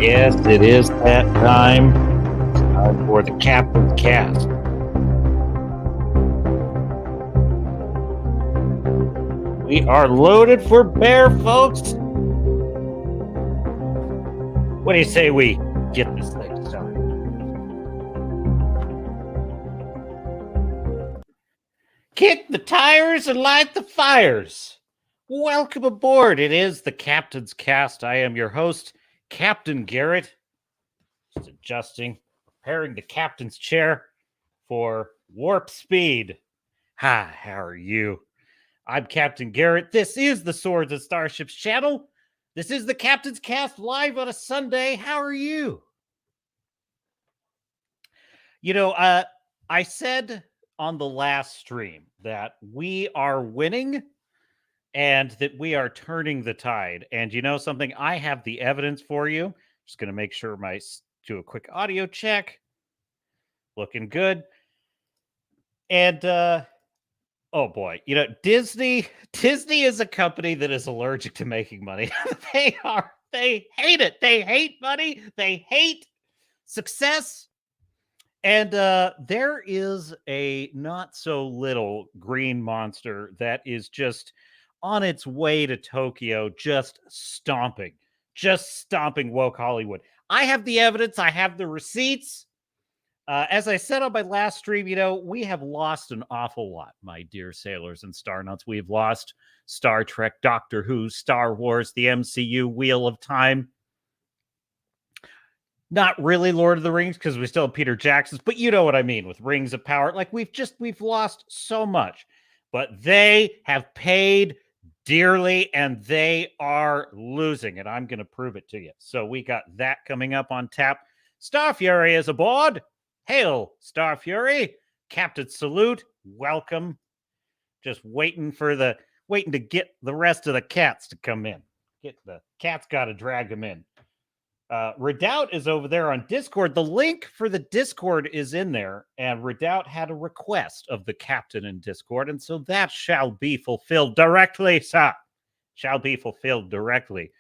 Yes, it is that time. Time for the Captain's Cast. We are loaded for bear, folks. What do you say we get this thing started? Kick the tires and light the fires. Welcome aboard. It is the Captain's Cast. I am your host, Captain Garrett. Just adjusting, preparing the captain's chair for warp speed. Hi, how are you? I'm Captain Garrett. This is the Swords and Starships channel. This is the Captain's Cast live on a Sunday. How are you? You know, I said on the last stream that we are winning and that we are turning the tide. And you know something? I have the evidence for you. Just going to make sure do a quick audio check. Looking good. And oh boy, you know, Disney is a company that is allergic to making money. They hate it. They hate money. They hate success. And there is a not so little green monster that is just on its way to Tokyo, just stomping woke Hollywood. I have the evidence. I have the receipts. As I said on my last stream, you know, we have lost an awful lot, my dear sailors and star nuts. We've lost Star Trek, Doctor Who, Star Wars, the MCU, Wheel of Time. Not really Lord of the Rings, because we still have Peter Jackson's, but you know what I mean with Rings of Power. Like we've lost so much, but they have paid dearly and they are losing, and I'm going to prove it to you. So we got that coming up on tap. Star Fury is aboard. Hail, Star Fury. Captain Salute. Welcome. Just waiting to get the rest of the cats to come in. Get the cats got to drag them in. Redoubt is over there on Discord. The link for the Discord is in there, and Redoubt had a request of the captain in Discord, and so that shall be fulfilled directly, sir. Shall be fulfilled directly.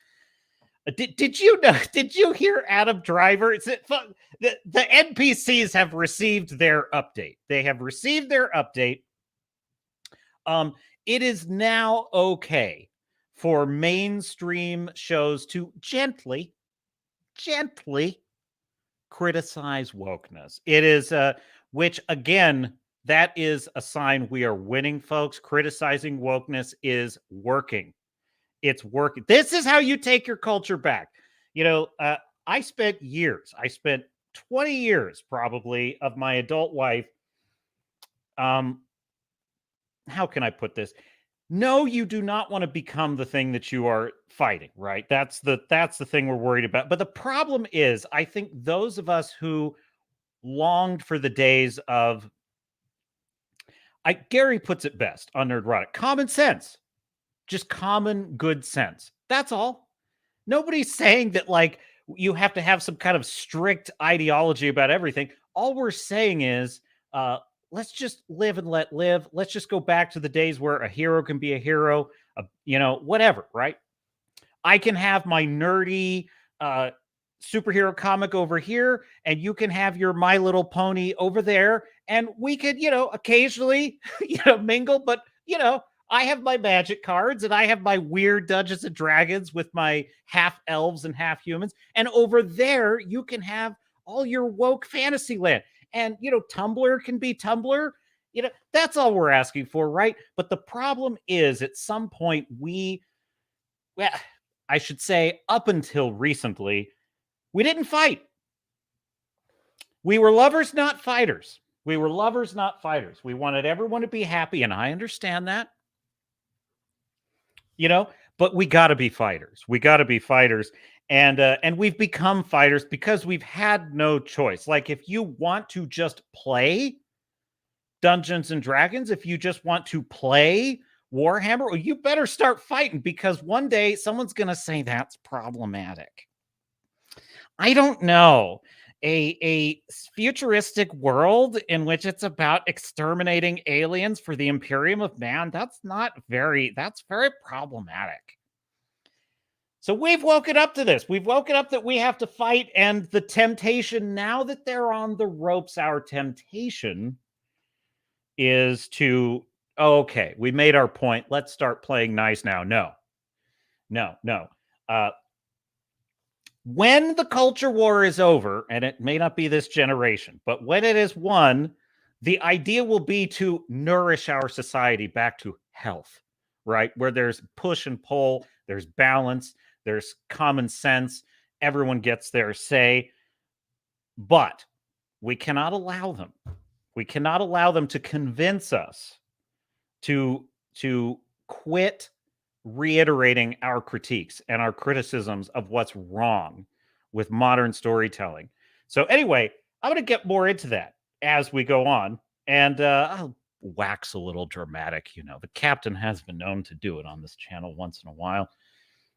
Did you know? Did you hear Adam Driver? The NPCs have received their update. They have received their update. It is now okay for mainstream shows to gently criticize wokeness. It is which again, that is a sign we are winning, folks. Criticizing wokeness is working. It's working. This is how you take your culture back. You know, I spent 20 years probably of my adult life. How can I put this? No, you do not want to become the thing that you are fighting, right? That's the thing we're worried about. But the problem is, I think those of us who longed for the days of, Gary puts it best on Nerdrotic, common sense, just common good sense. That's all. Nobody's saying that like you have to have some kind of strict ideology about everything. All we're saying is, let's just live and let live. Let's just go back to the days where a hero can be a hero, you know, whatever, right? I can have my nerdy superhero comic over here, and you can have your My Little Pony over there, and we could, you know, occasionally, you know, mingle, but, you know, I have my magic cards, and I have my weird Dungeons and Dragons with my half elves and half humans, and over there, you can have all your woke fantasy land. And, you know, Tumblr can be Tumblr. You know, that's all we're asking for, right? But the problem is at some point I should say up until recently, we didn't fight. We were lovers, not fighters. We were lovers, not fighters. We wanted everyone to be happy, and I understand that. You know, but we got to be fighters. We got to be fighters. And we've become fighters because we've had no choice. Like, if you want to just play Dungeons and Dragons, if you just want to play Warhammer, well, you better start fighting, because one day someone's going to say that's problematic. I don't know. A futuristic world in which it's about exterminating aliens for the Imperium of Man, that's very problematic. So we've woken up to this. We've woken up that we have to fight, and the temptation, now that they're on the ropes, our temptation is to, okay, we made our point. Let's start playing nice now. No. When the culture war is over, and it may not be this generation, but when it is won, the idea will be to nourish our society back to health, right? Where there's push and pull, there's balance, there's common sense, everyone gets their say. But we cannot allow them. We cannot allow them to convince us to quit reiterating our critiques and our criticisms of what's wrong with modern storytelling. So anyway, I'm going to get more into that as we go on, and I'll wax a little dramatic. You know, the captain has been known to do it on this channel once in a while.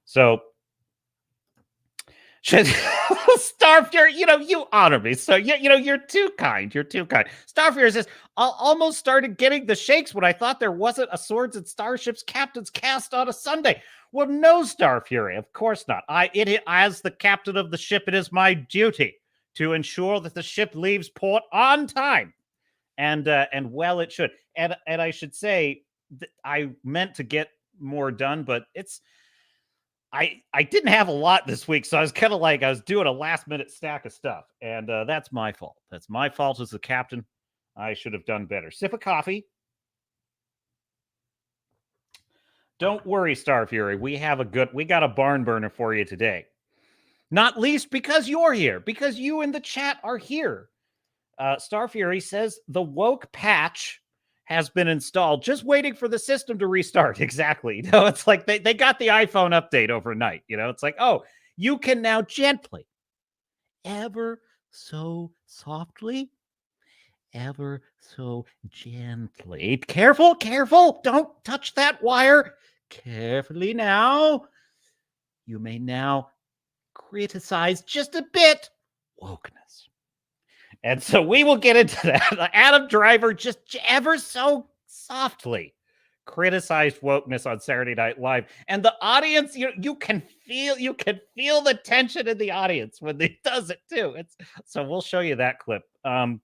So Starfury, you honor me. So, you're too kind. You're too kind. Starfury says, I almost started getting the shakes when I thought there wasn't a Swords and Starships Captain's cast on a Sunday. Well, no, Starfury, of course not. As the captain of the ship, it is my duty to ensure that the ship leaves port on time. And well, it should. And I should say, I meant to get more done, but I didn't have a lot this week, so I was kind of like I was doing a last-minute stack of stuff, and that's my fault. That's my fault as the captain. I should have done better. Sip of coffee. Don't worry, Starfury. We got a barn burner for you today. Not least because you're here, because you in the chat are here. Starfury says the woke patch has been installed, just waiting for the system to restart. Exactly. It's like they got the iPhone update overnight. It's like, oh, you can now gently, ever so softly, ever so gently. Careful, don't touch that wire. Carefully now. You may now criticize just a bit wokeness. And so we will get into that. Adam Driver just ever so softly criticized wokeness on Saturday Night Live, and the audience, you can feel the tension in the audience when he does it too. So we'll show you that clip. 8/11.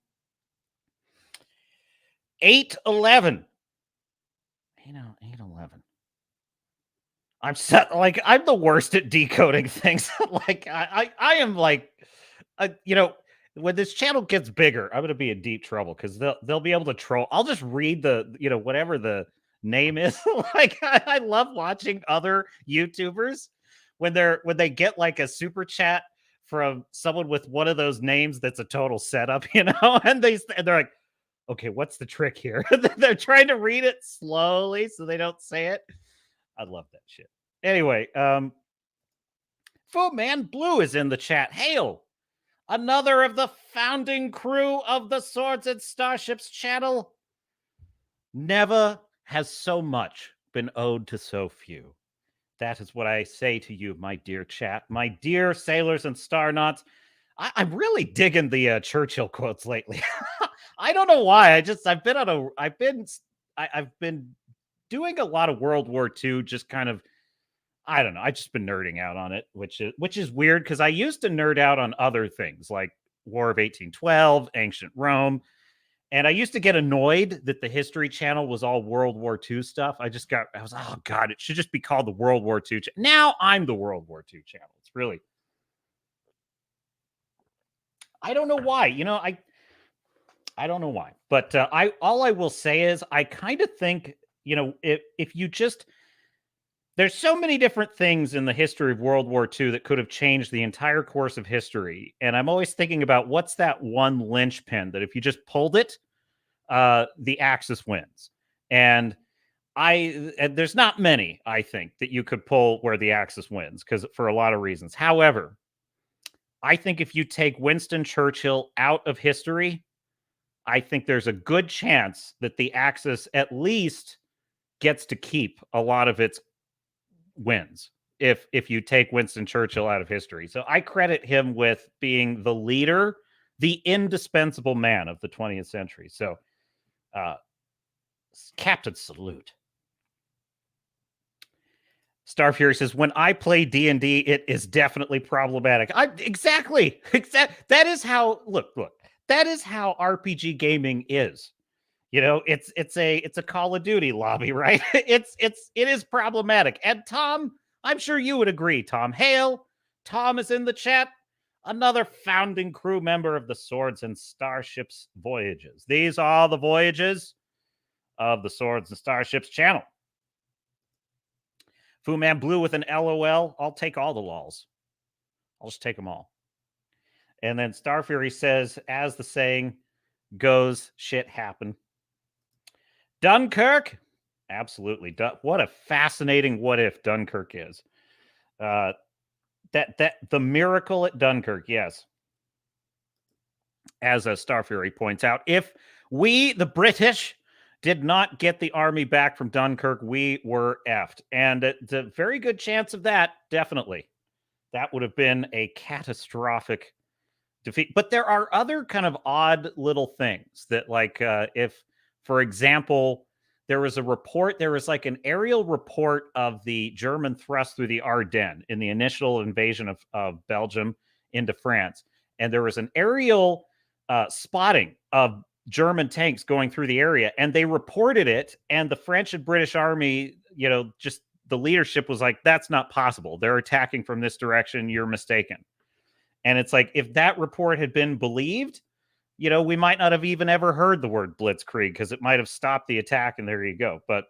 8/11. I'm the worst at decoding things. Like I am like, when this channel gets bigger, I'm going to be in deep trouble because they'll be able to troll. I'll just read the, whatever the name is. Like I love watching other YouTubers when they get like a super chat from someone with one of those names that's a total setup, and they're like, okay, what's the trick here? They're trying to read it slowly so they don't say it. I love that shit. Anyway, Fu Man Blue is in the chat. Hail! Another of the founding crew of the Swords and Starships channel. Never has so much been owed to so few. That is what I say to you, my dear chat, my dear sailors and star knots. I'm really digging the Churchill quotes lately. I don't know why. I've been doing a lot of World War II, just kind of, I don't know. I've just been nerding out on it, which is weird because I used to nerd out on other things like War of 1812, ancient Rome, and I used to get annoyed that the History Channel was all World War II stuff. I was, oh God, it should just be called the World War II. Now I'm the World War II channel. It's really, I don't know why. I don't know why, but all I will say is I kind of think, if you just, there's so many different things in the history of World War II that could have changed the entire course of history. And I'm always thinking about what's that one linchpin that if you just pulled it, the Axis wins. And there's not many, I think, that you could pull where the Axis wins because for a lot of reasons. However, I think if you take Winston Churchill out of history, I think there's a good chance that the Axis at least gets to keep a lot of its wins if you take Winston Churchill out of history. So I credit him with being the leader, the indispensable man of the 20th century. So Captain salute. Star Fury says, when I play D&D, it is definitely problematic. Exactly. That is how, look, that is how RPG gaming is. You know, it's a Call of Duty lobby, right? It is problematic. And Tom, I'm sure you would agree, Tom Hale. Tom is in the chat. Another founding crew member of the Swords and Starships voyages. These are the voyages of the Swords and Starships channel. Fu Man Blue with an LOL. I'll take all the lols. I'll just take them all. And then Star Fury says, as the saying goes, shit happened. Dunkirk. Absolutely. What a fascinating what if Dunkirk is. That the miracle at Dunkirk, yes. As Star Fury points out, if we, the British, did not get the army back from Dunkirk, we were effed. And it's a very good chance of that, definitely. That would have been a catastrophic defeat. But there are other kind of odd little things that, like, if, for example, there was like an aerial report of the German thrust through the Ardennes in the initial invasion of Belgium into France. And there was an aerial spotting of German tanks going through the area, and they reported it, and the French and British army, you know, just the leadership was like, that's not possible. They're attacking from this direction. You're mistaken. And it's like, if that report had been believed, you know, we might not have even ever heard the word blitzkrieg, because it might have stopped the attack, and there you go. But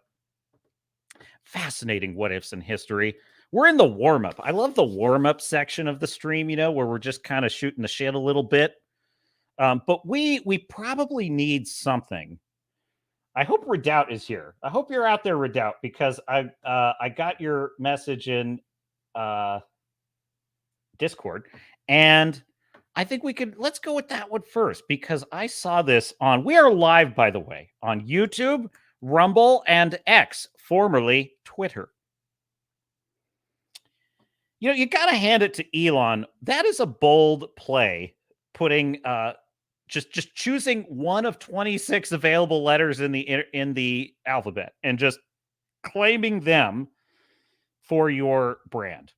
fascinating what ifs in history. We're in the warm-up. I love the warm-up section of the stream, you know, where we're just kind of shooting the shit a little bit. But we probably need something. I hope Redoubt is here. I hope you're out there, Redoubt, because I got your message in Discord, and I think let's go with that one first, because I saw this we are live, by the way, on YouTube, Rumble, and X, formerly Twitter. You know, you got to hand it to Elon. That is a bold play, putting just choosing one of 26 available letters in the alphabet and just claiming them for your brand.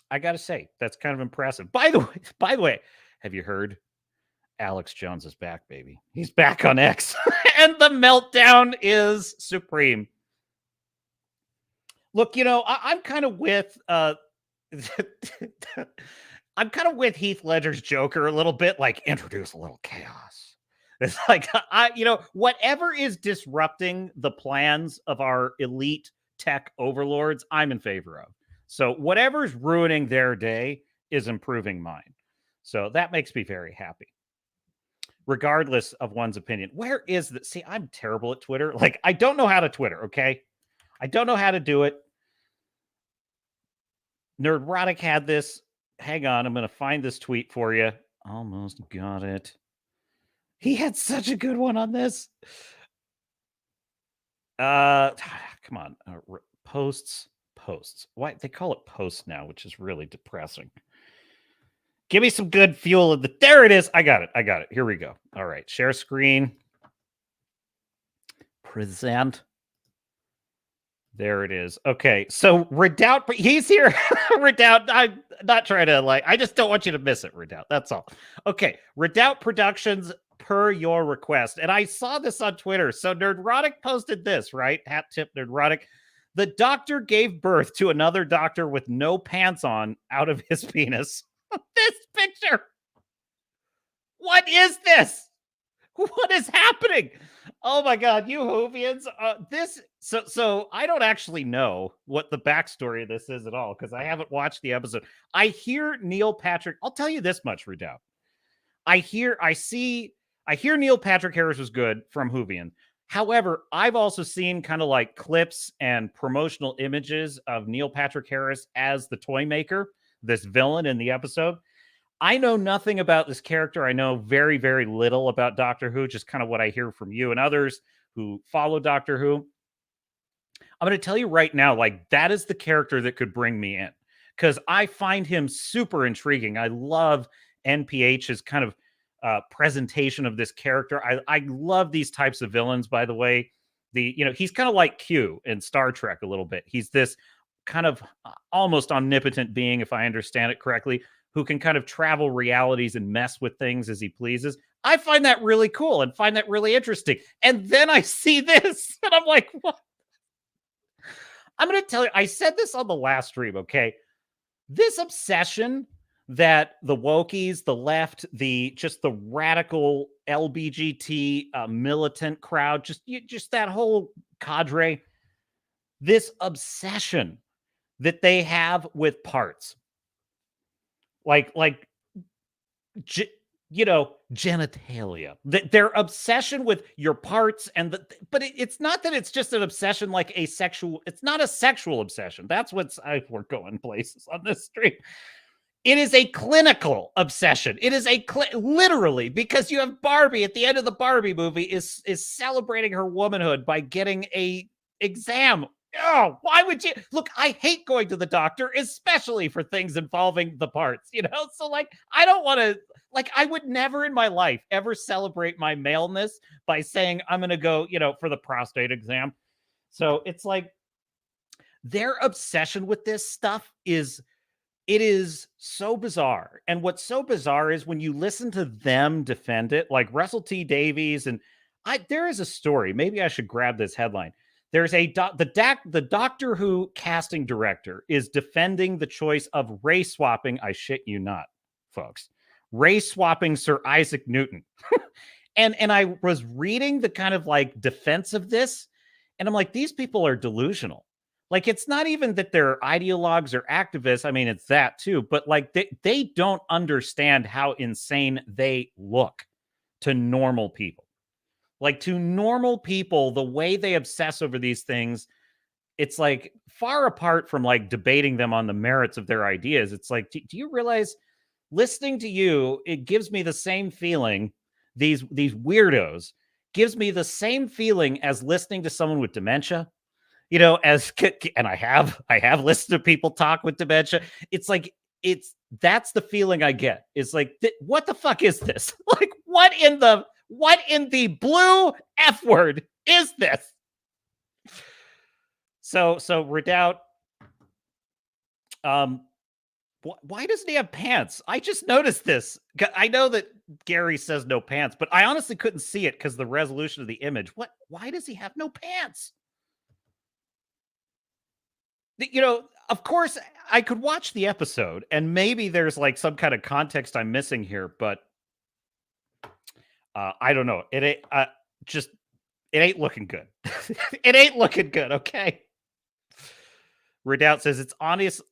I got to say, that's kind of impressive. By the way, have you heard? Alex Jones is back, baby. He's back on X. And the meltdown is supreme. Look, you know, I'm kind of with I'm kind of with Heath Ledger's Joker a little bit, like, introduce a little chaos. It's like, you know, whatever is disrupting the plans of our elite tech overlords, I'm in favor of. So whatever's ruining their day is improving mine. So that makes me very happy, regardless of one's opinion. Where is the... See, I'm terrible at Twitter. Like, I don't know how to Twitter, okay? I don't know how to do it. Nerdrotic had this. Hang on, I'm going to find this tweet for you. Almost got it. He had such a good one on this. Come on. Posts. Why they call it posts now, which is really depressing. Give me some good fuel. There it is. I got it. Here we go. All right. Share screen. Present. There it is. Okay. So Redoubt, but he's here. Redoubt. I'm not trying to, like, I just don't want you to miss it, Redoubt. That's all. Okay. Redoubt Productions, per your request. And I saw this on Twitter. So Nerdrotic posted this, right? Hat tip Nerdrotic. The doctor gave birth to another doctor with no pants on out of his penis. This picture. What is this? What is happening? Oh my God, you Whovians. So I don't actually know what the backstory of this is at all, because I haven't watched the episode. I hear Neil Patrick. I'll tell you this much, Redoubt. I hear Neil Patrick Harris was good from Whovian. However, I've also seen kind of like clips and promotional images of Neil Patrick Harris as the toy maker, this villain in the episode. I know nothing about this character. I know very, very little about Doctor Who, just kind of what I hear from you and others who follow Doctor Who. I'm going to tell you right now, like, that is the character that could bring me in, because I find him super intriguing. I love NPH's kind of presentation of this character. I love these types of villains, by the way. He's kind of like Q in Star Trek a little bit. He's this kind of almost omnipotent being, if I understand it correctly, who can kind of travel realities and mess with things as he pleases. I find that really cool and find that really interesting. And then I see this and I'm like, what? I'm going to tell you, I said this on the last stream, okay? This obsession that the wokies, the left, just the radical LBGT militant crowd, just that whole cadre, this obsession that they have with parts, like genitalia, their obsession with your parts, but it's not that it's just an obsession like a sexual. It's not a sexual obsession. That's we're going places on this stream. It is a clinical obsession. It is literally, because you have Barbie at the end of the Barbie movie is celebrating her womanhood by getting a exam. Oh, why would you? Look, I hate going to the doctor, especially for things involving the parts, So, like, I don't want to, like, I would never in my life ever celebrate my maleness by saying I'm going to go, for the prostate exam. So it's like their obsession with this stuff is so bizarre. And what's so bizarre is when you listen to them defend it, like Russell T Davies, and there is a story. Maybe I should grab this headline. There's the Doctor Who casting director is defending the choice of race swapping. I shit you not, folks. Race swapping Sir Isaac Newton. and I was reading the kind of like defense of this, and I'm like, these people are delusional. Like, it's not even that they're ideologues or activists. I mean, it's that too. But like, they don't understand how insane they look to normal people. Like, to normal people, the way they obsess over these things, it's like far apart from like debating them on the merits of their ideas. It's like, do you realize listening to you, it gives me the same feeling, these weirdos gives me the same feeling as listening to someone with dementia. And I have listened to people talk with dementia. It's like, that's the feeling I get. It's like, what the fuck is this? Like, what in the blue F word is this? So Redoubt, why doesn't he have pants? I just noticed this. I know that Gary says no pants, but I honestly couldn't see it because the resolution of the image. Why does he have no pants? Of course, I could watch the episode and maybe there's like some kind of context I'm missing here, but I don't know. It ain't looking good. It ain't looking good. Okay. Redoubt says it's honest.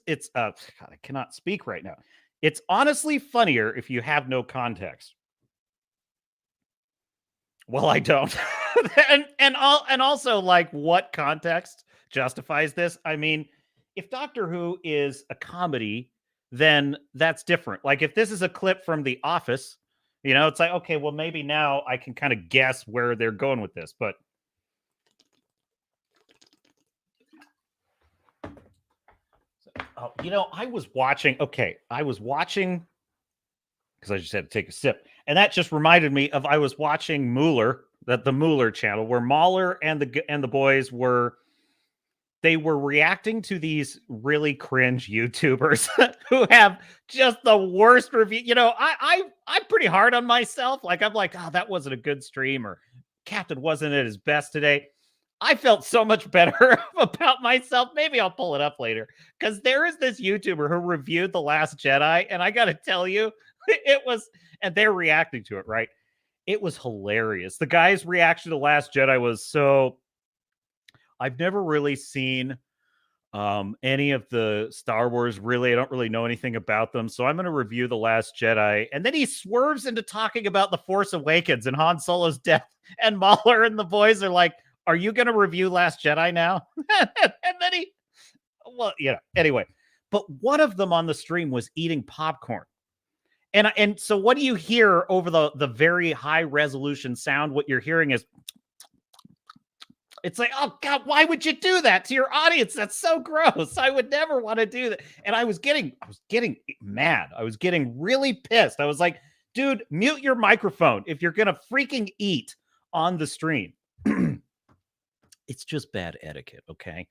It's God, I cannot speak right now. It's honestly funnier if you have no context. Well, I don't. and also, like, what context justifies this? I mean, if Doctor Who is a comedy, then that's different. Like, if this is a clip from The Office, it's like, okay, well, maybe now I can kind of guess where they're going with this. But I was watching because I just had to take a sip, and that just reminded me of I was watching Mueller, the Mueller channel, where Mahler and the boys were reacting to these really cringe YouTubers who have just the worst review. I'm pretty hard on myself. Like, I'm like, oh, that wasn't a good stream, or Captain wasn't at his best today. I felt so much better about myself. Maybe I'll pull it up later, because there is this YouTuber who reviewed The Last Jedi, and I got to tell you, and they're reacting to it, right? It was hilarious. The guy's reaction to The Last Jedi was so... I've never really seen any of the Star Wars, really. I don't really know anything about them, so I'm going to review The Last Jedi. And then he swerves into talking about The Force Awakens and Han Solo's death, and Mahler and the boys are like, are you going to review Last Jedi now? And then anyway. But one of them on the stream was eating popcorn. And so what do you hear over the very high resolution sound? What you're hearing is, it's like, oh God, why would you do that to your audience? That's so gross. I would never want to do that. And I was getting mad. I was getting really pissed. I was like, dude, mute your microphone if you're going to freaking eat on the stream. It's just bad etiquette, okay?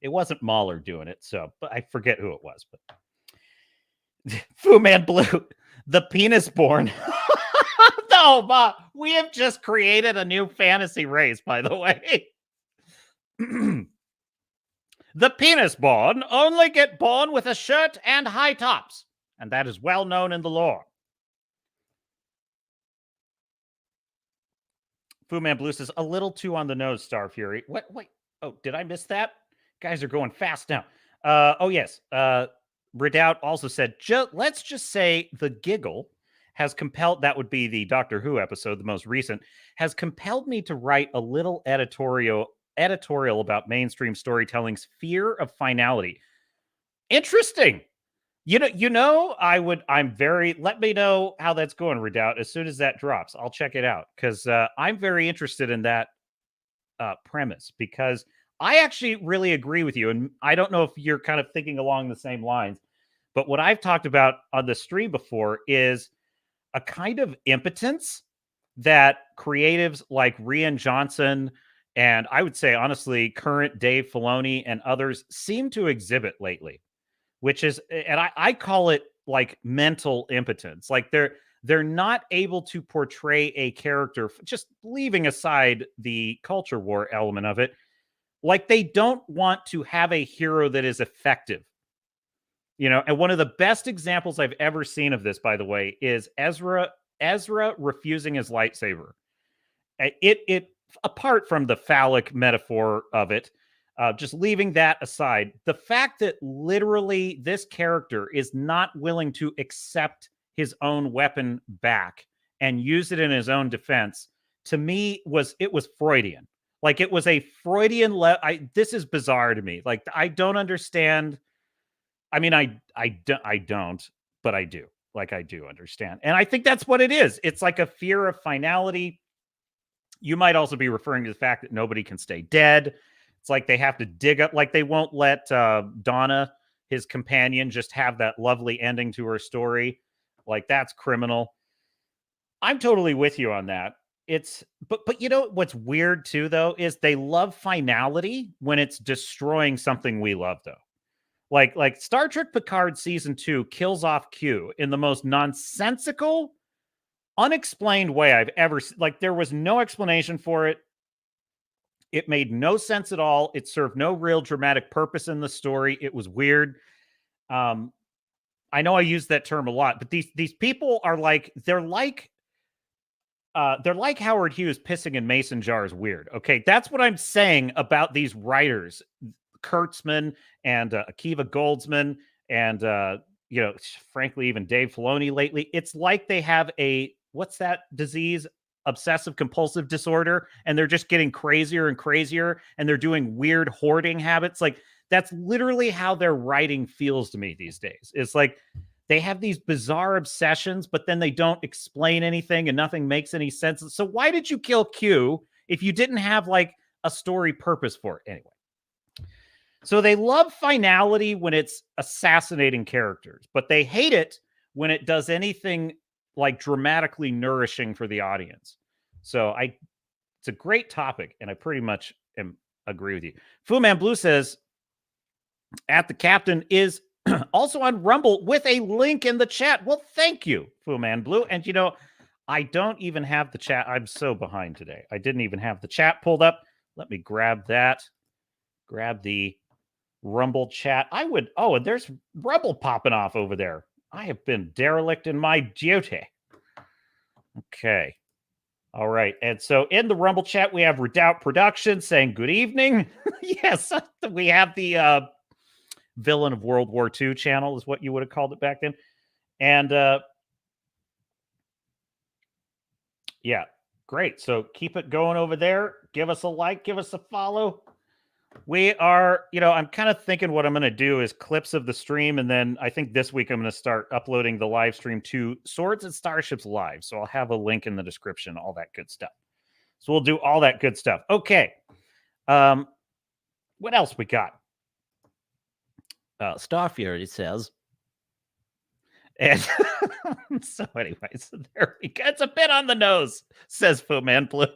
It wasn't Mahler doing it, so but I forget who it was. But Fu Man Blue, the penis born. No, Ma, we have just created a new fantasy race, by the way. The penis born only get born with a shirt and high tops, and that is well known in the lore. Fu Man Blue says, a little too on the nose, Star Fury. What? Wait. Oh, did I miss that? Guys are going fast now. Oh, yes. Redoubt also said, let's just say the giggle has compelled, that would be the Doctor Who episode, the most recent, has compelled me to write a little editorial about mainstream storytelling's fear of finality. Interesting. I'm very, let me know how that's going, Redoubt, as soon as that drops. I'll check it out because I'm very interested in that premise because I actually really agree with you. And I don't know if you're kind of thinking along the same lines, but what I've talked about on the stream before is a kind of impotence that creatives like Rian Johnson and I would say, honestly, current Dave Filoni and others seem to exhibit lately, which is, and I call it like mental impotence. Like they're not able to portray a character, just leaving aside the culture war element of it. Like they don't want to have a hero that is effective. And one of the best examples I've ever seen of this, by the way, is Ezra refusing his lightsaber. It apart from the phallic metaphor of it, just leaving that aside, the fact that literally this character is not willing to accept his own weapon back and use it in his own defense, to me was Freudian. Like it was a Freudian. This is bizarre to me. Like I don't understand. I mean, I don't, but I do. Like I do understand, and I think that's what it is. It's like a fear of finality. You might also be referring to the fact that nobody can stay dead. It's like they have to dig up, like they won't let Donna, his companion, just have that lovely ending to her story. Like that's criminal. I'm totally with you on that. But you know what's weird too, though, is they love finality when it's destroying something we love, though. Like Star Trek Picard season 2 kills off Q in the most nonsensical, unexplained way I've ever seen. Like there was no explanation for it. It made no sense at all. It served no real dramatic purpose in the story. It was weird. I know I use that term a lot, but these people are like they're like Howard Hughes pissing in mason jars weird. Okay, that's what I'm saying about these writers, Kurtzman and Akiva Goldsman and frankly even Dave Filoni lately. It's like they have a what's that disease? Obsessive compulsive disorder, and they're just getting crazier and crazier, and they're doing weird hoarding habits. Like that's literally how their writing feels to me these days. It's like they have these bizarre obsessions, but then they don't explain anything and nothing makes any sense. So why did you kill Q if you didn't have like a story purpose for it anyway? So they love finality when it's assassinating characters, but they hate it when it does anything like dramatically nourishing for the audience. So it's a great topic, and I pretty much agree with you. Fu Man Blue says, at the Captain is also on Rumble with a link in the chat. Well, thank you, Fu Man Blue. And I don't even have the chat. I'm so behind today. I didn't even have the chat pulled up. Let me grab that. Grab the Rumble chat. And there's Rumble popping off over there. I have been derelict in my duty. Okay. All right. And so in the Rumble chat, we have Redoubt Productions saying good evening. Yes, we have the Villain of World War II channel is what you would have called it back then. And yeah, great. So keep it going over there. Give us a like, give us a follow. We are, I'm kind of thinking what I'm going to do is clips of the stream. And then I think this week I'm going to start uploading the live stream to Swords and Starships Live. So I'll have a link in the description, all that good stuff. So we'll do all that good stuff. Okay. What else we got? Starfury says. And so anyways, there we go. It's a bit on the nose, says Fu Man Blue.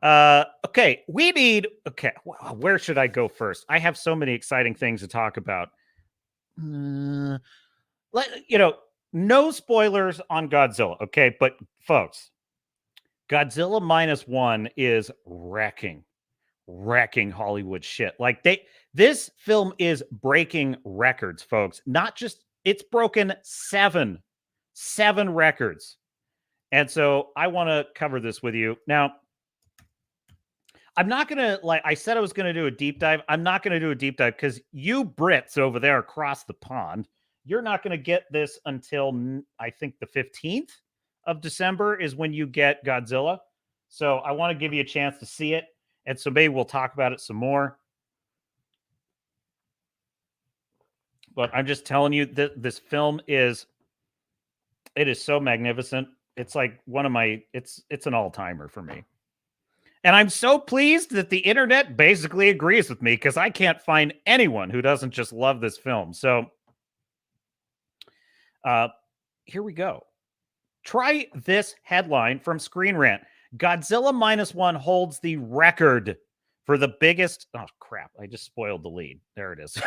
Okay, where should I go first? I have so many exciting things to talk about. No spoilers on Godzilla, okay? But folks, Godzilla Minus One is wrecking Hollywood shit. Like this film is breaking records, folks. Not just it's broken seven records. And so I want to cover this with you. Now, I'm not going to, like I said I was going to do a deep dive. I'm not going to do a deep dive because you Brits over there across the pond, you're not going to get this until I think the 15th of December is when you get Godzilla. So I want to give you a chance to see it. And so maybe we'll talk about it some more. But I'm just telling you that this film is so magnificent. It's like one of my, it's an all-timer for me. And I'm so pleased that the internet basically agrees with me because I can't find anyone who doesn't just love this film. So here we go. Try this headline from Screen Rant. Godzilla Minus One holds the record for the biggest... Oh, crap. I just spoiled the lead. There it is.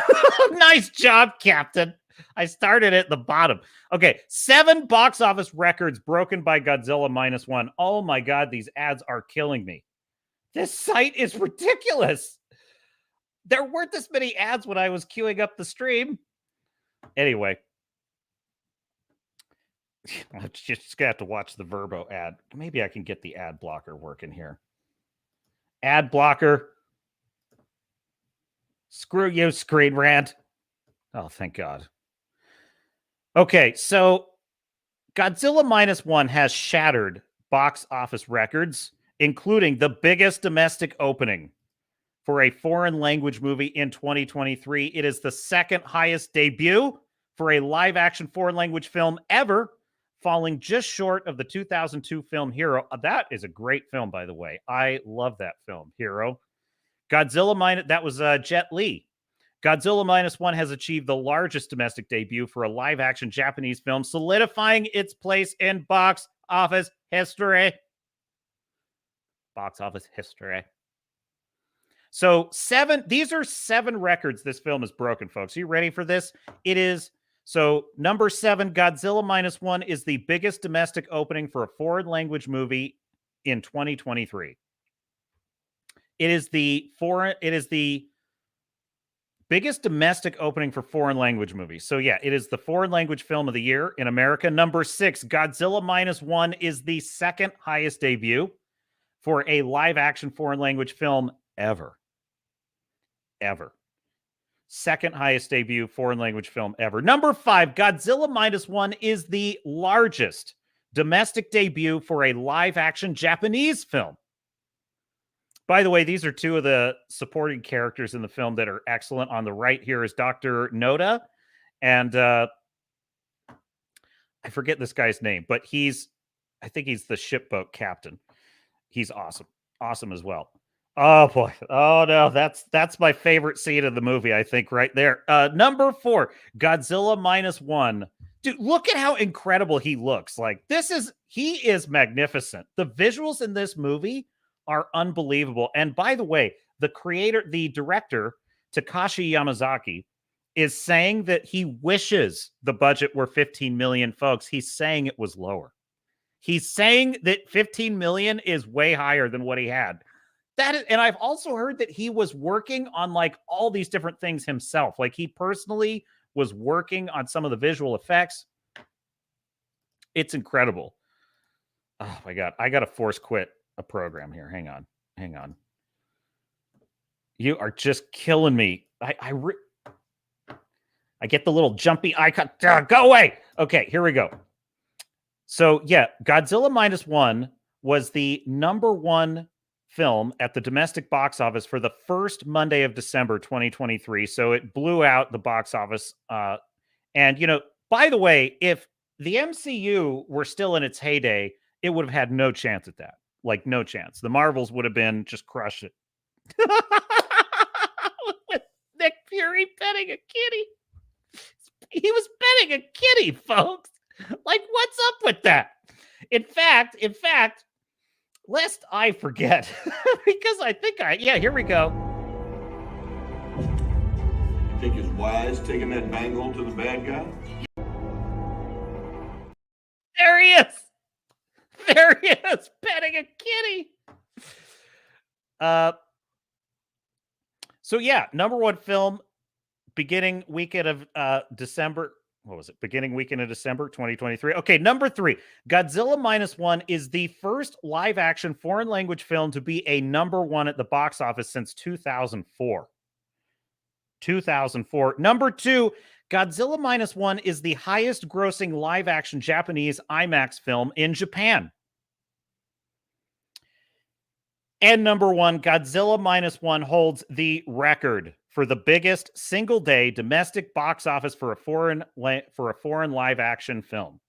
Nice job, Captain. I started at the bottom. Okay, 7 box office records broken by Godzilla Minus One. Oh, my God. These ads are killing me. This site is ridiculous. There weren't this many ads when I was queuing up the stream. Anyway. I'm just going to have to watch the Verbo ad. Maybe I can get the ad blocker working here. Ad blocker. Screw you, Screen Rant. Oh, thank God. Okay, so Godzilla Minus One has shattered box office records, including the biggest domestic opening for a foreign language movie in 2023. It is the second highest debut for a live action foreign language film ever, falling just short of the 2002 film Hero. That is a great film, by the way. I love that film, Hero. Godzilla Minus, that was Jet Li. Godzilla Minus One has achieved the largest domestic debut for a live action Japanese film, solidifying its place in box office history. Box office history. So these are 7 records this film has broken, folks. Are you ready for this? It is, so number 7, Godzilla Minus One is the biggest domestic opening for a foreign language movie in 2023. It is the biggest domestic opening for foreign language movies. So yeah, it is the foreign language film of the year in America. Number 6, Godzilla Minus One is the second highest debut for a live action foreign language film ever. Second highest debut foreign language film ever. Number 5, Godzilla Minus One is the largest domestic debut for a live action Japanese film. By the way, these are 2 of the supporting characters in the film that are excellent. On the right here is Dr. Noda. And I forget this guy's name, but I think he's the shipboat captain. He's awesome. Awesome as well. Oh, boy. Oh, no. That's my favorite scene of the movie, I think, right there. Number 4, Godzilla Minus One. Dude, look at how incredible he looks. Like, he is magnificent. The visuals in this movie are unbelievable. And by the way, the director, Takashi Yamazaki, is saying that he wishes the budget were 15 million, folks. He's saying it was lower. He's saying that 15 million is way higher than what he had. And I've also heard that he was working on like all these different things himself. Like he personally was working on some of the visual effects. It's incredible. Oh my God. I got to force quit a program here. Hang on. You are just killing me. I get the little jumpy icon. Go away. Okay, here we go. So yeah, Godzilla Minus One was the number 1 film at the domestic box office for the first Monday of December 2023. So it blew out the box office. And by the way, if the MCU were still in its heyday, it would have had no chance at that. Like no chance. The Marvels would have been just crushed it. With Nick Fury petting a kitty. He was petting a kitty, folks. Like, what's up with that? In fact, lest I forget, because I think yeah, here we go. You think it's wise taking that bangle to the bad guy? There he is. There he is, petting a kitty. So yeah, number one film, beginning weekend of December. What was it? Beginning weekend of December 2023. Okay, number 3. Godzilla Minus One is the first live action foreign language film to be a number 1 at the box office since 2004. 2004. Number 2, Godzilla Minus One is the highest grossing live action Japanese IMAX film in Japan. And number 1, Godzilla Minus One holds the record for the biggest single day domestic box office for a foreign live action film.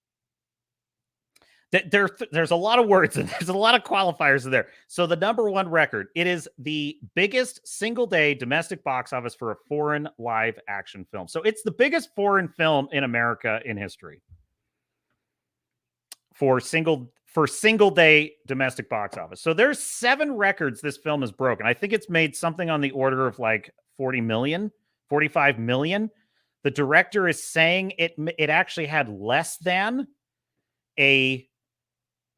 There's a lot of words and there's a lot of qualifiers in there. So the number 1 record, it is the biggest single day domestic box office for a foreign live action film. So it's the biggest foreign film in America in history for single day domestic box office. So there's 7 records this film has broken. I think it's made something on the order of like 40 million, 45 million. The director is saying it actually had less than a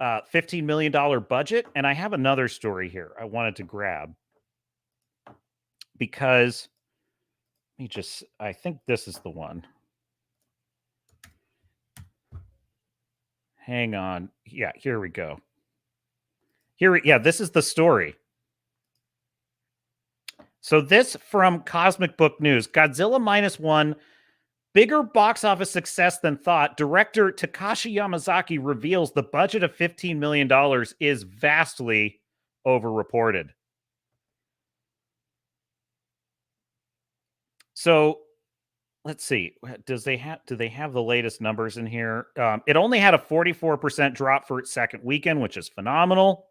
$15 million budget. And I have another story here I wanted to grab because I think this is the one. Hang on. Yeah, here we go. This is the story. So this from Cosmic Book News, Godzilla Minus One, bigger box office success than thought. Director Takashi Yamazaki reveals the budget of $15 million is vastly overreported. So let's see. Do they have the latest numbers in here? It only had a 44% drop for its second weekend, which is phenomenal.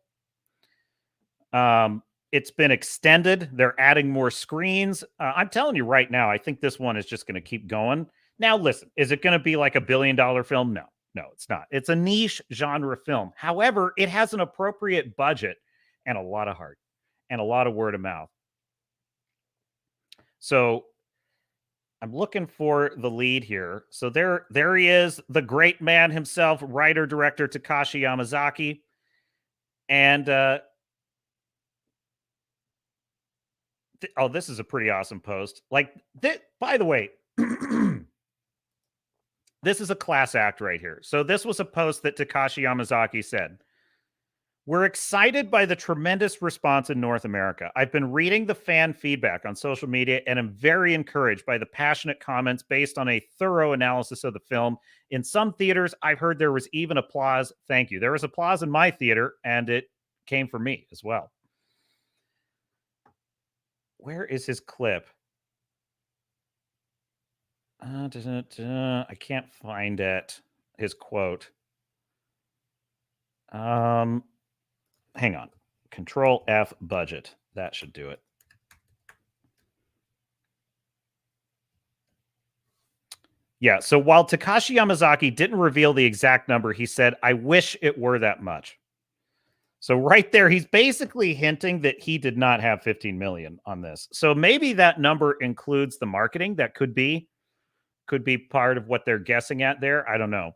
It's been extended. They're adding more screens. I'm telling you right now, I think this one is just going to keep going. Now, listen, is it going to be like a $1 billion film? No, it's not. It's a niche genre film. However, it has an appropriate budget and a lot of heart and a lot of word of mouth. So I'm looking for the lead here. So there he is, the great man himself, writer, director Takashi Yamazaki. And this is a pretty awesome post. Like, by the way, this is a class act right here. So this was a post that Takashi Yamazaki said. We're excited by the tremendous response in North America. I've been reading the fan feedback on social media and am very encouraged by the passionate comments based on a thorough analysis of the film. In some theaters, I've heard there was even applause. Thank you. There was applause in my theater, and it came from me as well. Where is his clip? I can't find it. His quote. Hang on. Control F budget. That should do it. Yeah, so while Takashi Yamazaki didn't reveal the exact number, he said, I wish it were that much. So right there, he's basically hinting that he did not have 15 million on this. So maybe that number includes the marketing. That could be part of what they're guessing at there. I don't know.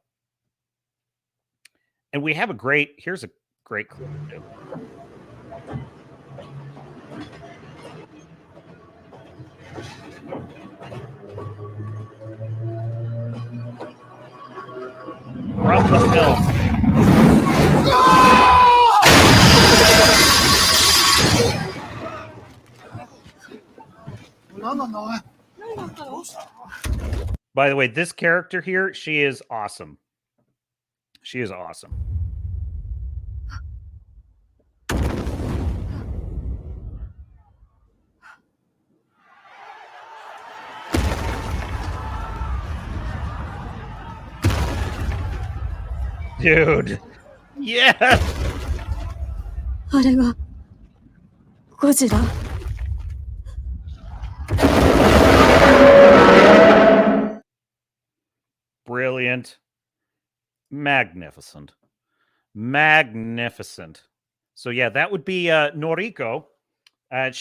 And we have here's a great clip. From the film. By the way, this character here, she is awesome. She is awesome. Dude. Yes. あれがゴジラ。 Brilliant. Magnificent. Magnificent. So yeah, that would be Noriko. I would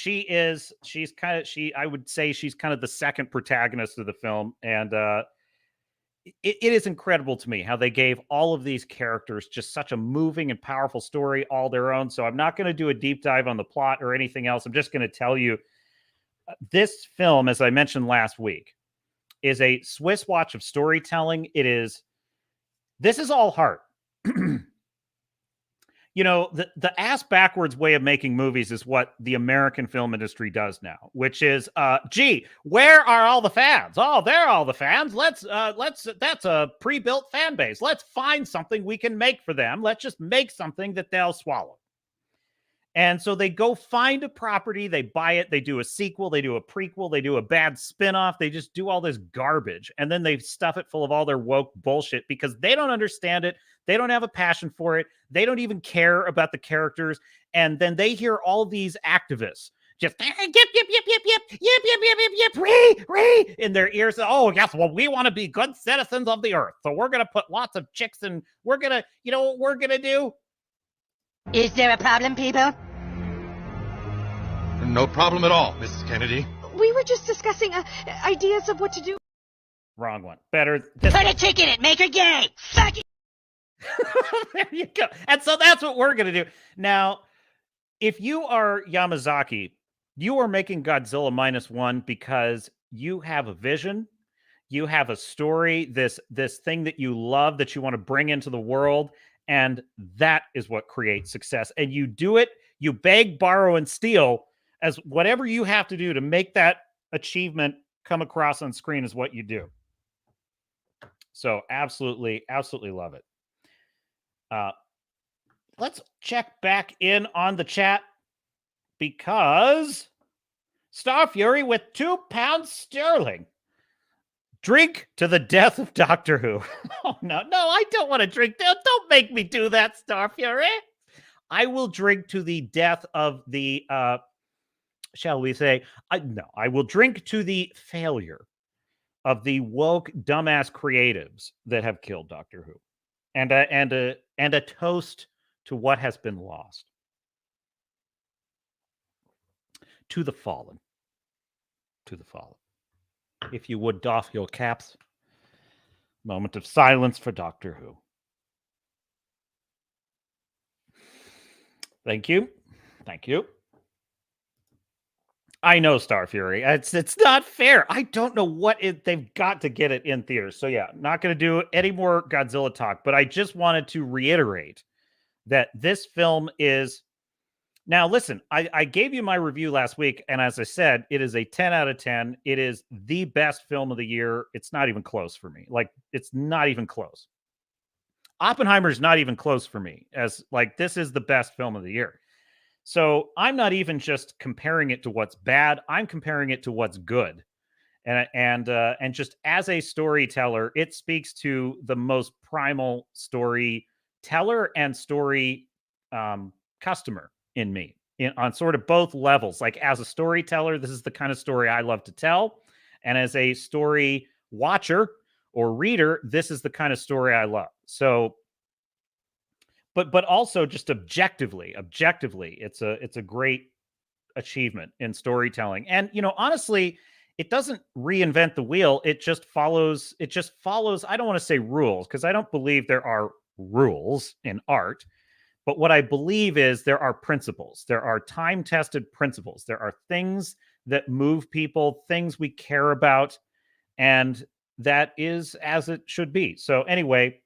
say she's kind of the second protagonist of the film, and it is incredible to me how they gave all of these characters just such a moving and powerful story all their own. So I'm not going to do a deep dive on the plot or anything else. I'm just going to tell you this film, as I mentioned last week, is a Swiss watch of storytelling. This is all heart. You know, the ass backwards way of making movies is what the American film industry does now, which is, gee, where are all the fans? Oh, they're all the fans. That's a pre-built fan base. Let's find something we can make for them. Let's just make something that they'll swallow. And so they go find a property, they buy it, they do a sequel, they do a prequel, they do a bad spinoff, they just do all this garbage. And then they stuff it full of all their woke bullshit because they don't understand it. They don't have a passion for it. They don't even care about the characters. And then they hear all these activists just yip, yip, yip, yip, yip, yip, yip, yip, yip, yip, ree, in their ears. Oh, yes, well, we want to be good citizens of the earth. So we're going to put lots of chicks in. We're going to, you know what we're going to do? Is there a problem, people? No problem at all, Mrs. Kennedy. We were just discussing ideas of what to do. Wrong one. Better. Put a chick in it. Make her gay. Fuck it. There you go. And so that's what we're going to do. Now, if you are Yamazaki, you are making Godzilla Minus One because you have a vision. You have a story, this thing that you love that you want to bring into the world. And that is what creates success. And you do it, you beg, borrow, and steal as whatever you have to do to make that achievement come across on screen is what you do. So absolutely, absolutely love it. Let's check back in on the chat because Star Fury with £2 sterling. Drink to the death of Doctor Who. Oh, no, I don't want to drink. Don't make me do that, Star Fury. I will drink to the death of the, shall we say, I will drink to the failure of the woke, dumbass creatives that have killed Doctor Who. And a toast to what has been lost. To the fallen. To the fallen. If you would doff your caps. Moment of silence for Doctor Who. Thank you. Thank you. I know, Star Fury. It's not fair. I don't know what they've got to get it in theaters. So yeah, not going to do any more Godzilla talk, but I just wanted to reiterate that this film is... Now, listen, I gave you my review last week, and as I said, it is a 10 out of 10. It is the best film of the year. It's not even close for me. Like, it's not even close. Oppenheimer's not even close for me, as like, this is the best film of the year. So I'm not even just comparing it to what's bad. I'm comparing it to what's good. And just as a storyteller, it speaks to the most primal storyteller and story customer in me on sort of both levels. Like as a storyteller, this is the kind of story I love to tell. And as a story watcher or reader, this is the kind of story I love. So, but also just objectively, it's a great achievement in storytelling. And, you know, honestly, it doesn't reinvent the wheel. It just follows. I don't want to say rules, because I don't believe there are rules in art. But what I believe is there are principles. There are time-tested principles. There are things that move people, things we care about, and that is as it should be. So anyway,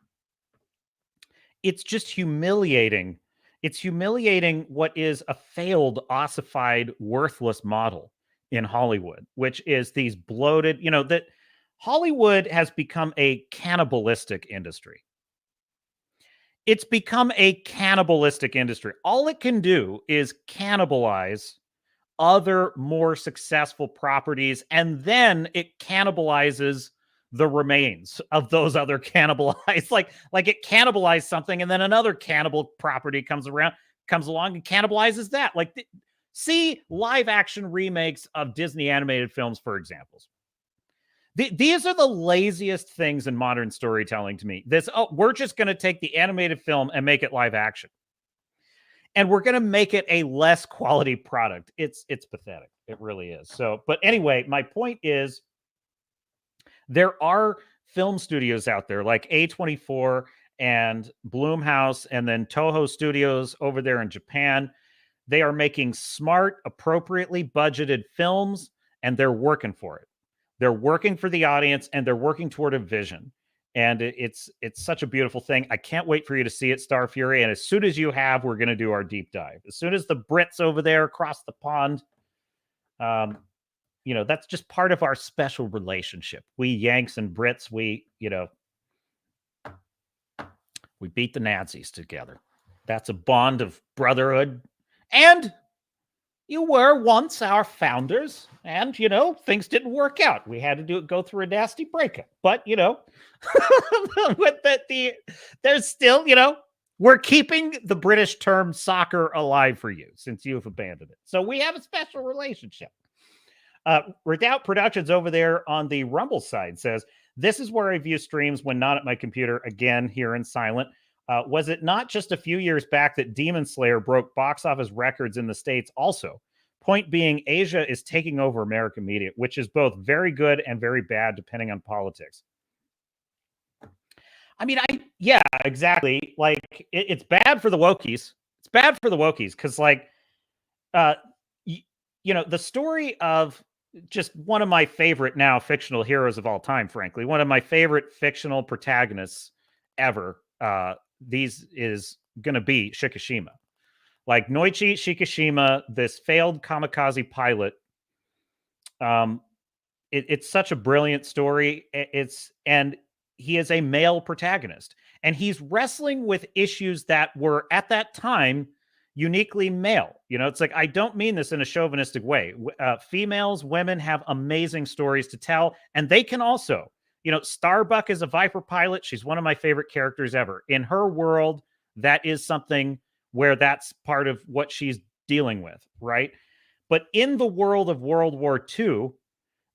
it's just humiliating. It's humiliating what is a failed, ossified, worthless model in Hollywood, which is these bloated, you know, that Hollywood has become a cannibalistic industry. It's become a cannibalistic industry. All it can do is cannibalize other more successful properties, and then it cannibalizes the remains of those other cannibalized. Like it cannibalized something, and then another cannibal property comes along and cannibalizes that. Like, see live action remakes of Disney animated films, for examples. These are the laziest things in modern storytelling to me. We're just going to take the animated film and make it live action. and we're going to make it a less quality product. It's pathetic. It really is. So, but anyway, my point is there are film studios out there like A24 and Blumhouse and then Toho Studios over there in Japan. They are making smart, appropriately budgeted films, and they're working for it. They're working for the audience, and they're working toward a vision. And it's such a beautiful thing. I can't wait for you to see it, Star Fury. And as soon as you have, we're going to do our deep dive. As soon as the Brits over there across the pond, that's just part of our special relationship. We Yanks and Brits, we beat the Nazis together. That's a bond of brotherhood. And you were once our founders, and things didn't work out. We had to go through a nasty breakup. But there's still, we're keeping the British term soccer alive for you since you've abandoned it. So we have a special relationship. Redoubt Productions over there on the Rumble side says, this is where I view streams when not at my computer, again, here in silent. Was it not just a few years back that Demon Slayer broke box office records in the States also? Point being, Asia is taking over American media, which is both very good and very bad, depending on politics. I mean, yeah, exactly. Like, it's bad for the wokies. It's bad for the wokies because, like, the story of just one of my favorite now fictional heroes of all time, frankly, one of my favorite fictional protagonists ever, these is going to be Shikishima. Like Noichi Shikishima, this failed kamikaze pilot. It's such a brilliant story. And he is a male protagonist, and he's wrestling with issues that were at that time uniquely male. It's like, I don't mean this in a chauvinistic way. Females, women have amazing stories to tell, and they can also, Starbuck is a Viper pilot. She's one of my favorite characters ever. In her world, that is something where that's part of what she's dealing with, right? But in the world of World War II,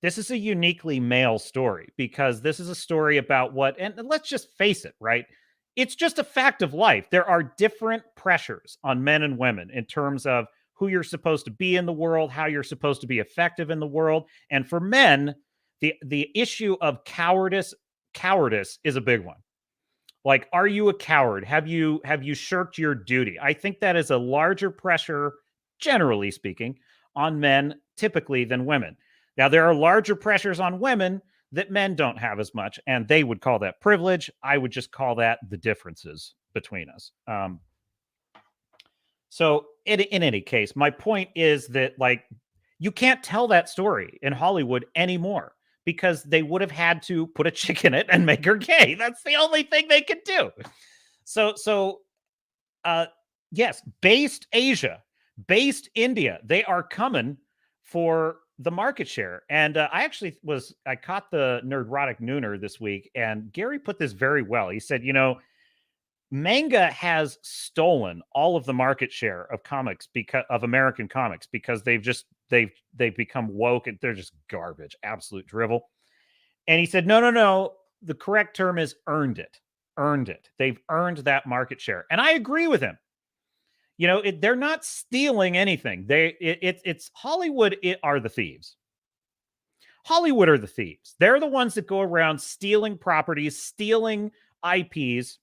this is a uniquely male story because this is a story about and let's just face it, right? It's just a fact of life. There are different pressures on men and women in terms of who you're supposed to be in the world, how you're supposed to be effective in the world. And for men, the issue of cowardice is a big one. Like, are you a coward? Have you shirked your duty? I think that is a larger pressure, generally speaking, on men typically than women. Now, there are larger pressures on women that men don't have as much, and they would call that privilege. I would just call that the differences between us. So in any case, my point is that, like, you can't tell that story in Hollywood anymore because they would have had to put a chick in it and make her gay. That's the only thing they could do. So yes, based Asia, based India, they are coming for the market share. And I caught the Nerdrotic Nooner this week, and Gary put this very well. He said, manga has stolen all of the market share of comics of American comics because they've become woke and they're just garbage, absolute drivel. And he said, no, the correct term is earned it. They've earned that market share. And I agree with him. They're not stealing anything. It's Hollywood are the thieves. Hollywood are the thieves. They're the ones that go around stealing properties, stealing IPs,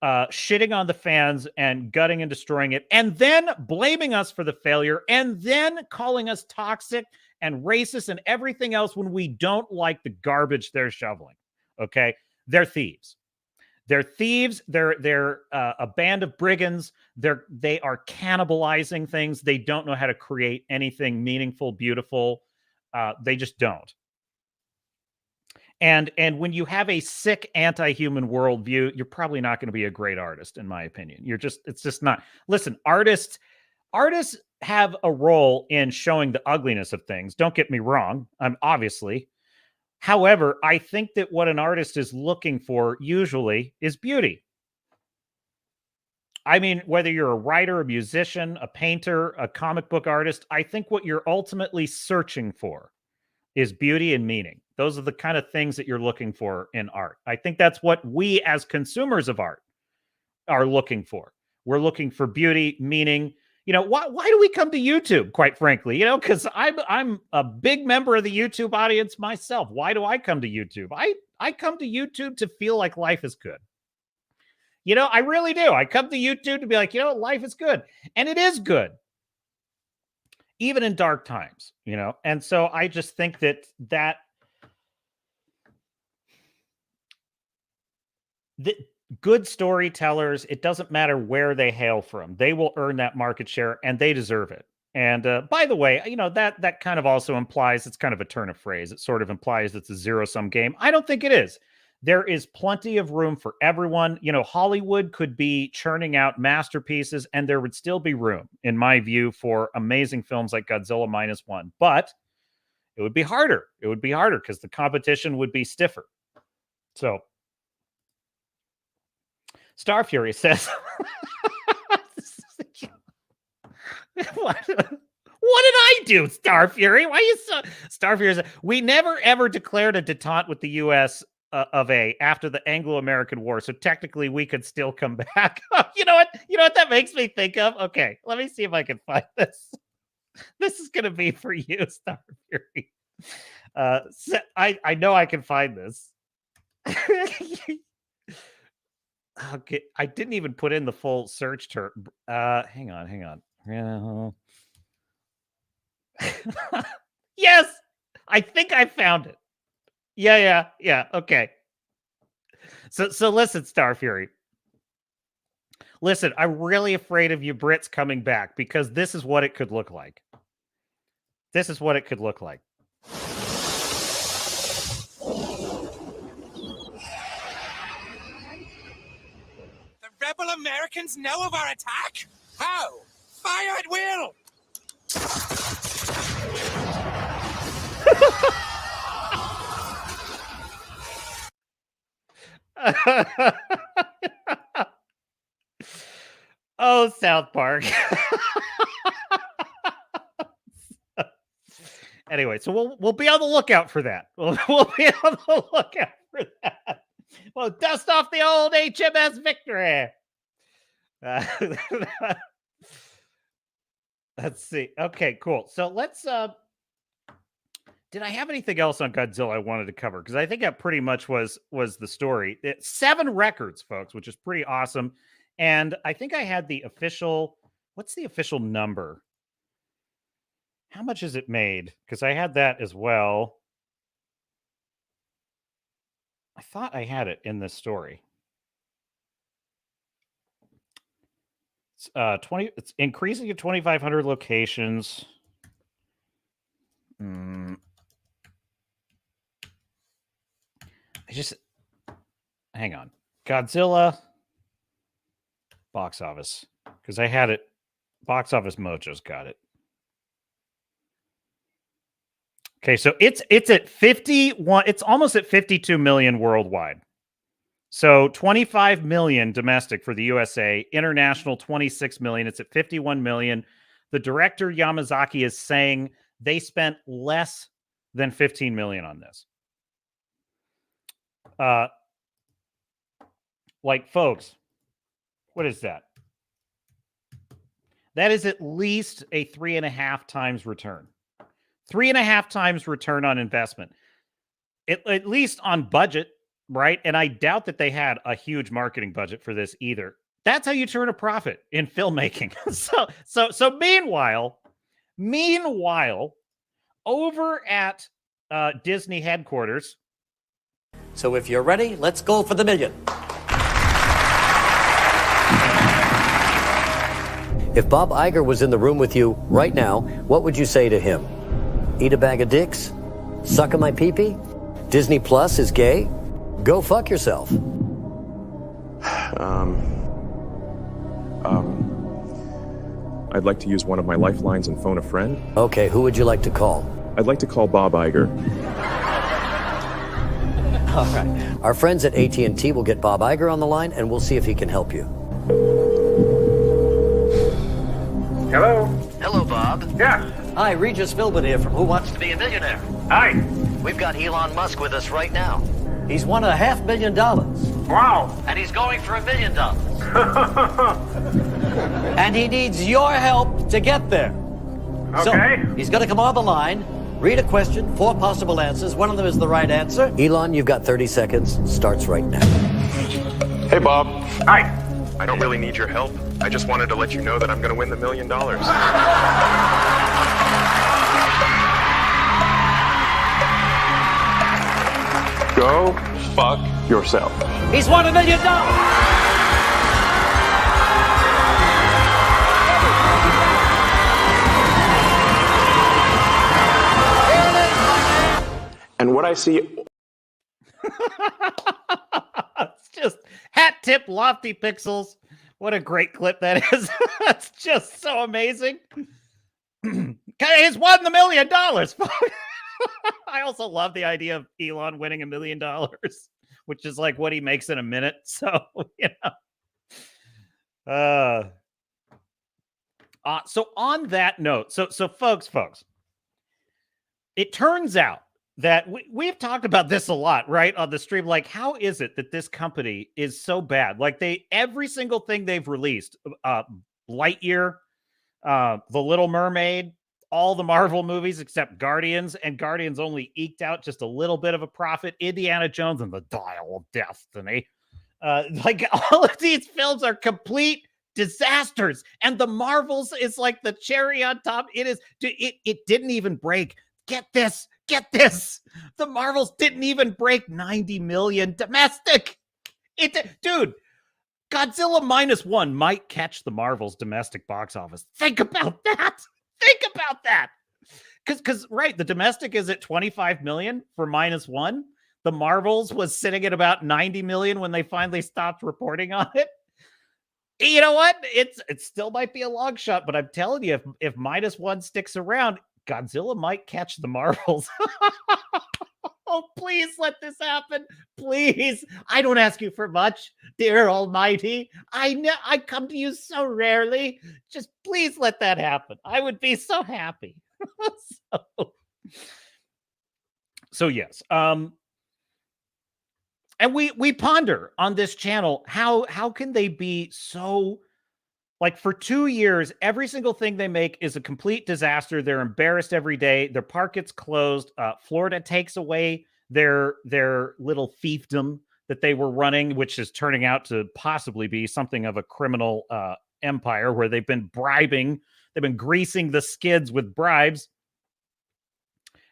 shitting on the fans and gutting and destroying it, and then blaming us for the failure, and then calling us toxic and racist and everything else when we don't like the garbage they're shoveling. Okay? They're thieves. They're thieves. They're a band of brigands. They are cannibalizing things. They don't know how to create anything meaningful, beautiful. They just don't. And when you have a sick anti-human worldview, you're probably not going to be a great artist, in my opinion. It's just not. Listen, artists have a role in showing the ugliness of things. Don't get me wrong. Obviously. However, I think that what an artist is looking for usually is beauty. I mean, whether you're a writer, a musician, a painter, a comic book artist, I think what you're ultimately searching for is beauty and meaning. Those are the kind of things that you're looking for in art. I think that's what we as consumers of art are looking for. We're looking for beauty, meaning, why do we come to YouTube, quite frankly? Because I'm a big member of the YouTube audience myself. Why do I come to YouTube? I come to YouTube to feel like life is good. I really do. I come to YouTube to be like, life is good. And it is good. Even in dark times, And so I just think that the good storytellers, it doesn't matter where they hail from. They will earn that market share and they deserve it. And by the way, that kind of also implies, it's kind of a turn of phrase. It sort of implies it's a zero-sum game. I don't think it is. There is plenty of room for everyone. Hollywood could be churning out masterpieces and there would still be room, in my view, for amazing films like Godzilla Minus One. But it would be harder. It would be harder because the competition would be stiffer. So Star Fury says, what did I do, Star Fury? Why you so... Star Fury says, we never ever declared a detente with the U.S. Of A after the Anglo-American War, so technically we could still come back. You know what that makes me think of? Okay, let me see if I can find this. This is going to be for you, Star Fury. So I know I can find this. Okay, I didn't even put in the full search term. Hang on. Yes, I think I found it. Yeah. Okay. So listen, Star Fury. Listen, I'm really afraid of you Brits coming back because this is what it could look like. This is what it could look like. The rebel Americans know of our attack? How? Fire at will! Oh, South Park. Anyway, so we'll be on the lookout for that. We'll be on the lookout for that. Well, dust off the old HMS Victory. Let's see. Okay, cool. So let's did I have anything else on Godzilla I wanted to cover? Because I think that pretty much was the story. 7 records, folks, which is pretty awesome. And I think I had the official, what's the official number? How much is it made? Because I had that as well. I thought I had it in this story. It's 20. It's increasing to 2,500 locations. Hang on. Godzilla box office, because I had it. Box Office Mojo's got it. Okay, so it's at 51. It's almost at 52 million worldwide. So 25 million domestic for the USA, international 26 million. It's at 51 million. The director Yamazaki is saying they spent less than 15 million on this. Like, folks, what is that? That is at least a 3.5 times return. 3.5 times return on investment. At least on budget, right? And I doubt that they had a huge marketing budget for this either. That's how you turn a profit in filmmaking. So meanwhile, over at Disney headquarters. So if you're ready, let's go for the million. If Bob Iger was in the room with you right now, what would you say to him? Eat a bag of dicks? Suck on my pee-pee? Disney Plus is gay? Go fuck yourself. I'd like to use one of my lifelines and phone a friend. Okay, who would you like to call? I'd like to call Bob Iger. All right. Our friends at AT&T will get Bob Iger on the line, and we'll see if he can help you. Hello? Hello, Bob. Yes. Hi, Regis Philbin here from Who Wants to Be a Millionaire. Hi. We've got Elon Musk with us right now. He's won $500 million. Wow. And he's going for $1 million. And he needs your help to get there. Okay. So, he's going to come on the line, read a question, 4 possible answers. One of them is the right answer. Elon, you've got 30 seconds. Starts right now. Hey, Bob. Hi. I don't really need your help. I just wanted to let you know that I'm going to win the $1 million. Go fuck yourself. He's won $1 million. And what I see... It's just hat tip, lofty pixels. What a great clip that is. That's just so amazing. He's won the $1 million. I also love the idea of Elon winning $1 million, which is like what he makes in a minute. So, so on that note, so folks, it turns out that we've talked about this a lot, right, on the stream. Like, how is it that this company is so bad? Like, every single thing they've released, Lightyear, The Little Mermaid, all the Marvel movies except Guardians, and Guardians only eked out just a little bit of a profit. Indiana Jones and the Dial of Destiny. Like, all of these films are complete disasters, and the Marvels is like the cherry on top. It didn't even break. Get this. The Marvels didn't even break 90 million domestic. Dude, Godzilla Minus One might catch the Marvels domestic box office. Think about that. Because right, the domestic is at 25 million for Minus One. The Marvels was sitting at about 90 million when they finally stopped reporting on it. You know what? It still might be a long shot, but I'm telling you, if Minus One sticks around, Godzilla might catch the Marvels. Oh, please let this happen. Please. I don't ask you for much, dear Almighty. I come to you so rarely. Just please let that happen. I would be so happy. So yes. And we ponder on this channel, how can they be so, like, for 2 years, every single thing they make is a complete disaster. They're embarrassed every day. Their park gets closed. Florida takes away their little fiefdom that they were running, which is turning out to possibly be something of a criminal empire where they've been bribing. They've been greasing the skids with bribes.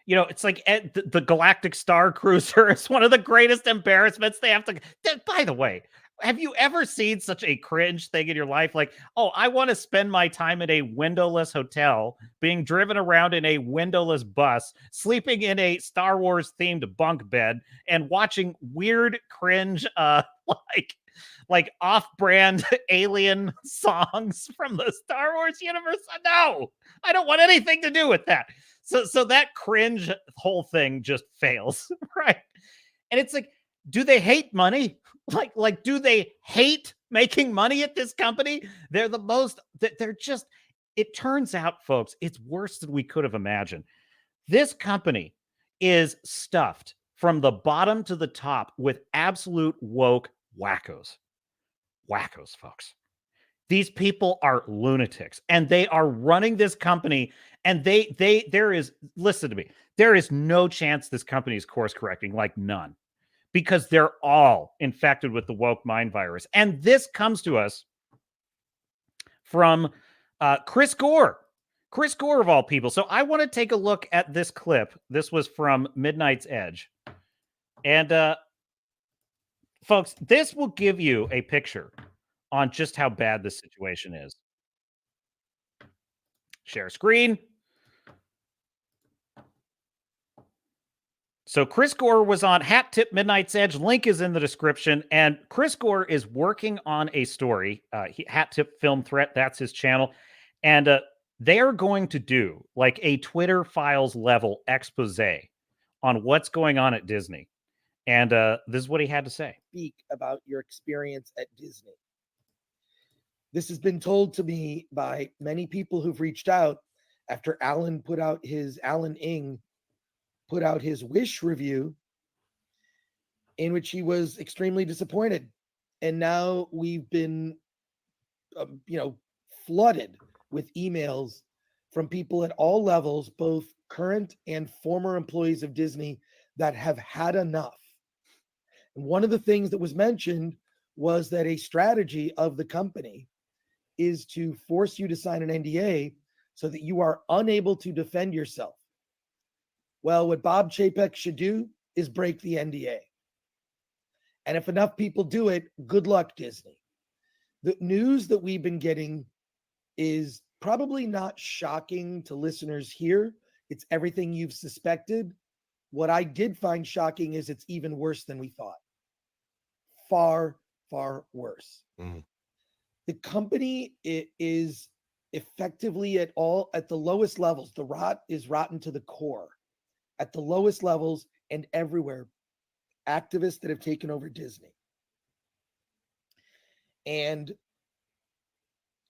You know, it's like the Galactic Star Cruiser is one of the greatest embarrassments they have to. By the way, have you ever seen such a cringe thing in your life? Like, oh, I want to spend my time in a windowless hotel, being driven around in a windowless bus, sleeping in a Star Wars themed bunk bed, and watching weird cringe, like off-brand alien songs from the Star Wars universe. No, I don't want anything to do with that. So that cringe whole thing just fails, right? And it's like, do they hate money? Like, do they hate making money at this company? They're the most, they're just, it turns out, folks, it's worse than we could have imagined. This company is stuffed from the bottom to the top with absolute woke wackos. Wackos, folks. These people are lunatics, and they are running this company, and there is, listen to me, there is no chance this company is course correcting, like none. Because they're all infected with the woke mind virus. And this comes to us from Chris Gore. Chris Gore, of all people. So I want to take a look at this clip. This was from Midnight's Edge. And folks, this will give you a picture on just how bad this situation is. Share screen. So Chris Gore was on Hat Tip Midnight's Edge. Link is in the description. And Chris Gore is working on a story. Hat Tip Filmthreat, that's his channel. And they are going to do like a Twitter Files level expose on what's going on at Disney. And this is what he had to say. Speak about your experience at Disney. This has been told to me by many people who've reached out after Alan Ing put out his Wish review, in which he was extremely disappointed. And now we've been, flooded with emails from people at all levels, both current and former employees of Disney, that have had enough. And one of the things that was mentioned was that a strategy of the company is to force you to sign an NDA so that you are unable to defend yourself. Well, what Bob Chapek should do is break the NDA. And if enough people do it, good luck, Disney. The news that we've been getting is probably not shocking to listeners here. It's everything you've suspected. What I did find shocking is it's even worse than we thought. Far, far worse. Mm. The company is effectively at the lowest levels. The rot is rotten to the core. At the lowest levels and everywhere, activists that have taken over Disney. And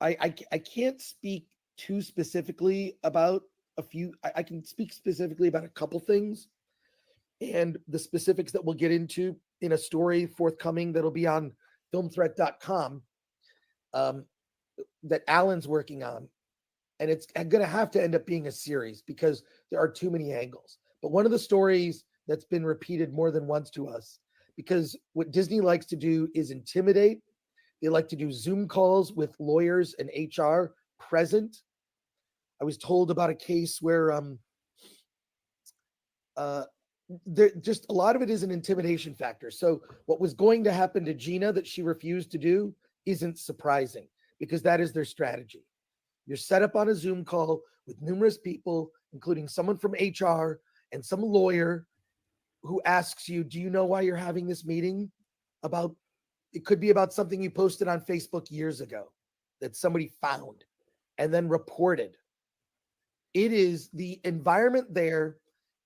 I can't speak too specifically about a few. I can speak specifically about a couple things, and the specifics that we'll get into in a story forthcoming that'll be on filmthreat.com that Alan's working on. And it's going to have to end up being a series because there are too many angles. But one of the stories that's been repeated more than once to us, because what Disney likes to do is intimidate. They like to do Zoom calls with lawyers and HR present. I was told about a case where just a lot of it is an intimidation factor. So what was going to happen to Gina that she refused to do isn't surprising, because that is their strategy. You're set up on a Zoom call with numerous people, including someone from HR and some lawyer who asks you, do you know why you're having this meeting? It could be about something you posted on Facebook years ago that somebody found and then reported. It is, the environment there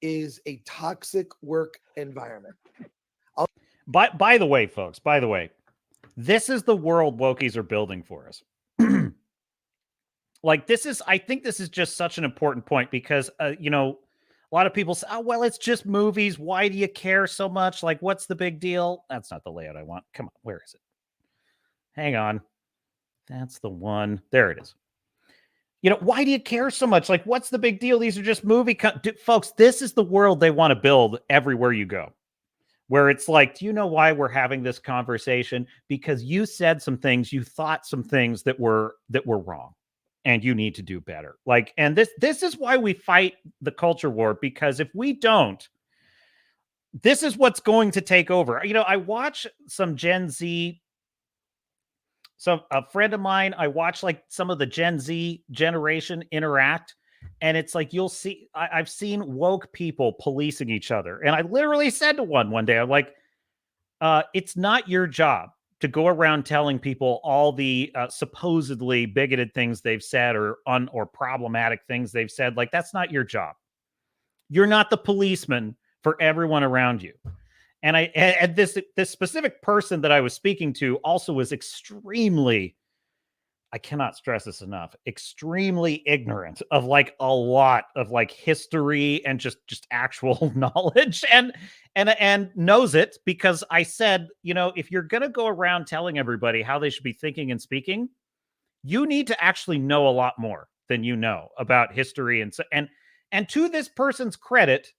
is a toxic work environment. By the way, folks, this is the world wokies are building for us. I think this is just such an important point because, a lot of people say, oh, well, it's just movies. Why do you care so much? Like, what's the big deal? That's not the layout I want. Come on. Where is it? Hang on. That's the one. There it is. Why do you care so much? Like, what's the big deal? These are just folks, this is the world they want to build everywhere you go. Where it's like, do you know why we're having this conversation? Because you said some things, you thought some things that were wrong. And you need to do better. And this is why we fight the culture war, because if we don't, this is what's going to take over. I watch some Gen Z, a friend of mine, I watch some of the Gen Z generation interact, and it's like, you'll see, I've seen woke people policing each other. And I literally said to one day, I'm like, it's not your job to go around telling people all the supposedly bigoted things they've said or problematic things they've said. That's not your job. You're not the policeman for everyone around you. And this specific person that I was speaking to also was extremely, I cannot stress this enough, extremely ignorant of a lot of history and just actual knowledge and knows it, because I said, if you're going to go around telling everybody how they should be thinking and speaking, you need to actually know a lot more than you know about history. And to this person's credit,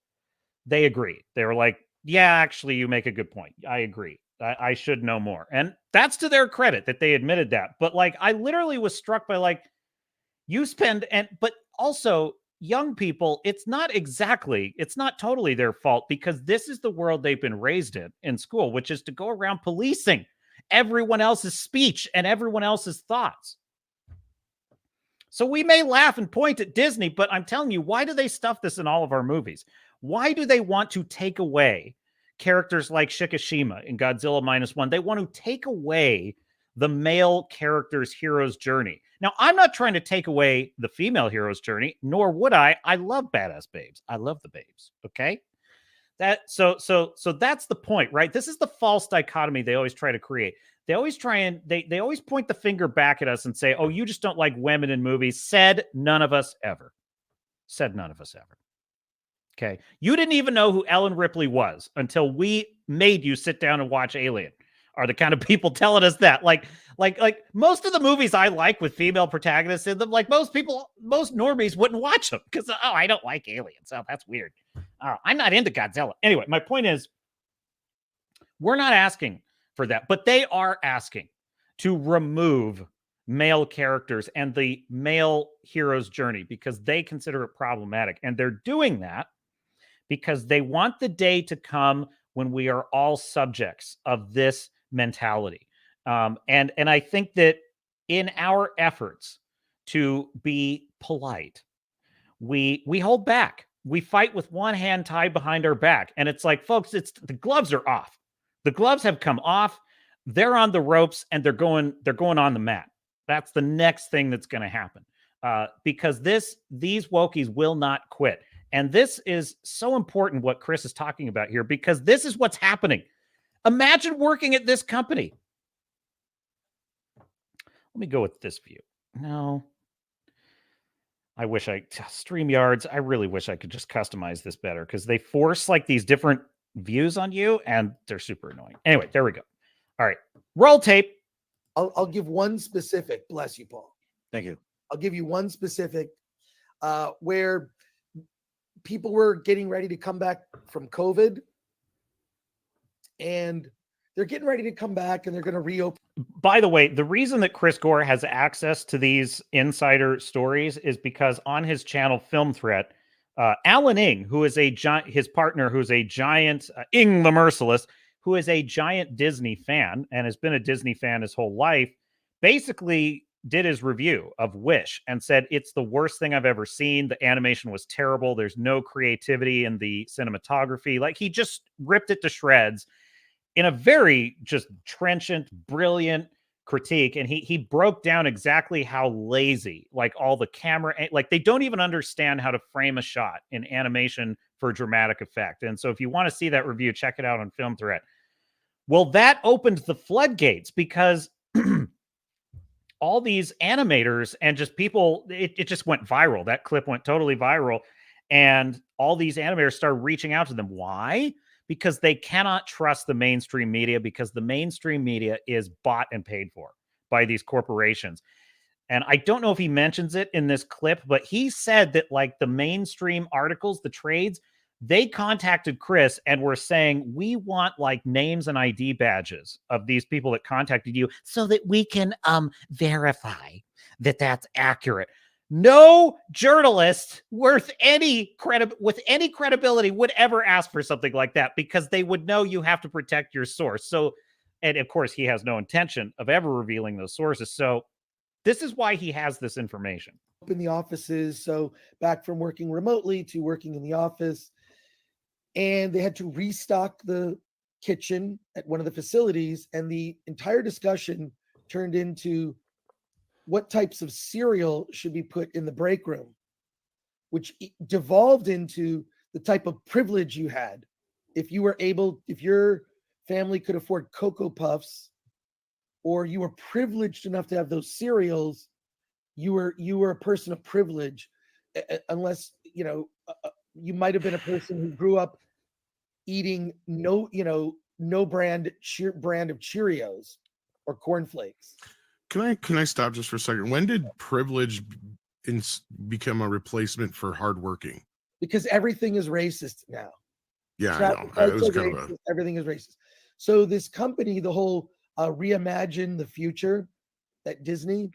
they agreed. They were like, yeah, actually, you make a good point. I agree. I should know more. And that's to their credit that they admitted that. But I literally was struck by but also young people, it's not totally their fault, because this is the world they've been raised in school, which is to go around policing everyone else's speech and everyone else's thoughts. So we may laugh and point at Disney, but I'm telling you, why do they stuff this in all of our movies? Why do they want to take away characters like Shikishima in Godzilla Minus One? They want to take away the male character's hero's journey. Now, I'm not trying to take away the female hero's journey, nor would I. I love badass babes. I love the babes. Okay. So that's the point, right? This is the false dichotomy they always try to create. They always they always point the finger back at us and say, oh, you just don't like women in movies. Said none of us ever. Okay. You didn't even know who Ellen Ripley was until we made you sit down and watch Alien. are the kind of people telling us that. Like most of the movies I like with female protagonists in them, like most normies wouldn't watch them because, oh, I don't like aliens. Oh, that's weird. I'm not into Godzilla. Anyway, my point is, we're not asking for that, but they are asking to remove male characters and the male hero's journey because they consider it problematic. And they're doing that because they want the day to come when we are all subjects of this mentality. And I think that in our efforts to be polite, we hold back. We fight with one hand tied behind our back. And it's like, folks, the gloves are off. The gloves have come off. They're on the ropes and they're going on the mat. That's the next thing that's going to happen. Because these wokies will not quit. And this is so important what Chris is talking about here, because this is what's happening. Imagine working at this company. Let me go with this view. No. I wish StreamYards, I really wish I could just customize this better because they force like these different views on you and they're super annoying. Anyway, there we go. All right. Roll tape. I'll give one specific. Bless you, Paul. Thank you. I'll give you one specific where people were getting ready to come back from COVID, and they're getting ready to come back, and they're going to reopen. By the way, the reason that Chris Gore has access to these insider stories is because on his channel, Filmthreat, Alan Ing, who is his partner, who's a giant, Ing the Merciless, who is a giant Disney fan and has been a Disney fan his whole life, basically did his review of Wish and said, it's the worst thing I've ever seen. The animation was terrible. There's no creativity in the cinematography. Like, he just ripped it to shreds in a very just trenchant, brilliant critique. And he broke down exactly how lazy, like all the camera, like they don't even understand how to frame a shot in animation for dramatic effect. And so if you want to see that review, check it out on Filmthreat. Well, that opened the floodgates because all these animators and just people, it just went viral. That clip went totally viral. And all these animators started reaching out to them. Why? Because they cannot trust the mainstream media, because the mainstream media is bought and paid for by these corporations. And I don't know if he mentions it in this clip, but he said that like the mainstream articles, the trades, they contacted Chris and were saying, we want like names and ID badges of these people that contacted you so that we can verify that that's accurate. No journalist with any credibility would ever ask for something like that, because they would know you have to protect your source. So, and of course, he has no intention of ever revealing those sources. So this is why he has this information. In the offices, so back from working remotely to working in the office, and they had to restock the kitchen at one of the facilities, and the entire discussion turned into what types of cereal should be put in the break room, which devolved into the type of privilege you had. If your family could afford Cocoa Puffs, or you were privileged enough to have those cereals, you were a person of privilege, unless, you might have been a person who grew up eating no brand of Cheerios or cornflakes. Can I stop just for a second? When did privilege become a replacement for hardworking? Because everything is racist now. Yeah, I know. It was kind of everything is racist. So this company, the whole reimagine the future at Disney,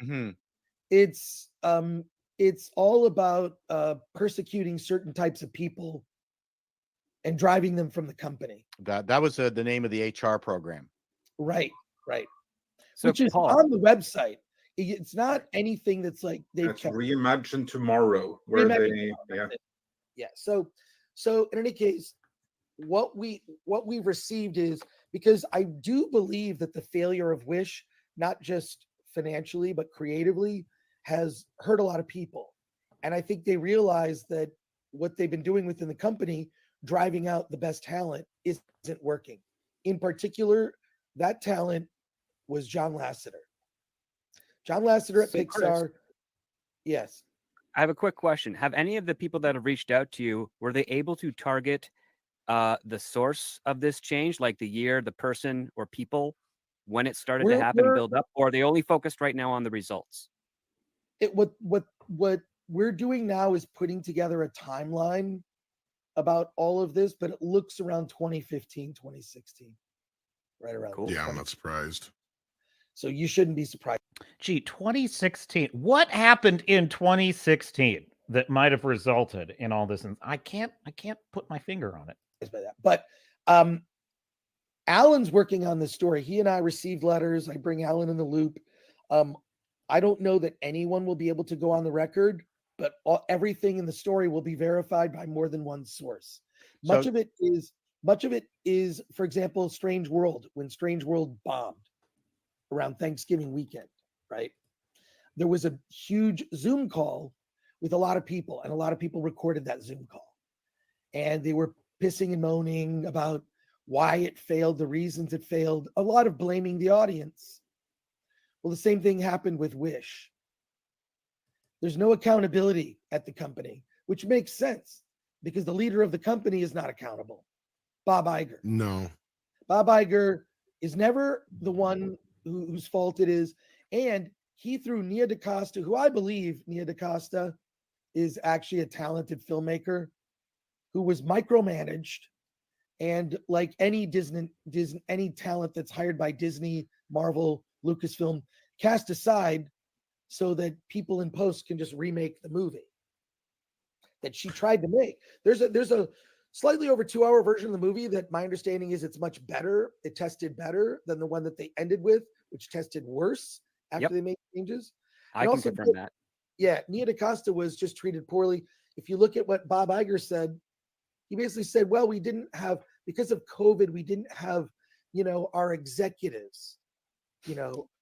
it's all about persecuting certain types of people and driving them from the company. That was the name of the HR program. Right. So Which is Paul, on the website. It's not anything that's like That's Reimagine Tomorrow. Yeah. So in any case, what we've received is, because I do believe that the failure of Wish, not just financially but creatively, has hurt a lot of people. And I think they realize that what they've been doing within the company, driving out the best talent, isn't working. In particular, that talent was John Lasseter. John Lasseter at Pixar. Yes. I have a quick question. Have any of the people that have reached out to you, were they able to target the source of this change, like the year, the person, or people? when it started to happen and build up, or are they only focused right now on the results? What we're doing now is putting together a timeline about all of this, but it looks around 2015, 2016, right around. Cool. Yeah, I'm not surprised. So you shouldn't be surprised. Gee, 2016. What happened in 2016 that might have resulted in all this? And I can't put my finger on it. By that. But Alan's working on this story. He and I received letters. I bring Alan in the loop. I don't know that anyone will be able to go on the record, but everything in the story will be verified by more than one source. Much of it is, for example, Strange World. When Strange World bombed around Thanksgiving weekend, right? There was a huge Zoom call with a lot of people, and a lot of people recorded that Zoom call. And they were pissing and moaning about why it failed, the reasons it failed, a lot of blaming the audience. Well, the same thing happened with Wish. There's no accountability at the company, which makes sense because the leader of the company is not accountable. Bob Iger. No. Bob Iger is never the one whose fault it is. And he threw Nia DaCosta, who I believe Nia DaCosta is actually a talented filmmaker who was micromanaged. And like any Disney, any talent that's hired by Disney, Marvel, Lucasfilm, cast aside so that people in post can just remake the movie that she tried to make. There's a slightly over 2-hour version of the movie that my understanding is it's much better. It tested better than the one that they ended with, which tested worse after they made changes. I can confirm that. Yeah, Nia DaCosta was just treated poorly. If you look at what Bob Iger said, he basically said, well, we didn't have, because of COVID, we didn't have, our executives,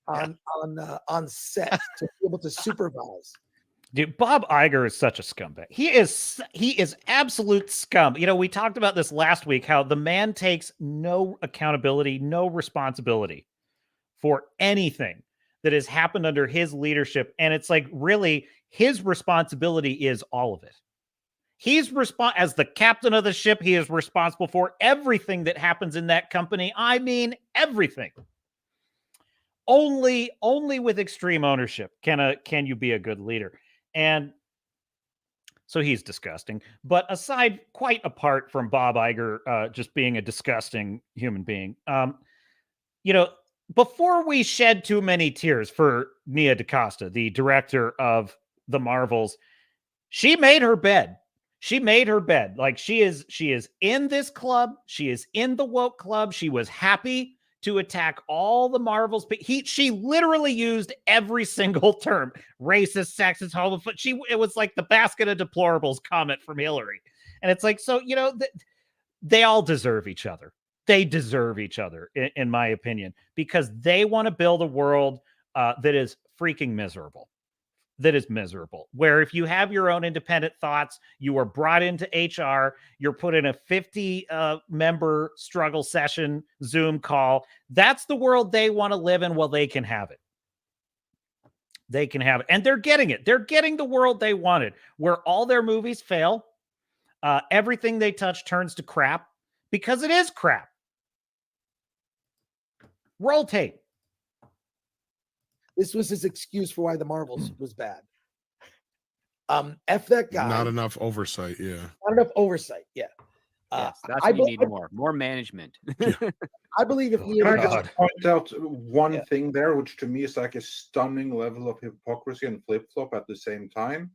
on set to be able to supervise. Dude, Bob Iger is such a scumbag. He is absolute scum. We talked about this last week, how the man takes no accountability, no responsibility for anything that has happened under his leadership. And it's like, really, his responsibility is all of it. He's as the captain of the ship. He is responsible for everything that happens in that company. I mean, everything. Only with extreme ownership can you be a good leader. And so he's disgusting. But quite apart from Bob Iger just being a disgusting human being, before we shed too many tears for Nia DaCosta, the director of the Marvels, she made her bed. She made her bed. Like she is in this club. She is in the woke club. She was happy to attack all the Marvels. But she literally used every single term: racist, sexist, homophobic. It was like the basket of deplorables comment from Hillary. And it's like, so, they all deserve each other. They deserve each other, in my opinion, because they want to build a world that is freaking miserable. That is miserable, where if you have your own independent thoughts, you are brought into HR, you're put in a 50 member struggle session Zoom call. That's the world they want to live in. Well, they can have it. They can have it. And they're getting it. They're getting the world they wanted, where all their movies fail. Everything they touch turns to crap because it is crap. Roll tape. This was his excuse for why the Marvels was bad. F that guy. Not enough oversight. Yeah. Not enough oversight. Yeah. Yes, that's what you need more management. I believe if Can I just point out one thing there, which to me is like a stunning level of hypocrisy and flip-flop at the same time.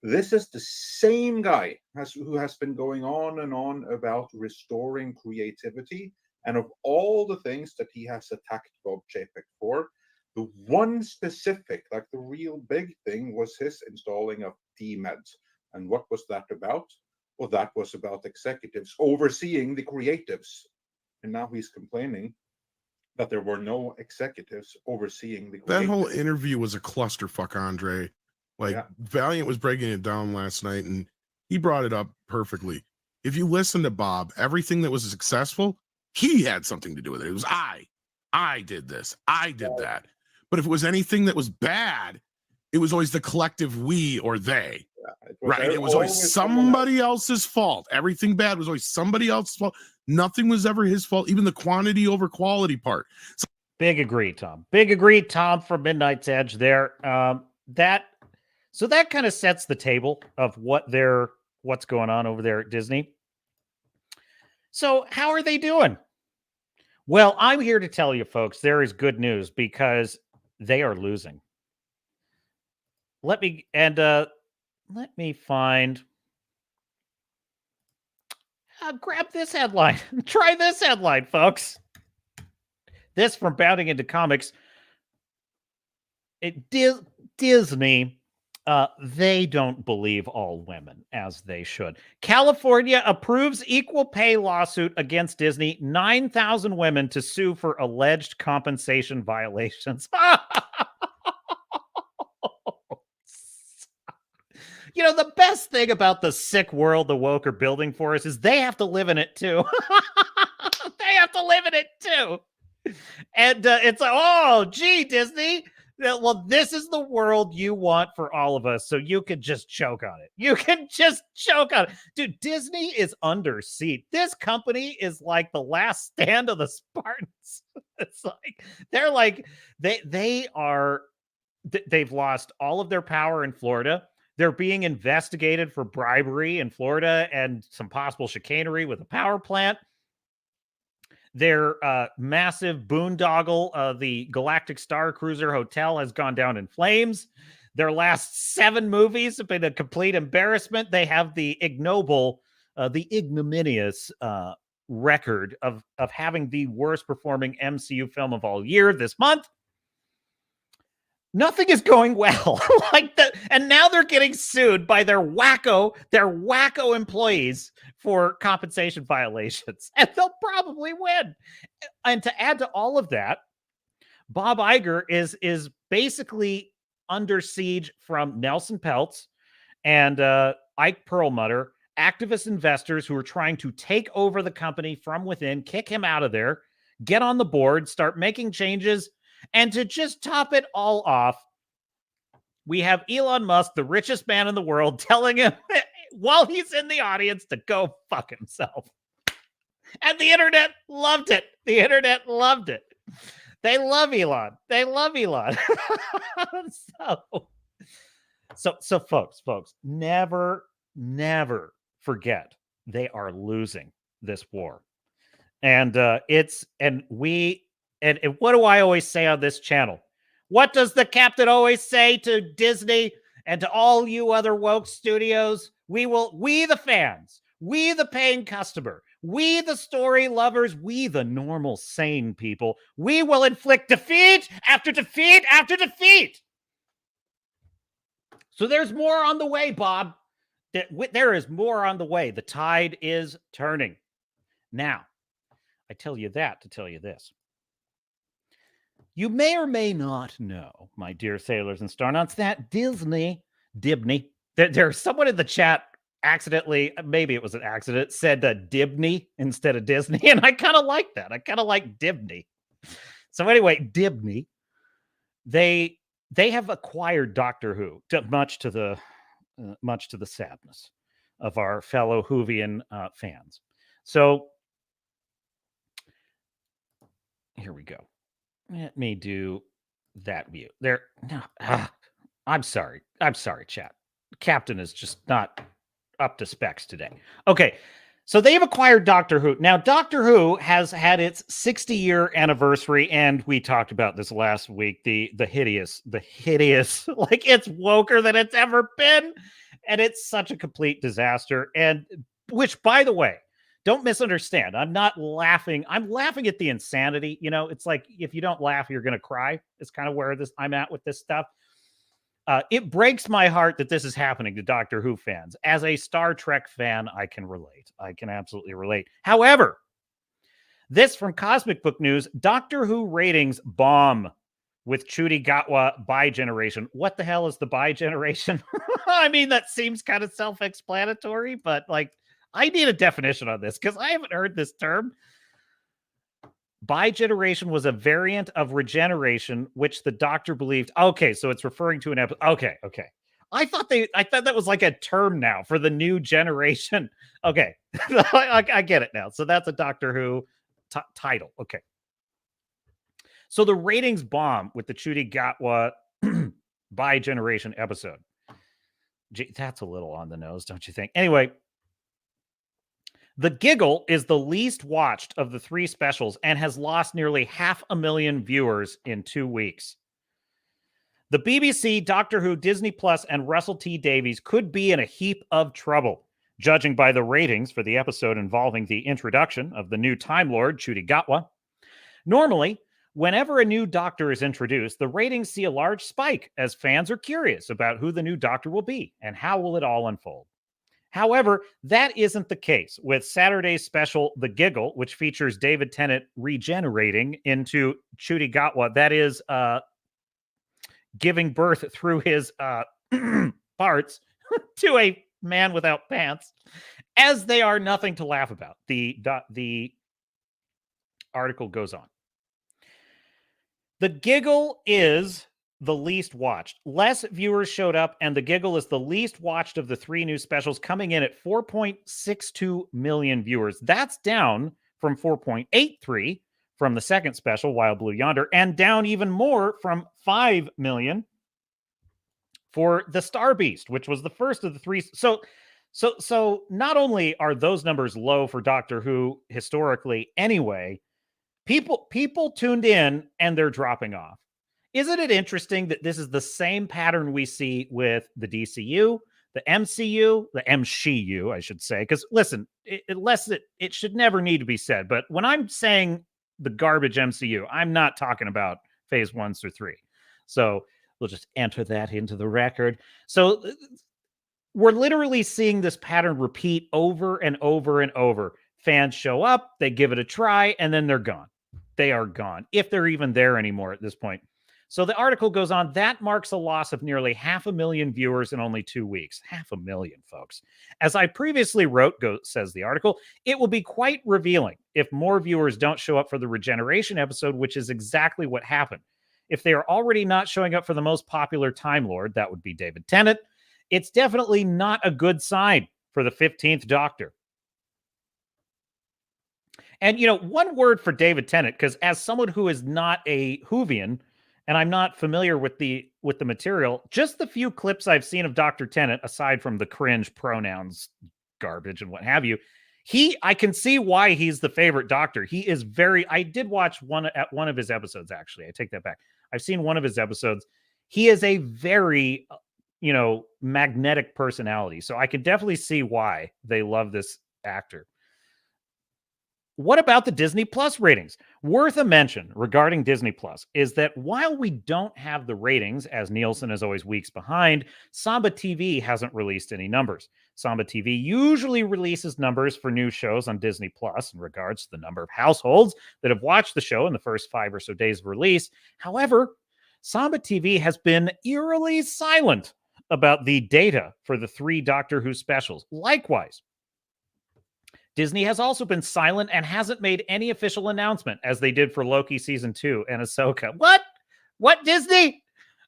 This is the same guy who has been going on and on about restoring creativity. And of all the things that he has attacked Bob Chapek for, the one specific, like the real big thing, was his installing of DMED. And what was that about? Well, that was about executives overseeing the creatives. And now he's complaining that there were no executives overseeing the creatives. That whole interview was a clusterfuck, Andre. Valiant was breaking it down last night, and he brought it up perfectly. If you listen to Bob, everything that was successful, he had something to do with it. It was I did this, I did that. But if it was anything that was bad, it was always the collective we or they. Right? It was always somebody else's fault. Everything bad was always somebody else's fault. Nothing was ever his fault, even the quantity over quality part. So Big agree, Tom. Big agree, Tom from Midnight's Edge there. That kind of sets the table of what's going on over there at Disney. So how are they doing? Well, I'm here to tell you, folks, there is good news because they are losing. Let me find. Grab this headline. Try this headline, folks. This from Bounding into Comics. Disney, they don't believe all women as they should. California approves equal pay lawsuit against Disney. 9,000 women to sue for alleged compensation violations. You know, the best thing about the sick world the woke are building for us is they have to live in it too. They have to live in it too. And it's like, oh, gee, Disney. Well, this is the world you want for all of us, so you can just choke on it. You can just choke on it. Dude, Disney is under siege. This company is like the last stand of the Spartans. It's like, they're like, they've lost all of their power in Florida. They're being investigated for bribery in Florida and some possible chicanery with a power plant. Their massive boondoggle, the Galactic Star Cruiser Hotel, has gone down in flames. Their last 7 movies have been a complete embarrassment. They have the ignominious record of having the worst performing MCU film of all year this month. Nothing is going well. And now they're getting sued by their wacko employees for compensation violations, and they'll probably win. And to add to all of that, Bob Iger is basically under siege from Nelson Peltz and Ike Perlmutter, activist investors who are trying to take over the company from within, kick him out of there, get on the board, start making changes. And to just top it all off, we have Elon Musk, the richest man in the world, telling him while he's in the audience to go fuck himself. And the internet loved it. The internet loved it. They love Elon. They love Elon. So folks, never forget they are losing this war. And And what do I always say on this channel? What does the captain always say to Disney and to all you other woke studios? We the fans, we the paying customer, we the story lovers, we the normal sane people, we will inflict defeat after defeat after defeat. So there's more on the way, Bob. There is more on the way. The tide is turning. Now, I tell you that to tell you this. You may or may not know, my dear sailors and starnauts, that Dibney, there's someone in the chat accidentally, maybe it was an accident, said Dibney instead of Disney, and I kind of like that. I kind of like Dibney. So anyway, Dibney, they have acquired Doctor Who, much to the sadness of our fellow Whovian fans. So here we go. Let me do that view there. No, I'm sorry, chat. Captain is just not up to specs today. Okay, so they've acquired Doctor Who. Now, Doctor Who has had its 60-year anniversary, and we talked about this last week. The hideous, like, it's woker than it's ever been, and it's such a complete disaster. And which, by the way, don't misunderstand. I'm not laughing. I'm laughing at the insanity. You know, it's like if you don't laugh, you're going to cry. It's kind of where I'm at with this stuff. It breaks my heart that this is happening to Doctor Who fans. As a Star Trek fan, I can relate. I can absolutely relate. However, this from Cosmic Book News, Doctor Who ratings bomb with Ncuti Gatwa bi generation. What the hell is the bi generation? I mean, that seems kind of self-explanatory, but like, I need a definition on this because I haven't heard this term. Bi-generation was a variant of regeneration, which the Doctor believed. Okay, so it's referring to an episode. Okay. I thought that was like a term now for the new generation. Okay, I get it now. So that's a Doctor Who title. Okay. So the ratings bomb with the Chudy Gatwa bi-generation episode. That's a little on the nose, don't you think? Anyway, The Giggle is the least watched of the 3 specials and has lost nearly 500,000 viewers in 2 weeks. The BBC, Doctor Who, Disney Plus, and Russell T Davies could be in a heap of trouble, judging by the ratings for the episode involving the introduction of the new Time Lord, Chudy Gatwa. Normally, whenever a new Doctor is introduced, the ratings see a large spike as fans are curious about who the new Doctor will be and how will it all unfold. However, that isn't the case with Saturday's special, The Giggle, which features David Tennant regenerating into Chudy Gatwa. That is giving birth through his parts to a man without pants, as they are nothing to laugh about. The article goes on. The Giggle is the least watched. Less viewers showed up, and The Giggle is the least watched of the 3 new specials, coming in at 4.62 million viewers. That's down from 4.83 from the second special, Wild Blue Yonder, and down even more from 5 million for the Star Beast, which was the first of the 3. So not only are those numbers low for Doctor Who historically anyway, people tuned in and they're dropping off. Isn't it interesting that this is the same pattern we see with the DCU, the msheu, I should say? Because listen, it should never need to be said, but when I'm saying the garbage MCU, I'm not talking about phase 1 through 3. So we'll just enter that into the record. So we're literally seeing this pattern repeat over and over and over. Fans show up, they give it a try, and then they're gone. They are gone, if they're even there anymore at this point. So the article goes on, that marks a loss of nearly 500,000 viewers in only 2 weeks. 500,000, folks. As I previously wrote, says the article, it will be quite revealing if more viewers don't show up for the regeneration episode, which is exactly what happened. If they are already not showing up for the most popular Time Lord, that would be David Tennant, it's definitely not a good sign for the 15th Doctor. And, one word for David Tennant, because as someone who is not a Whovian, and I'm not familiar with the material, just the few clips I've seen of Dr. Tennant, aside from the cringe pronouns garbage and what have you, I can see why he's the favorite Doctor. He is I did watch one of his episodes, actually. I take that back. I've seen one of his episodes. He is a very, magnetic personality. So I can definitely see why they love this actor. What about the Disney Plus ratings? Worth a mention regarding Disney Plus is that while we don't have the ratings, as Nielsen is always weeks behind, Samba TV hasn't released any numbers. Samba TV usually releases numbers for new shows on Disney Plus in regards to the number of households that have watched the show in the first 5 or so days of release. However, Samba TV has been eerily silent about the data for the 3 Doctor Who specials. Likewise, Disney has also been silent and hasn't made any official announcement, as they did for Loki Season 2 and Ahsoka. What, Disney?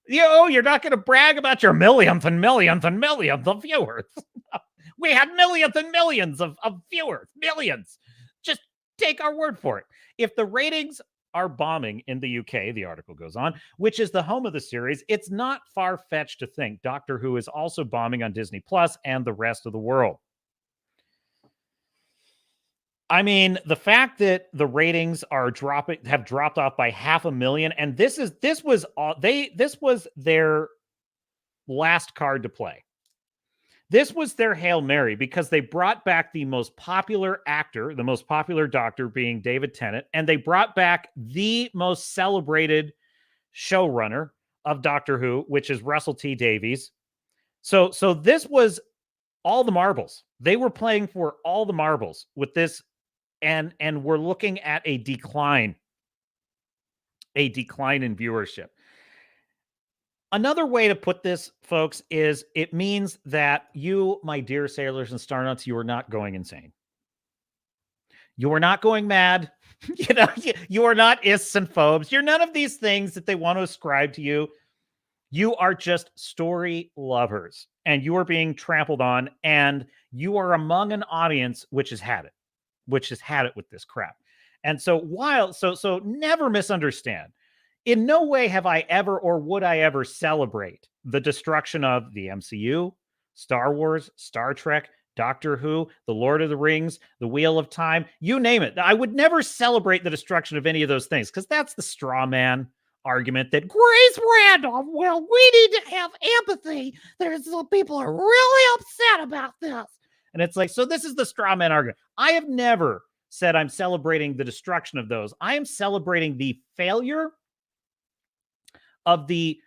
You're not going to brag about your millionth and millionth and millionth of viewers. We had millions and millions of viewers. Millions. Just take our word for it. If the ratings are bombing in the UK, the article goes on, which is the home of the series, it's not far-fetched to think Doctor Who is also bombing on Disney Plus and the rest of the world. I mean, the fact that the ratings have dropped off by 500,000, and this was their last card to play. This was their Hail Mary, because they brought back the most popular actor, the most popular Doctor being David Tennant, and they brought back the most celebrated showrunner of Doctor Who, which is Russell T Davies. So this was all the marbles. They were playing for all the marbles with this. And we're looking at a decline in viewership. Another way to put this, folks, is it means that you, my dear sailors and starnuts, you are not going insane. You are not going mad. You are not ists and phobes. You're none of these things that they want to ascribe to you. You are just story lovers, and you are being trampled on, and you are among an audience which has had it with this crap. And so never misunderstand In no way have I ever or would I ever celebrate the destruction of the MCU, Star Wars, Star Trek, Doctor Who, The Lord of the Rings, The Wheel of Time, you name it. I would never celebrate the destruction of any of those things because that's the straw man argument that Grace Randolph, well, we need to have empathy. There's people are really upset about this. And it's like, so this is the straw man argument. I have never said I'm celebrating the destruction of those. I am celebrating the failure of the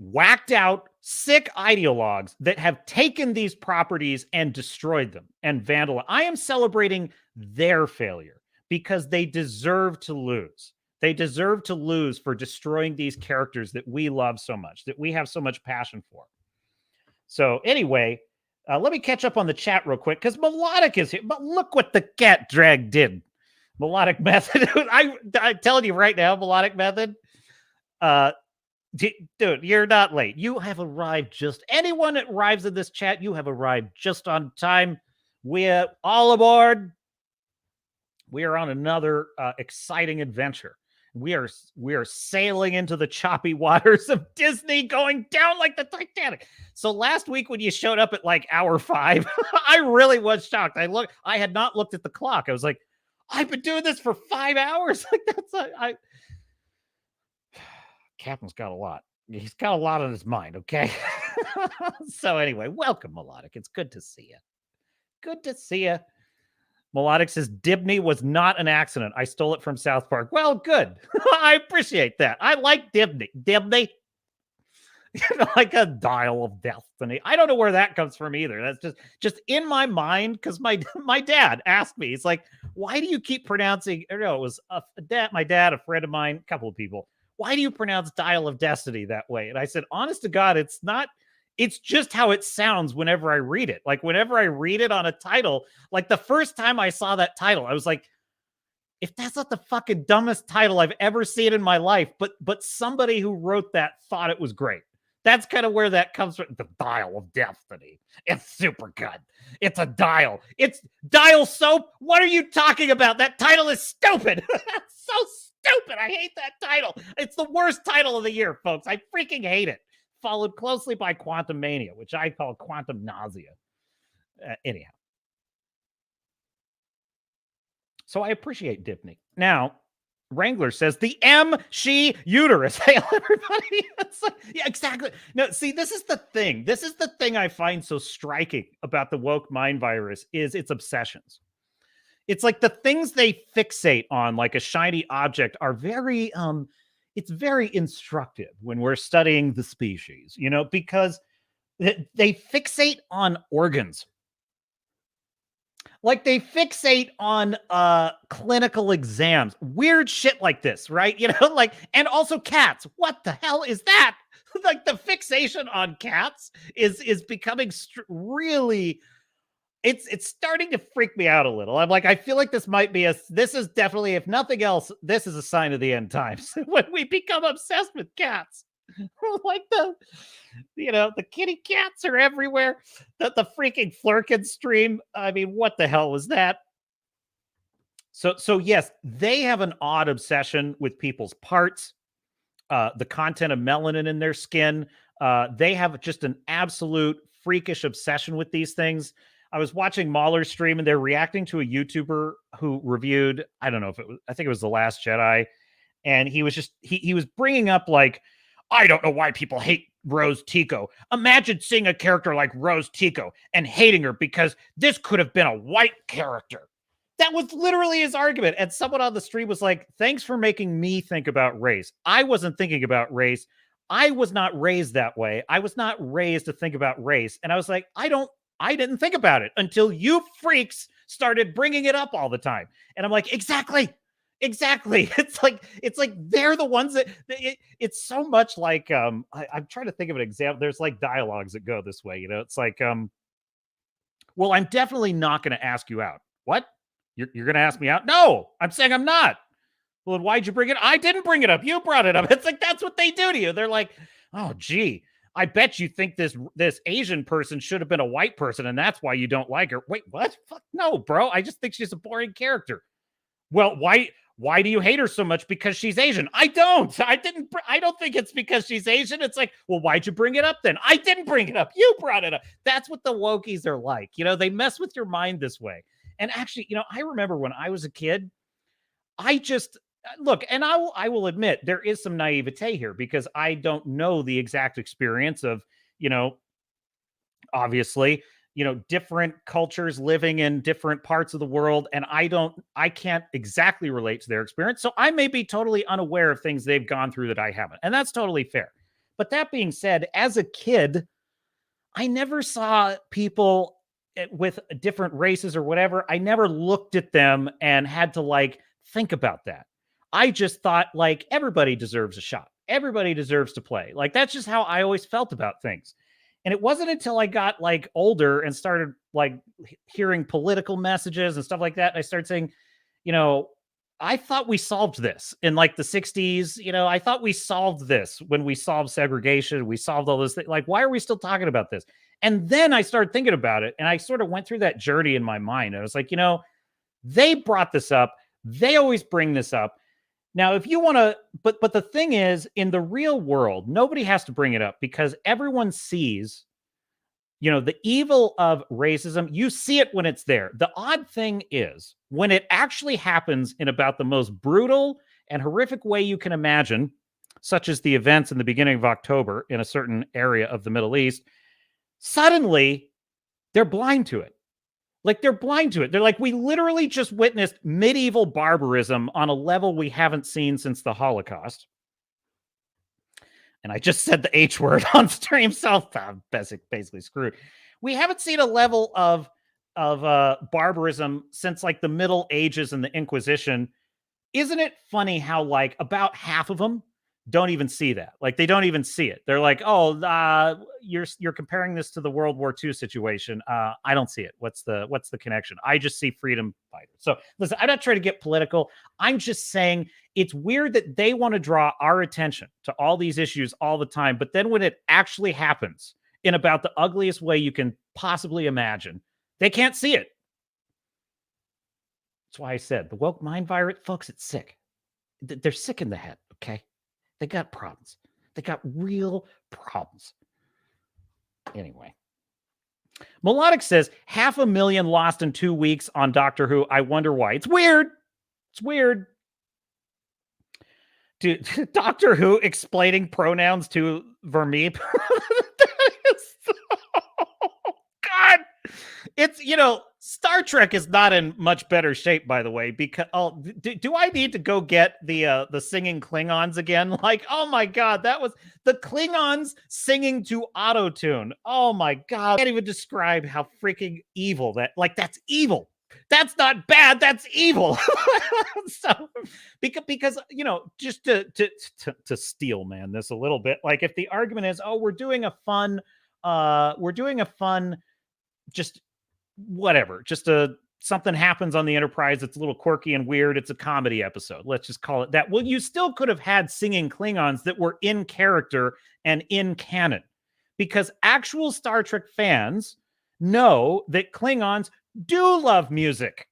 whacked out, sick ideologues that have taken these properties and destroyed them and vandalized. I am celebrating their failure because they deserve to lose. They deserve to lose for destroying these characters that we love so much, that we have so much passion for. So anyway, let me catch up on the chat real quick because Melodic is here. But look what the cat drag did. Melodic Method. I'm telling you right now, Melodic Method. Dude, you're not late. You have arrived just. Anyone that arrives in this chat, you have arrived just on time. We're all aboard. We are on another exciting adventure. We are sailing into the choppy waters of Disney, going down like the Titanic. So last week when you showed up at like hour 5, I really was shocked. I had not looked at the clock. I was like, I've been doing this for 5 hours. Like Captain's got a lot. He's got a lot on his mind. Okay. So anyway, welcome, Melodic. It's good to see you. Good to see you. Melodic says Dibney was not an accident. I stole it from South Park. Well, good. I appreciate that. I like Dibney. Dibney. Like a dial of destiny. I don't know where that comes from either. That's just in my mind because my dad asked me. He's like, why do you keep pronouncing? Or no, it was my dad, a friend of mine, a couple of people. Why do you pronounce dial of destiny that way? And I said, honest to God, it's not. It's just how it sounds whenever I read it. Like whenever I read it on a title, like the first time I saw that title, I was like, if that's not the fucking dumbest title I've ever seen in my life, but somebody who wrote that thought it was great. That's kind of where that comes from. The dial of destiny. It's super good. It's a dial. It's dial soap. What are you talking about? That title is stupid. That's so stupid. I hate that title. It's the worst title of the year, folks. I freaking hate it. Followed closely by Quantum Mania, which I call Quantum Nausea. Anyhow. So I appreciate Dipney. Now, Wrangler says, the she uterus. Hail, everybody. Like, yeah, exactly. No, see, this is the thing. This is the thing I find so striking about the woke mind virus is its obsessions. It's like the things they fixate on like a shiny object are very... it's very instructive when we're studying the species, you know, because they fixate on organs. Like they fixate on clinical exams, weird shit like this, right? You know, like, and also cats. What the hell is that? Like the fixation on cats is becoming really... It's starting to freak me out a little. I'm like, I feel like this is definitely, if nothing else, this is a sign of the end times when we become obsessed with cats. Like the kitty cats are everywhere. The freaking Flurkin stream. I mean, what the hell was that? So yes, they have an odd obsession with people's parts, the content of melanin in their skin. They have just an absolute freakish obsession with these things. I was watching Mahler's stream and they're reacting to a YouTuber who reviewed, I don't know if it was, I think it was The Last Jedi. And he was just, he was bringing up like, I don't know why people hate Rose Tico. Imagine seeing a character like Rose Tico and hating her because this could have been a white character. That was literally his argument. And someone on the stream was like, thanks for making me think about race. I wasn't thinking about race. I was not raised that way. I was not raised to think about race. And I was like, I didn't think about it until you freaks started bringing it up all the time. And I'm like, exactly. It's like they're the ones that it's so much like, I'm trying to think of an example. There's like dialogues that go this way, you know, it's like, well, I'm definitely not going to ask you out. What? You're going to ask me out? No, I'm saying I'm not. Well, then why'd you bring it? I didn't bring it up. You brought it up. It's like, that's what they do to you. They're like, oh, gee. I bet you think this Asian person should have been a white person, and that's why you don't like her. Wait, what? Fuck no, bro. I just think she's a boring character. Well, why do you hate her so much? Because she's Asian. I don't think it's because she's Asian. It's like, well, why'd you bring it up then? I didn't bring it up. You brought it up. That's what the wokies are like. They mess with your mind this way. And actually, I remember when I was a kid, I just look, and I will admit there is some naivete here because I don't know the exact experience of, obviously, different cultures living in different parts of the world. And I can't exactly relate to their experience. So I may be totally unaware of things they've gone through that I haven't. And that's totally fair. But that being said, as a kid, I never saw people with different races or whatever. I never looked at them and had to think about that. I just thought everybody deserves a shot. Everybody deserves to play. That's just how I always felt about things. And it wasn't until I got older and started hearing political messages and stuff like that. And I started saying, I thought we solved this in the 60s. I thought we solved this when we solved segregation. We solved all this thing. Why are we still talking about this? And then I started thinking about it and I sort of went through that journey in my mind. I was like, they brought this up. They always bring this up. Now, if you want to, but the thing is, in the real world, nobody has to bring it up because everyone sees, the evil of racism. You see it when it's there. The odd thing is when it actually happens in about the most brutal and horrific way you can imagine, such as the events in the beginning of October in a certain area of the Middle East, suddenly they're blind to it. They're blind to it. They're we literally just witnessed medieval barbarism on a level we haven't seen since the Holocaust. And I just said the H word on stream, so I'm basically screwed. We haven't seen a level of barbarism since the Middle Ages and the Inquisition. Isn't it funny how about half of them don't even see that? They don't even see it. They're you're comparing this to the World War II situation. I don't see it. What's the connection? I just see freedom fighters. So listen, I'm not trying to get political. I'm just saying it's weird that they want to draw our attention to all these issues all the time. But then when it actually happens in about the ugliest way you can possibly imagine, they can't see it. That's why I said the woke mind virus, folks, it's sick. They're sick in the head. Okay. They got problems. They got real problems. Anyway. Melodic says, 500,000 lost in 2 weeks on Doctor Who. I wonder why. It's weird. It's weird. Doctor Who explaining pronouns to Vermeep. God. It's, Star Trek is not in much better shape, by the way, because do I need to go get the singing Klingons again? Oh my God, that was the Klingons singing to autotune. Oh my God, I can't even describe how freaking evil that's evil. That's not bad. That's evil. So because just to steel man this a little bit, if the argument is, oh, we're doing a fun, just whatever, something happens on the Enterprise. It's a little quirky and weird. It's a comedy episode. Let's just call it that. Well, you still could have had singing Klingons that were in character and in canon, because actual Star Trek fans know that Klingons do love music.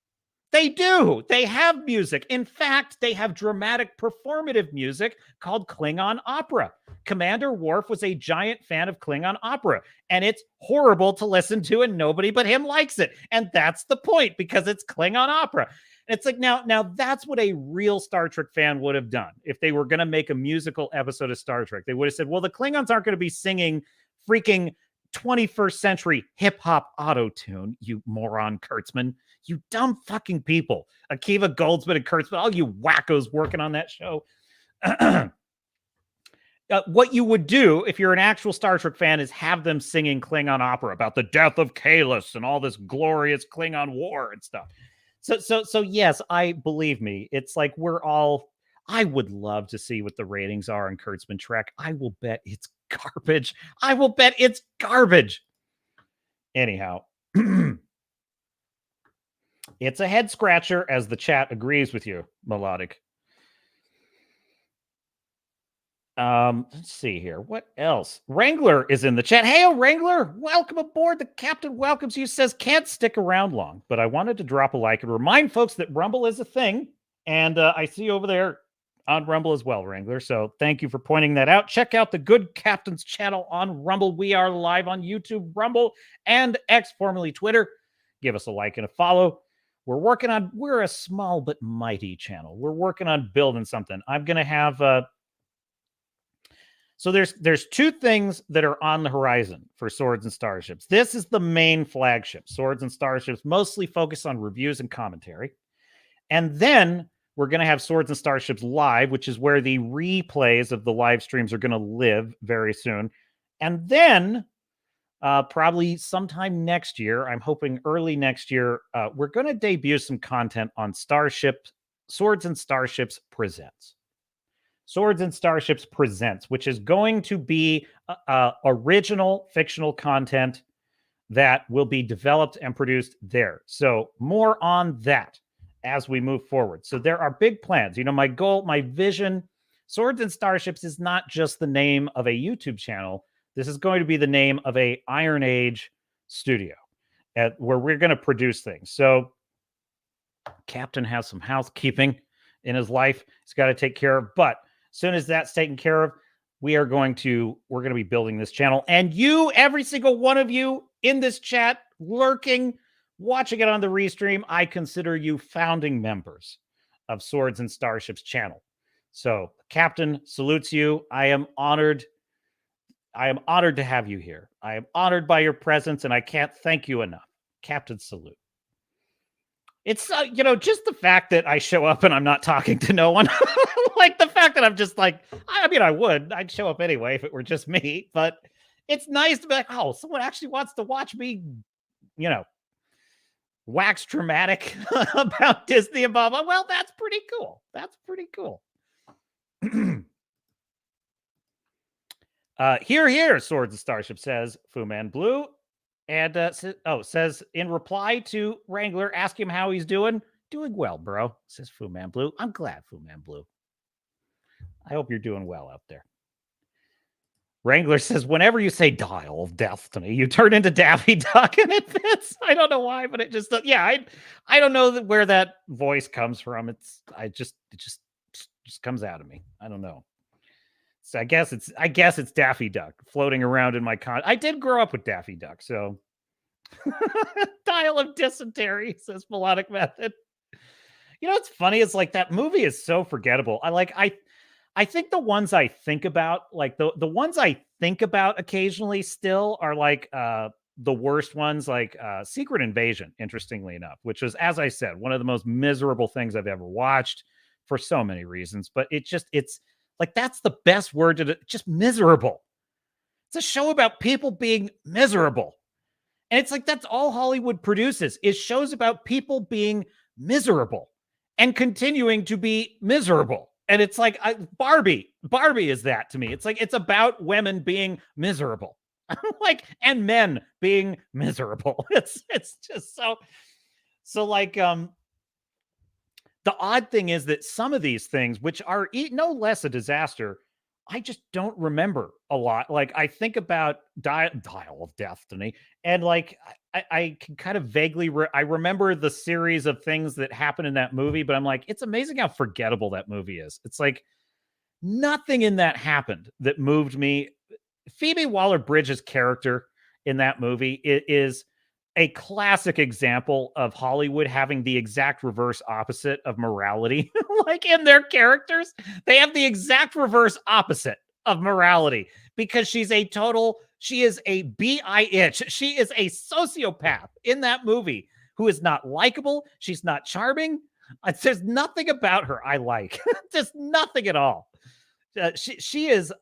They do. They have music. In fact, they have dramatic performative music called Klingon opera. Commander Worf was a giant fan of Klingon opera, and it's horrible to listen to, and nobody but him likes it. And that's the point, because it's Klingon opera. And it's now that's what a real Star Trek fan would have done if they were going to make a musical episode of Star Trek. They would have said, well, the Klingons aren't going to be singing freaking 21st century hip-hop auto-tune, you moron Kurtzman. You dumb fucking people. Akiva Goldsman and Kurtzman, all you wackos working on that show. What you would do if you're an actual Star Trek fan is have them singing Klingon opera about the death of Kahless and all this glorious Klingon war and stuff. So yes, believe me, it's I would love to see what the ratings are on Kurtzman Trek. I will bet it's garbage. I will bet it's garbage. Anyhow, it's a head scratcher, as the chat agrees with you, Melodic. Let's see here. What else? Wrangler is in the chat. Hey, Wrangler, welcome aboard. The captain welcomes you. Says, can't stick around long, but I wanted to drop a like and remind folks that Rumble is a thing. And I see you over there on Rumble as well, Wrangler. So thank you for pointing that out. Check out the Good Captains channel on Rumble. We are live on YouTube, Rumble, and X, formerly Twitter. Give us a like and a follow. We're a small but mighty channel. We're working on building something. I'm going to have, so there's two things that are on the horizon for Swords and Starships. This is the main flagship. Swords and Starships mostly focus on reviews and commentary. And then we're going to have Swords and Starships Live, which is where the replays of the live streams are going to live very soon. And then probably sometime next year, I'm hoping early next year, we're going to debut some content on Swords and Starships Presents. Swords and Starships Presents, which is going to be original fictional content that will be developed and produced there. So more on that as we move forward. So there are big plans. You know, my goal, my vision, Swords and Starships is not just the name of a YouTube channel. This is going to be the name of a Iron Age studio where we're going to produce things. So Captain has some housekeeping in his life he's got to take care of. But as soon as that's taken care of, we're going to be building this channel. And you, every single one of you in this chat, lurking, watching it on the restream, I consider you founding members of Swords and Starships channel. So Captain salutes you. I am honored to have you here. I am honored by your presence, and I can't thank you enough. Captain salute. It's, just the fact that I show up and I'm not talking to no one. Like the fact that I'm just like, I'd show up anyway if it were just me, but it's nice to be like, oh, someone actually wants to watch me, wax dramatic about Disney and blah, blah. Well, that's pretty cool. That's pretty cool. Here, Swords and Starship, says Fu Man Blue. And says in reply to Wrangler, ask him how he's doing. Doing well, bro, says Fu Man Blue. I'm glad, Fu Man Blue. I hope you're doing well out there. Wrangler says, whenever you say Dial of Destiny, you turn into Daffy Duck, and it fits. I don't know why, but it just, I don't know where that voice comes from. It just comes out of me. I don't know. So I guess it's Daffy Duck floating around in my I did grow up with Daffy Duck, so Dial of Dysentery, says Melodic Method. You know what's funny is like that movie is so forgettable. I think the ones I think about, like the ones I think about occasionally still are like the worst ones, like Secret Invasion, interestingly enough, which was, as I said, one of the most miserable things I've ever watched for so many reasons. But it's like, that's the best word to just miserable. It's a show about people being miserable. And it's like, that's all Hollywood produces, is shows about people being miserable and continuing to be miserable. And it's like, Barbie is that to me. It's like, it's about women being miserable, like, and men being miserable. It's just so like, the odd thing is that some of these things, which are no less a disaster, I just don't remember a lot. Like, I think about Dial of Destiny, and like, I can kind of vaguely, I remember the series of things that happened in that movie, but I'm like, it's amazing how forgettable that movie is. It's like, nothing in that happened that moved me. Phoebe Waller-Bridge's character in that movie is a classic example of Hollywood having the exact reverse opposite of morality. Like, in their characters, they have the exact reverse opposite of morality, because she is a bitch. She is a sociopath in that movie who is not likable. She's not charming. There's nothing about her I like. Just nothing at all. She is.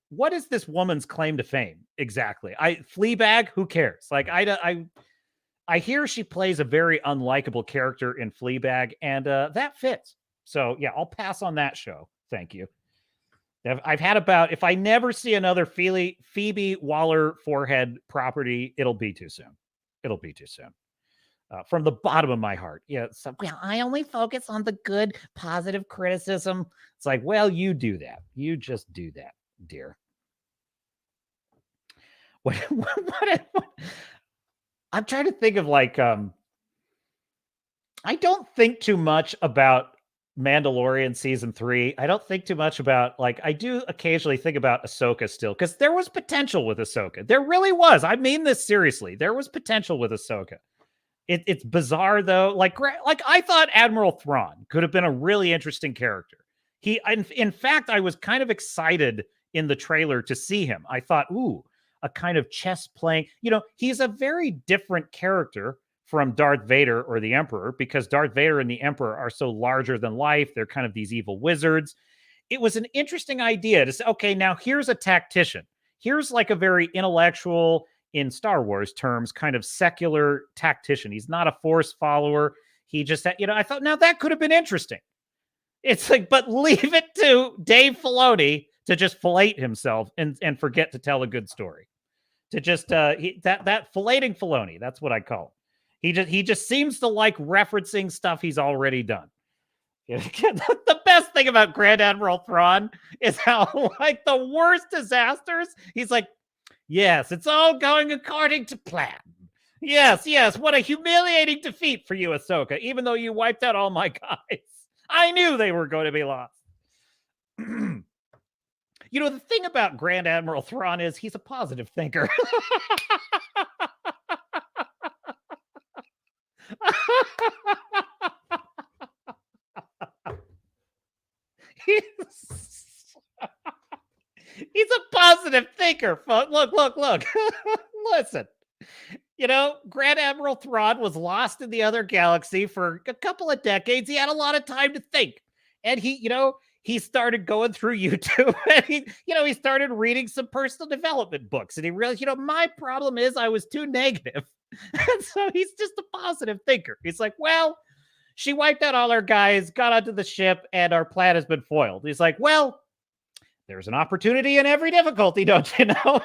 What is this woman's claim to fame exactly? Fleabag. Who cares? Like, I hear she plays a very unlikable character in Fleabag, and that fits. So yeah, I'll pass on that show. Thank you. I've had about, if I never see another Phoebe Waller forehead property, it'll be too soon. It'll be too soon. From the bottom of my heart. Yeah. So, well, I only focus on the good, positive criticism. It's like, well, you do that. You just do that, dear. What I'm trying to think of, like, I don't think too much about Mandalorian season 3, I don't think too much about, like, I do occasionally think about Ahsoka still, because there was potential with Ahsoka. There really was. I mean this seriously. There was potential with Ahsoka. It's bizarre though. Like I thought Admiral Thrawn could have been a really interesting character. In fact, I was kind of excited in the trailer to see him. I thought, ooh, a kind of chess playing. He's a very different character from Darth Vader or the Emperor, because Darth Vader and the Emperor are so larger than life. They're kind of these evil wizards. It was an interesting idea to say, okay, now here's a tactician. Here's like a very intellectual, in Star Wars terms, kind of secular tactician. He's not a Force follower. He just, I thought, now that could have been interesting. It's like, but leave it to Dave Filoni to just fillet himself and forget to tell a good story. To just, that filleting Filoni, that's what I call him. He just seems to like referencing stuff he's already done. The best thing about Grand Admiral Thrawn is how, like, the worst disasters, he's like, yes, it's all going according to plan. Yes, what a humiliating defeat for you, Ahsoka, even though you wiped out all my guys. I knew they were going to be lost. The thing about Grand Admiral Thrawn is he's a positive thinker. He's a positive thinker, folks. Look. Listen, Grand Admiral Thrawn was lost in the other galaxy for a couple of decades. He had a lot of time to think. And he started going through YouTube, and he started reading some personal development books, and he realized, my problem is I was too negative. And so he's just a positive thinker. He's like, well, she wiped out all our guys, got onto the ship, and our plan has been foiled. He's like, well, there's an opportunity in every difficulty, don't you know?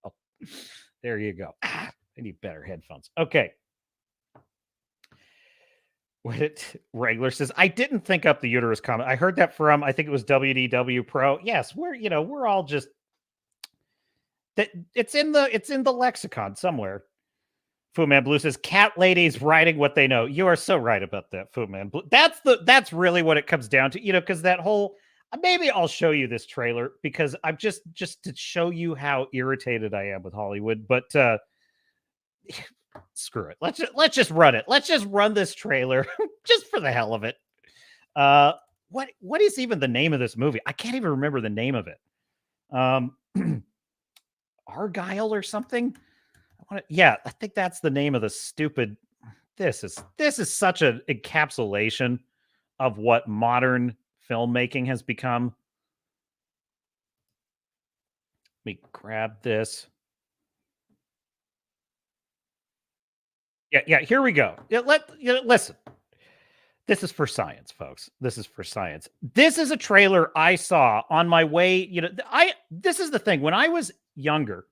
So, there you go. I need better headphones. Okay. Wrangler says, I didn't think up the uterus comment. I heard that from, I think it was WDW Pro. Yes, we're all just that. It's in the lexicon somewhere. Fu Man Blue says, cat ladies writing what they know. You are so right about that, Fu Man Blue. That's really what it comes down to, because that whole, maybe I'll show you this trailer, because I'm just to show you how irritated I am with Hollywood, but screw it. Let's just run it. Let's just run this trailer just for the hell of it. What is even the name of this movie? I can't even remember the name of it. Argyle or something? I think that's the name of the stupid. This is such an encapsulation of what modern filmmaking has become. Let me grab this. Yeah, here we go. Listen. This is for science, folks. This is for science. This is a trailer I saw on my way. This is the thing. When I was younger,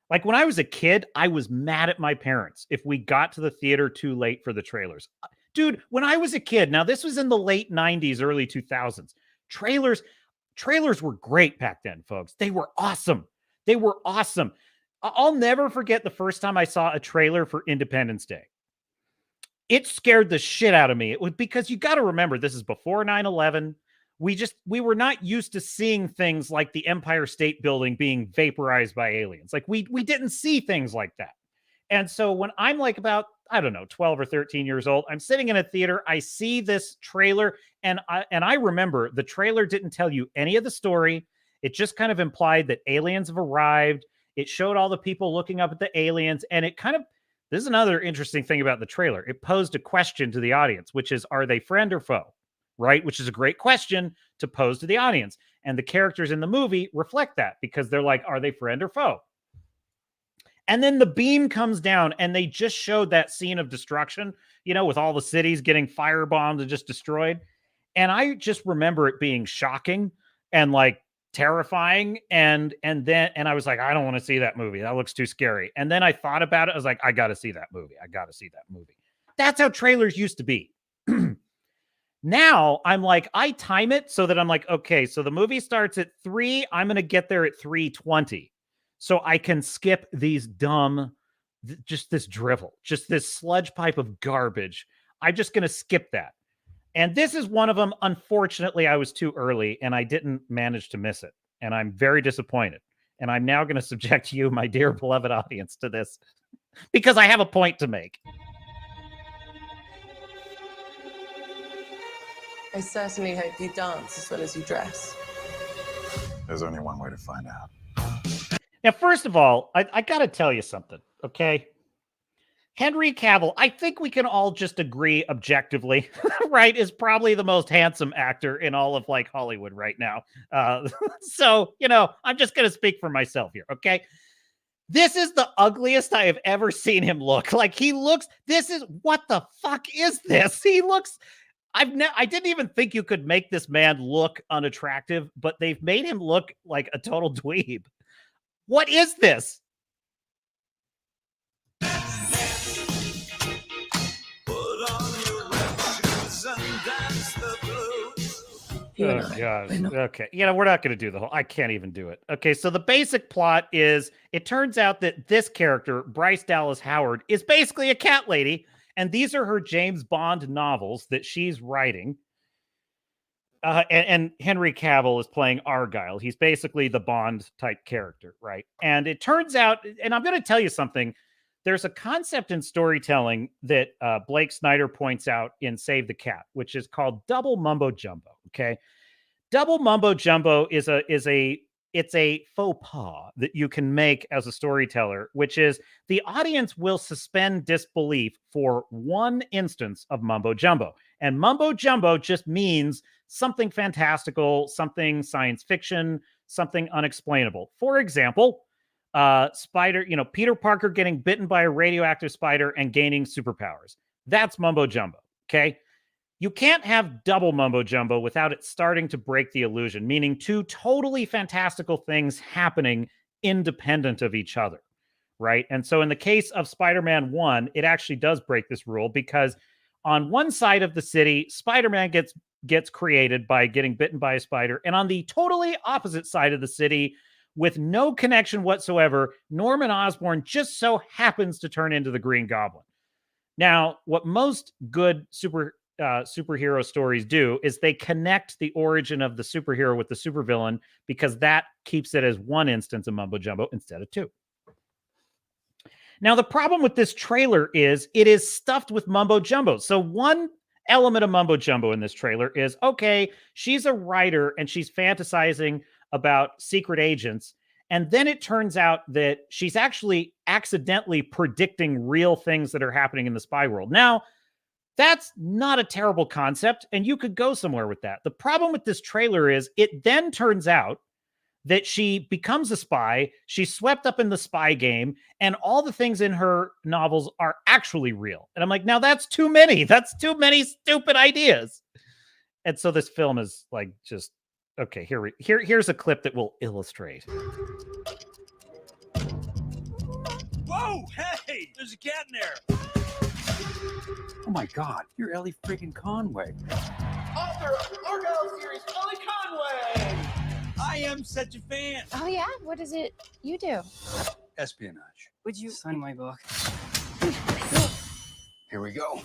like when I was a kid, I was mad at my parents if we got to the theater too late for the trailers. Dude, when I was a kid, now this was in the late 90s, early 2000s, trailers were great back then, folks. They were awesome. I'll never forget the first time I saw a trailer for Independence Day. It scared the shit out of me. It was because you got to remember, this is before 9/11. We were not used to seeing things like the Empire State Building being vaporized by aliens. Like we didn't see things like that. And so when I'm like about, I don't know, 12 or 13 years old, I'm sitting in a theater, I see this trailer, and I remember the trailer didn't tell you any of the story. It just kind of implied that aliens have arrived. It showed all the people looking up at the aliens, and it kind of, this is another interesting thing about the trailer. It posed a question to the audience, which is, are they friend or foe? Right? Which is a great question to pose to the audience. And the characters in the movie reflect that, because they're like, are they friend or foe? And then the beam comes down, and they just showed that scene of destruction, with all the cities getting firebombed and just destroyed. And I just remember it being shocking and like terrifying. And I was like, I don't want to see that movie. That looks too scary. And then I thought about it. I was like, I got to see that movie. That's how trailers used to be. Now I'm like, I time it so that I'm like, okay, so the movie starts at 3. I'm going to get there at 3:20. So I can skip these dumb, just this drivel, just this sludge pipe of garbage. I'm just going to skip that. And this is one of them. Unfortunately, I was too early and I didn't manage to miss it. And I'm very disappointed. And I'm now going to subject you, my dear beloved audience, to this because I have a point to make. I certainly hope you dance as well as you dress. There's only one way to find out. Now, first of all, I got to tell you something, okay? Henry Cavill, I think we can all just agree objectively, right, is probably the most handsome actor in all of like Hollywood right now. So, you know, I'm just going to speak for myself here, okay? This is the ugliest I have ever seen him look. Like he looks, what the fuck is this? He looks, I didn't even think you could make this man look unattractive, but they've made him look like a total dweeb. What is this? Oh, God. Okay. You know, we're not going to do the whole, I can't even do it. Okay. So the basic plot is it turns out that this character, Bryce Dallas Howard, is basically a cat lady. And these are her James Bond novels that she's writing. And Henry Cavill is playing Argyle. He's basically the Bond type character, right? And it turns out, and I'm going to tell you something, there's a concept in storytelling that Blake Snyder points out in Save the Cat, which is called double mumbo jumbo. Okay, double mumbo jumbo is a faux pas that you can make as a storyteller, which is the audience will suspend disbelief for one instance of mumbo jumbo, and mumbo jumbo just means something fantastical, something science fiction, something unexplainable. For example, spider, you know, Peter Parker getting bitten by a radioactive spider and gaining superpowers. That's mumbo jumbo. Okay. You can't have double mumbo jumbo without it starting to break the illusion, meaning two totally fantastical things happening independent of each other. Right. And so in the case of Spider-Man 1, it actually does break this rule because on one side of the city, Spider-Man gets created by getting bitten by a spider. And on the totally opposite side of the city, with no connection whatsoever, Norman Osborn just so happens to turn into the Green Goblin. Now, what most good superhero stories do is they connect the origin of the superhero with the supervillain because that keeps it as one instance of mumbo jumbo instead of two. Now, the problem with this trailer is it is stuffed with mumbo jumbo. So one element of mumbo jumbo in this trailer is, okay, she's a writer and she's fantasizing about secret agents. And then it turns out that she's actually accidentally predicting real things that are happening in the spy world. Now, that's not a terrible concept, and you could go somewhere with that. The problem with this trailer is it then turns out that she becomes a spy, she's swept up in the spy game, and all the things in her novels are actually real. And I'm like, now that's too many. That's too many stupid ideas. And so this film is like just, okay, here's a clip that will illustrate. Whoa, hey, there's a cat in there. Oh my God, you're Ellie friggin' Conway. Author of the Argyle series, Ellie Conway. I am such a fan. Oh yeah? What is it you do? Espionage. Would you sign my book? Here we go.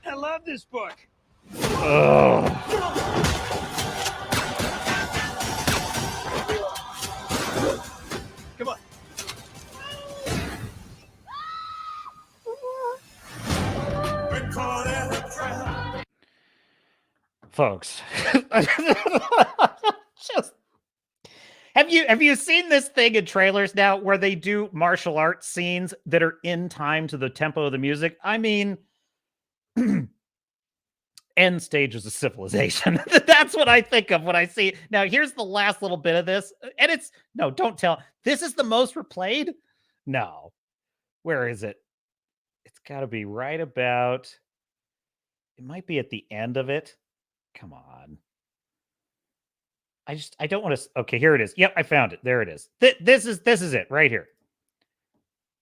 I love this book. Oh. Come on. Folks, just have you seen this thing in trailers now where they do martial arts scenes that are in time to the tempo of the music? I mean, end stages of civilization. That's what I think of when I see. Now, here's the last little bit of this, and it's no, don't tell. This is the most replayed. No, where is it? It's got to be right about. It might be at the end of it. Come on. I don't want to. Okay, here it is. Yep, I found it. There it is. This is it right here.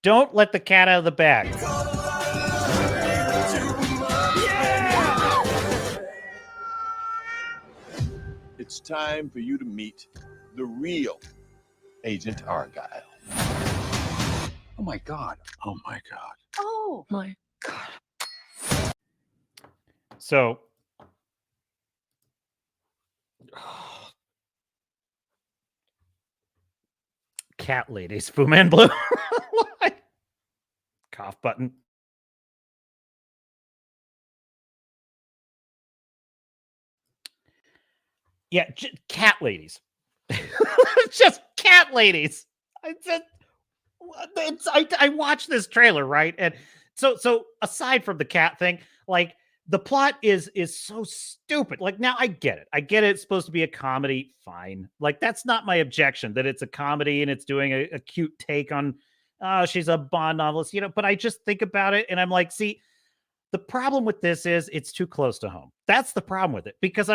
Don't let the cat out of the bag. It's time for you to meet the real Agent Argyle. Oh my God. Oh my God. Oh my god. So cat ladies, Fu Man Blue. Cough button. Yeah, cat ladies. Just cat ladies. I watched this trailer, right? And so aside from the cat thing, like the plot is so stupid. Like now I get it. I get it. It's supposed to be a comedy. Fine. Like that's not my objection that it's a comedy and it's doing a cute take on she's a Bond novelist, but I just think about it and I'm like, see, the problem with this is it's too close to home. That's the problem with it because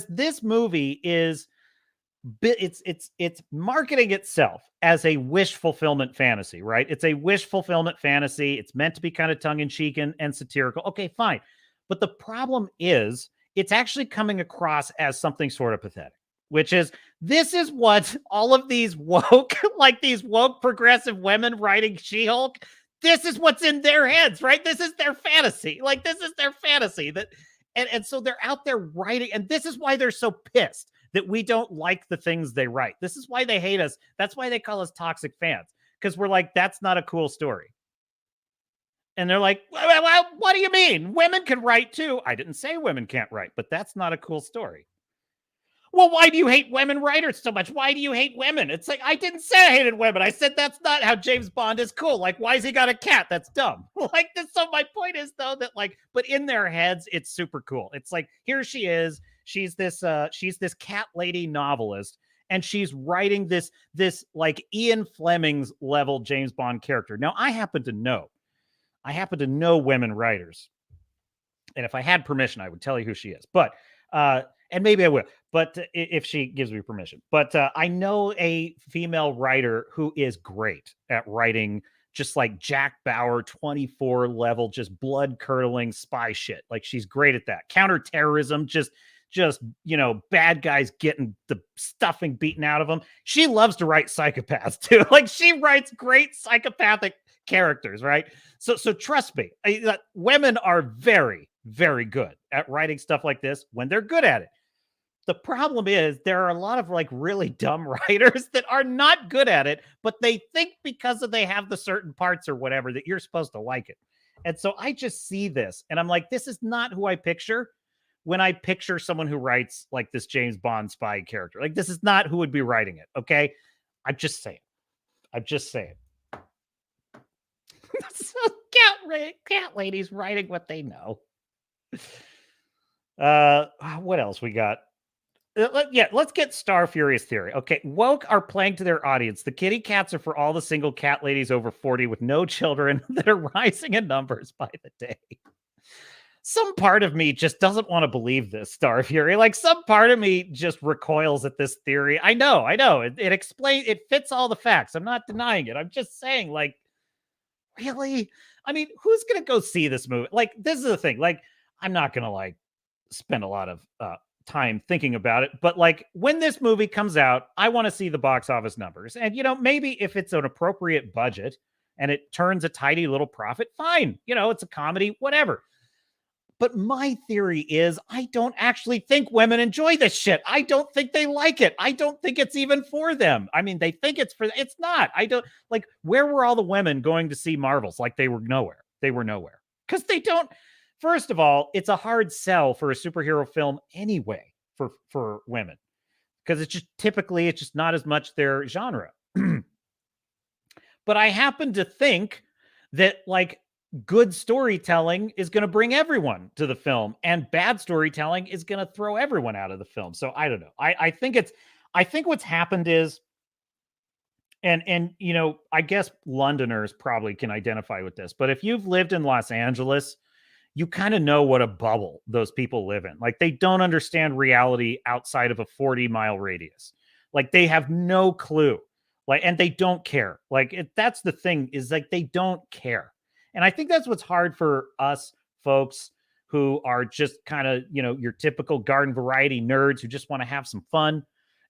this movie is it's marketing itself as a wish fulfillment fantasy, right? It's a wish fulfillment fantasy. It's meant to be kind of tongue in cheek and satirical. Okay, fine. But the problem is it's actually coming across as something sort of pathetic, which is this is what all of these woke, like these woke progressive women writing She-Hulk, this is what's in their heads, right? This is their fantasy. Like this is their fantasy and so they're out there writing, and this is why they're so pissed that we don't like the things they write. This is why they hate us. That's why they call us toxic fans, because we're like, that's not a cool story. And they're like, well, what do you mean? Women can write too. I didn't say women can't write, but that's not a cool story. Well, why do you hate women writers so much? Why do you hate women? It's like, I didn't say I hated women. I said that's not how James Bond is cool. Like, why has he got a cat? That's dumb. Like this. So my point is though that like, but in their heads, it's super cool. It's like, here she is. She's this cat lady novelist, and she's writing this like Ian Fleming's level James Bond character. Now, I happen to know women writers, and if I had permission, I would tell you who she is. But and maybe I will, but if she gives me permission. But I know a female writer who is great at writing just like Jack Bauer 24 level, just blood curdling spy shit. Like she's great at that. Counterterrorism, just bad guys getting the stuffing beaten out of them. She loves to write psychopaths too. Like she writes great psychopathic characters, right? So trust me, women are very, very good at writing stuff like this when they're good at it. The problem is there are a lot of like really dumb writers that are not good at it, but they think because they have the certain parts or whatever that you're supposed to like it. And so I just see this and I'm like, this is not who I picture when I picture someone who writes like this James Bond spy character. Like this is not who would be writing it. Okay. I'm just saying. So cat ladies writing what they know. What else we got? Let's get Star Furious theory. Okay, woke are playing to their audience. The kitty cats are for all the single cat ladies over 40 with no children that are rising in numbers by the day. Some part of me just doesn't want to believe this, Star Fury. Like some part of me just recoils at this theory. I know. It explains, it fits all the facts. I'm not denying it. I'm just saying, like, really? I mean, who's going to go see this movie? Like, this is the thing. Like, I'm not going to like spend a lot of time thinking about it, but like when this movie comes out, I want to see the box office numbers. And maybe if it's an appropriate budget and it turns a tidy little profit, fine. It's a comedy, whatever. But my theory is I don't actually think women enjoy this shit. I don't think they like it. I don't think it's even for them. I mean, they think it's not. I don't like, where were all the women going to see Marvels? Like they were nowhere. Because they don't. First of all, it's a hard sell for a superhero film anyway for women, because it's just not as much their genre. But I happen to think that like good storytelling is going to bring everyone to the film, and bad storytelling is going to throw everyone out of the film. So I don't know. I think what's happened is, and I guess Londoners probably can identify with this, but if you've lived in Los Angeles, you kind of know what a bubble those people live in. Like they don't understand reality outside of a 40-mile radius. Like they have no clue. Like, and they don't care. Like that's the thing, is like they don't care. And I think that's what's hard for us folks who are just kind of, your typical garden variety nerds who just want to have some fun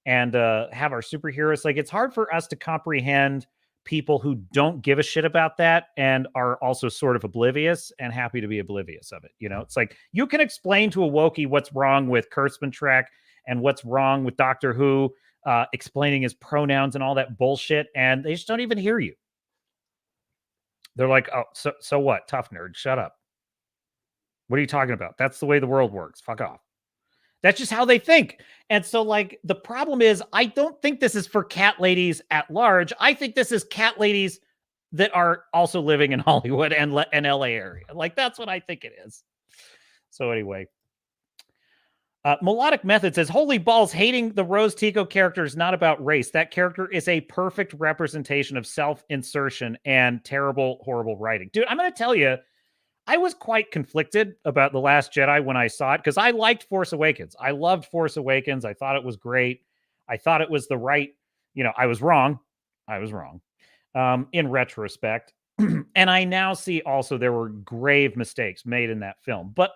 and have our superheroes. Like it's hard for us to comprehend people who don't give a shit about that and are also sort of oblivious and happy to be oblivious of it. You know, it's like you can explain to a Wookiee what's wrong with Kurtzman Trek and what's wrong with Doctor Who, explaining his pronouns and all that bullshit, and they just don't even hear you. They're like, oh, so what? Tough nerd, shut up. What are you talking about? That's the way the world works. Fuck off. That's just how they think. And so, like, the problem is, I don't think this is for cat ladies at large. I think this is cat ladies that are also living in Hollywood and LA area. Like, that's what I think it is. So anyway, Melodic Method says, holy balls, hating the Rose Tico character is not about race. That character is a perfect representation of self-insertion and terrible, horrible writing. Dude, I'm going to tell you, I was quite conflicted about The Last Jedi when I saw it, because I liked Force Awakens. I loved Force Awakens. I thought it was great. I thought it was the right, I was wrong. In retrospect. And I now see also there were grave mistakes made in that film. But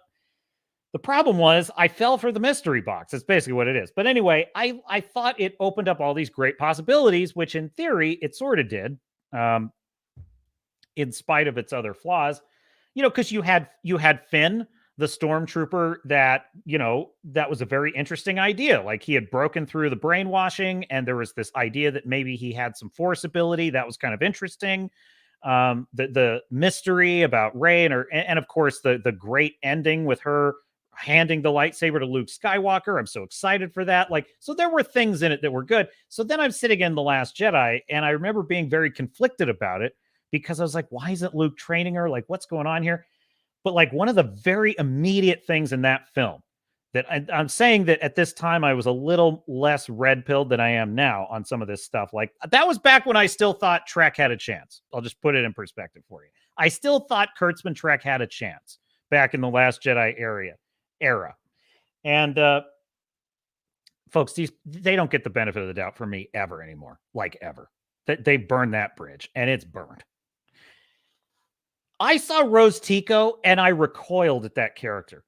the problem was I fell for the mystery box. That's basically what it is. But anyway, I thought it opened up all these great possibilities, which in theory it sort of did, in spite of its other flaws. Because you had Finn, the stormtrooper, that was a very interesting idea. Like, he had broken through the brainwashing, and there was this idea that maybe he had some force ability. That was kind of interesting. The mystery about Rey and of course the great ending with her handing the lightsaber to Luke Skywalker. I'm so excited for that. Like, so there were things in it that were good. So then I'm sitting in The Last Jedi, and I remember being very conflicted about it, because I was like, why isn't Luke training her? Like, what's going on here? But like, one of the very immediate things in that film that I'm saying that at this time I was a little less red-pilled than I am now on some of this stuff. Like, that was back when I still thought Trek had a chance. I'll just put it in perspective for you. I still thought Kurtzman Trek had a chance back in The Last Jedi era. And folks, they don't get the benefit of the doubt from me ever anymore. Like, ever. They burned that bridge, and it's burned. I saw Rose Tico and I recoiled at that character.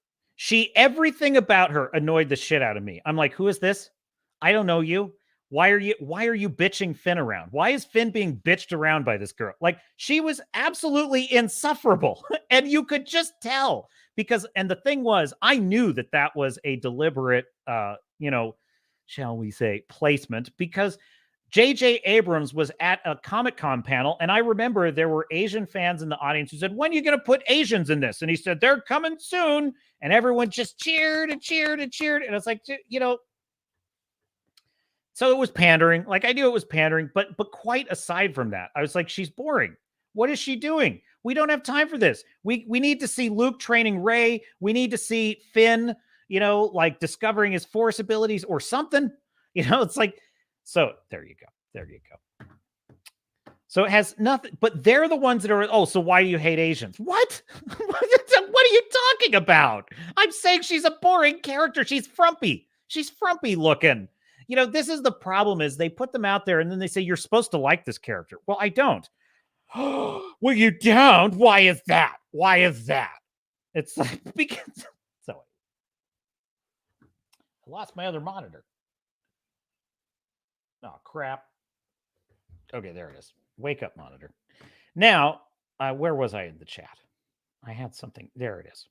Everything about her annoyed the shit out of me. I'm like, who is this? I don't know you. Why are you bitching Finn around? Why is Finn being bitched around by this girl? Like, she was absolutely insufferable. And you could just tell, and the thing was, I knew that was a deliberate, shall we say, placement, because J.J. Abrams was at a Comic-Con panel, and I remember there were Asian fans in the audience who said, when are you going to put Asians in this? And he said, they're coming soon. And everyone just cheered and cheered and cheered. And it's like, so it was pandering. Like, I knew it was pandering, but quite aside from that, I was like, she's boring. What is she doing? We don't have time for this. We need to see Luke training Rey. We need to see Finn, like, discovering his force abilities or something. It's like, so there you go. So it has nothing, but they're the ones that are, so why do you hate Asians? What? What are you talking about? I'm saying she's a boring character. She's frumpy. She's frumpy looking. This is the problem, is they put them out there and then they say, you're supposed to like this character. Well, I don't. Well, you don't? Why is that? It's like, because, so I lost my other monitor. Oh, crap. Okay, there it is. Wake up monitor. Now, where was I in the chat? I had something. There it is.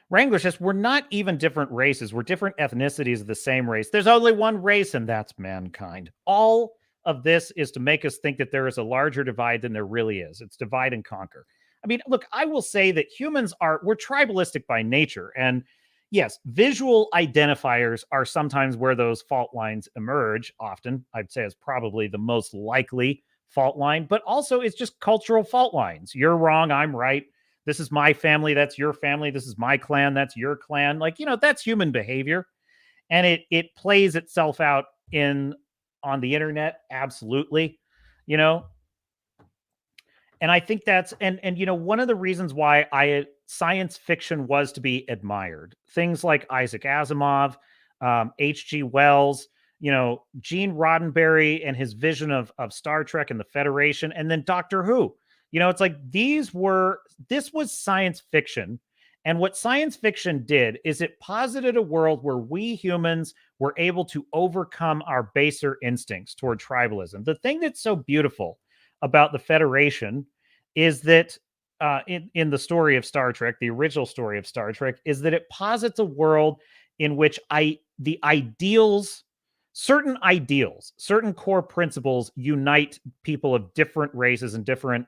Wrangler says, we're not even different races. We're different ethnicities of the same race. There's only one race, and that's mankind. All of this is to make us think that there is a larger divide than there really is. It's divide and conquer. I mean, look, I will say that humans we're tribalistic by nature. And yes, visual identifiers are sometimes where those fault lines emerge. Often, I'd say, is probably the most likely fault line, but also it's just cultural fault lines. You're wrong, I'm right. This is my family, that's your family. This is my clan, that's your clan. Like, that's human behavior. And it plays itself out on the internet, absolutely. And I think that's, and one of the reasons why science fiction was to be admired. Things like Isaac Asimov, H.G. Wells, Gene Roddenberry and his vision of Star Trek and the Federation, and then Doctor Who. It's like this was science fiction. And what science fiction did is it posited a world where we humans were able to overcome our baser instincts toward tribalism. The thing that's so beautiful about the Federation is that in the story of Star Trek, the original story of Star Trek, is that it posits a world in which the ideals, certain core principles unite people of different races and different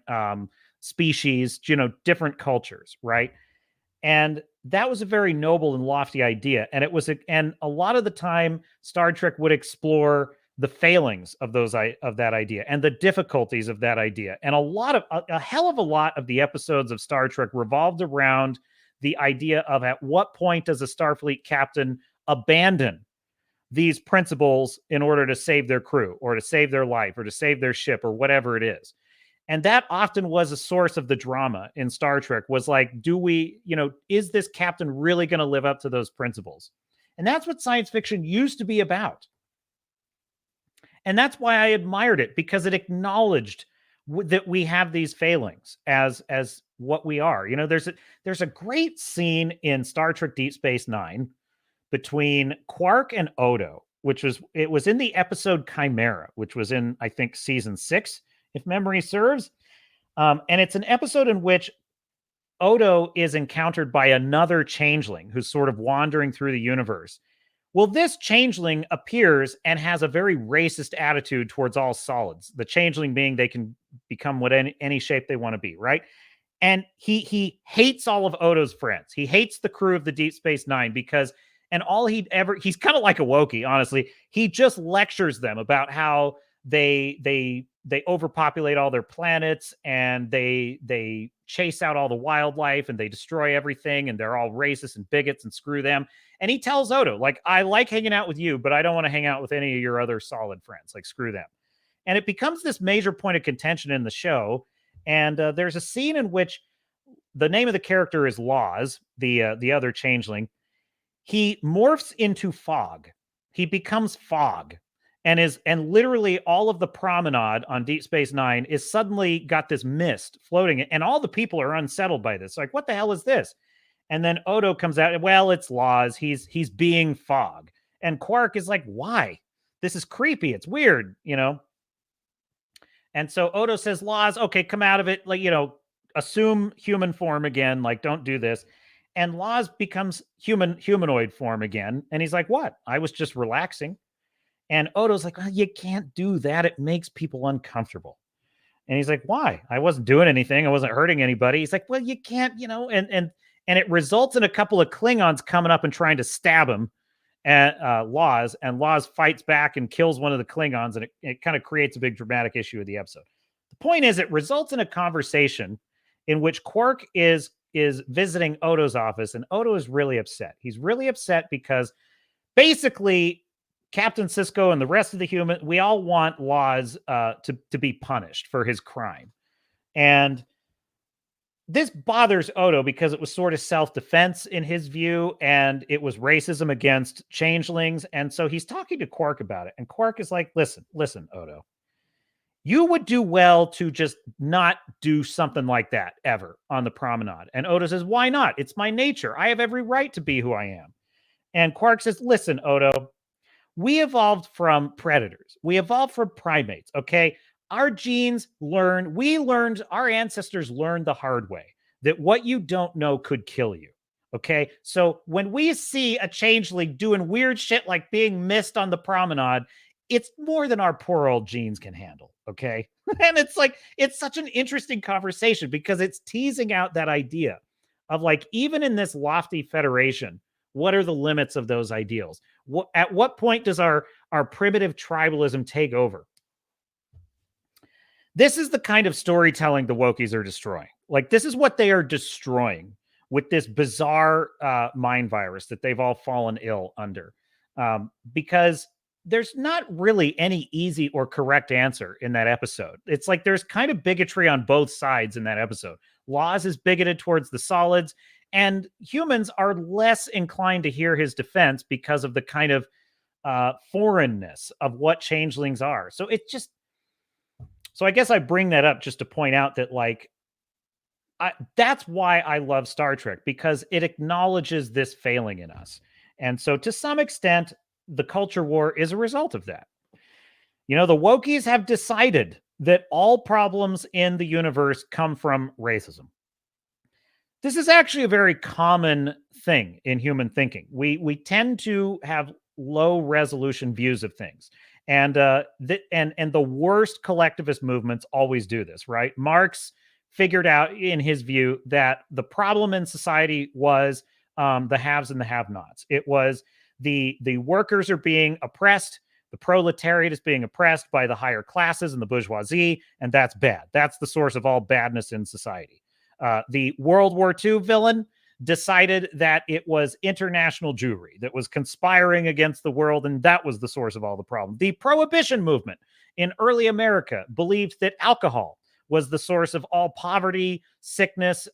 species, different cultures, right? And that was a very noble and lofty idea. And and a lot of the time, Star Trek would explore the failings of that idea and the difficulties of that idea. And a hell of a lot of the episodes of Star Trek revolved around the idea of at what point does a Starfleet captain abandon these principles in order to save their crew or to save their life or to save their ship or whatever it is. And that often was a source of the drama in Star Trek, was like, is this captain really going to live up to those principles? And that's what science fiction used to be about. And that's why I admired it, because it acknowledged that we have these failings as what we are. There's a great scene in Star Trek Deep Space Nine between Quark and Odo, it was in the episode Chimera, which was in, I think, season 6, if memory serves. And it's an episode in which Odo is encountered by another changeling who's sort of wandering through the universe. Well, this changeling appears and has a very racist attitude towards all solids. The changeling being they can become any shape they want to be, right? And he hates all of Odo's friends. He hates the crew of the Deep Space Nine because, and all he's kind of like a Wookiee, honestly. He just lectures them about how they overpopulate all their planets, and they chase out all the wildlife, and they destroy everything, and they're all racist and bigots, and screw them. And he tells Odo, like, I like hanging out with you, but I don't want to hang out with any of your other solid friends. Like, screw them. And it becomes this major point of contention in the show. And there's a scene in which the name of the character is Laws, the other changeling. He morphs into fog. He becomes fog. And literally all of the promenade on Deep Space Nine is suddenly got this mist floating, and all the people are unsettled by this. Like, what the hell is this? And then Odo comes out, well, it's Laws. He's being fog. And Quark is like, why? This is creepy. It's weird, And so Odo says, Laws, okay, come out of it. Like, assume human form again. Like, don't do this. And Laws becomes humanoid form again. And he's like, what? I was just relaxing. And Odo's like, well, you can't do that. It makes people uncomfortable. And he's like, why? I wasn't doing anything. I wasn't hurting anybody. He's like, well, you can't, and it results in a couple of Klingons coming up and trying to stab him at Laws, and Laws fights back and kills one of the Klingons, and it kind of creates a big dramatic issue of the episode. The point is, it results in a conversation in which Quark is visiting Odo's office, and Odo is really upset. He's really upset because basically Captain Sisko and the rest of the human, we all want Laws to be punished for his crime. And this bothers Odo because it was sort of self-defense in his view, and it was racism against changelings. And so he's talking to Quark about it. And Quark is like, listen, Odo, you would do well to just not do something like that ever on the promenade. And Odo says, why not? It's my nature. I have every right to be who I am. And Quark says, listen, Odo, we evolved from predators. We evolved from primates, okay? Our genes our ancestors learned the hard way that what you don't know could kill you, okay? So when we see a changeling doing weird shit like being missed on the promenade, it's more than our poor old genes can handle, okay? And it's like, it's such an interesting conversation because it's teasing out that idea of like, even in this lofty federation, what are the limits of those ideals? At what point does our primitive tribalism take over? This is the kind of storytelling the Wokies are destroying. Like, this is what they are destroying with this bizarre mind virus that they've all fallen ill under. Because there's not really any easy or correct answer in that episode. It's like there's kind of bigotry on both sides in that episode. Laws is bigoted towards the solids, and humans are less inclined to hear his defense because of the kind of foreignness of what changelings are. So it's just, so I guess I bring that up just to point out that, like, that's why I love Star Trek, because it acknowledges this failing in us. And so to some extent, the culture war is a result of that. The Wokies have decided that all problems in the universe come from racism. This is actually a very common thing in human thinking. We tend to have low resolution views of things. And the worst collectivist movements always do this, right? Marx figured out in his view that the problem in society was the haves and the have-nots. It was the workers are being oppressed, the proletariat is being oppressed by the higher classes and the bourgeoisie, and that's bad. That's the source of all badness in society. The World War II villain decided that it was international Jewry that was conspiring against the world, and that was the source of all the problem. The Prohibition movement in early America believed that alcohol was the source of all poverty, sickness,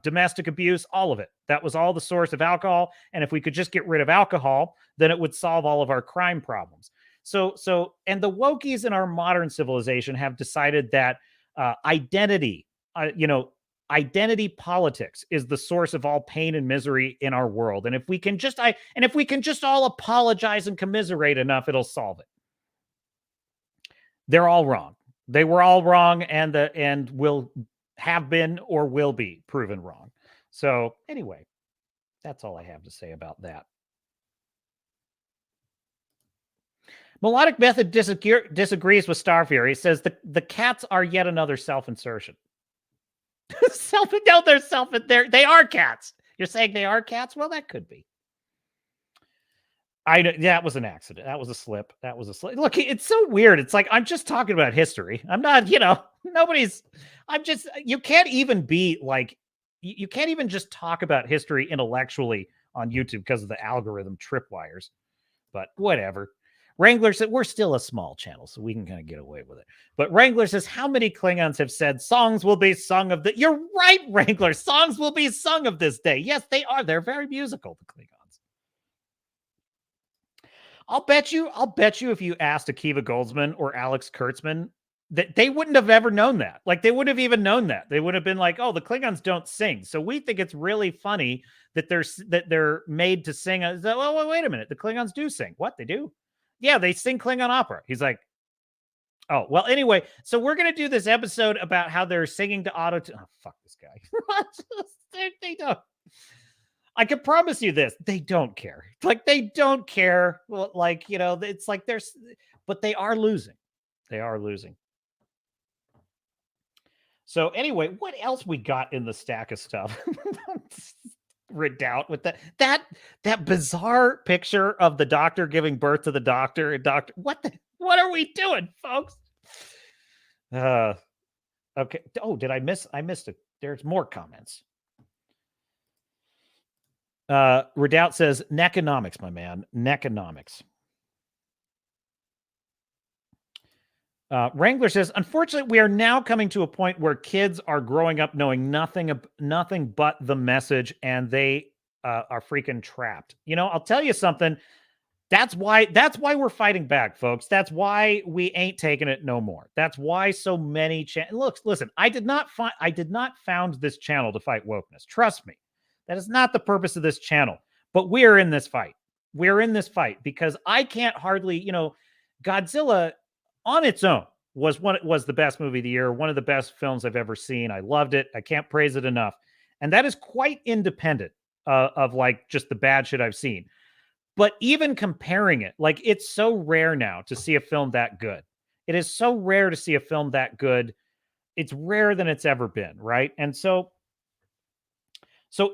domestic abuse, all of it. That was all the source of alcohol. And if we could just get rid of alcohol, then it would solve all of our crime problems. And the wokies in our modern civilization have decided that identity politics is the source of all pain and misery in our world. And if we can just all apologize and commiserate enough, it'll solve it. They're all wrong. They were all wrong, and will have been or will be proven wrong. So anyway, that's all I have to say about that. Melodic Method disagrees with Star Fury. Says the cats are yet another self-insertion. They are cats. You're saying they are cats? Well, that could be. That was an accident. That was a slip. Look, it's so weird. It's like, I'm just talking about history. I'm not, you can't even be like, you can't even just talk about history intellectually on YouTube because of the algorithm tripwires. But whatever. Wrangler said, we're still a small channel, so we can kind of get away with it. But Wrangler says, how many Klingons have said songs will be sung of the... You're right, Wrangler. Songs will be sung of this day. Yes, they are. They're very musical, the Klingons. I'll bet you if you asked Akiva Goldsman or Alex Kurtzman, that they wouldn't have ever known that. Like, they wouldn't have even known that. They would have been like, oh, the Klingons don't sing. So we think it's really funny that they're made to sing. Well, wait a minute. The Klingons do sing. What? They do? Yeah, they sing Klingon opera. He's like, oh, well, anyway, so we're going to do this episode about how they're singing to auto. Oh, fuck this guy. They don't. I can promise you this. They don't care. Like, they don't care. Well, like, it's like but they are losing. They are losing. So anyway, what else we got in the stack of stuff? Redoubt with that bizarre picture of the doctor giving birth to the doctor. And what are we doing, folks? Okay. Oh, I missed it. There's more comments. Redoubt says, Neckonomics, my man. Neckonomics. Wrangler says, unfortunately, we are now coming to a point where kids are growing up knowing nothing but the message, and they are freaking trapped. I'll tell you something. That's why we're fighting back, folks. That's why we ain't taking it no more. That's why so many listen, I did not found this channel to fight wokeness. Trust me. That is not the purpose of this channel. But we are in this fight. We're in this fight because I can't hardly, Godzilla on its own was the best movie of the year, one of the best films I've ever seen. I loved it. I can't praise it enough. And that is quite independent of like just the bad shit I've seen. But even comparing it, like, it's so rare now to see a film that good. It is so rare to see a film that good. It's rarer than it's ever been, right? And so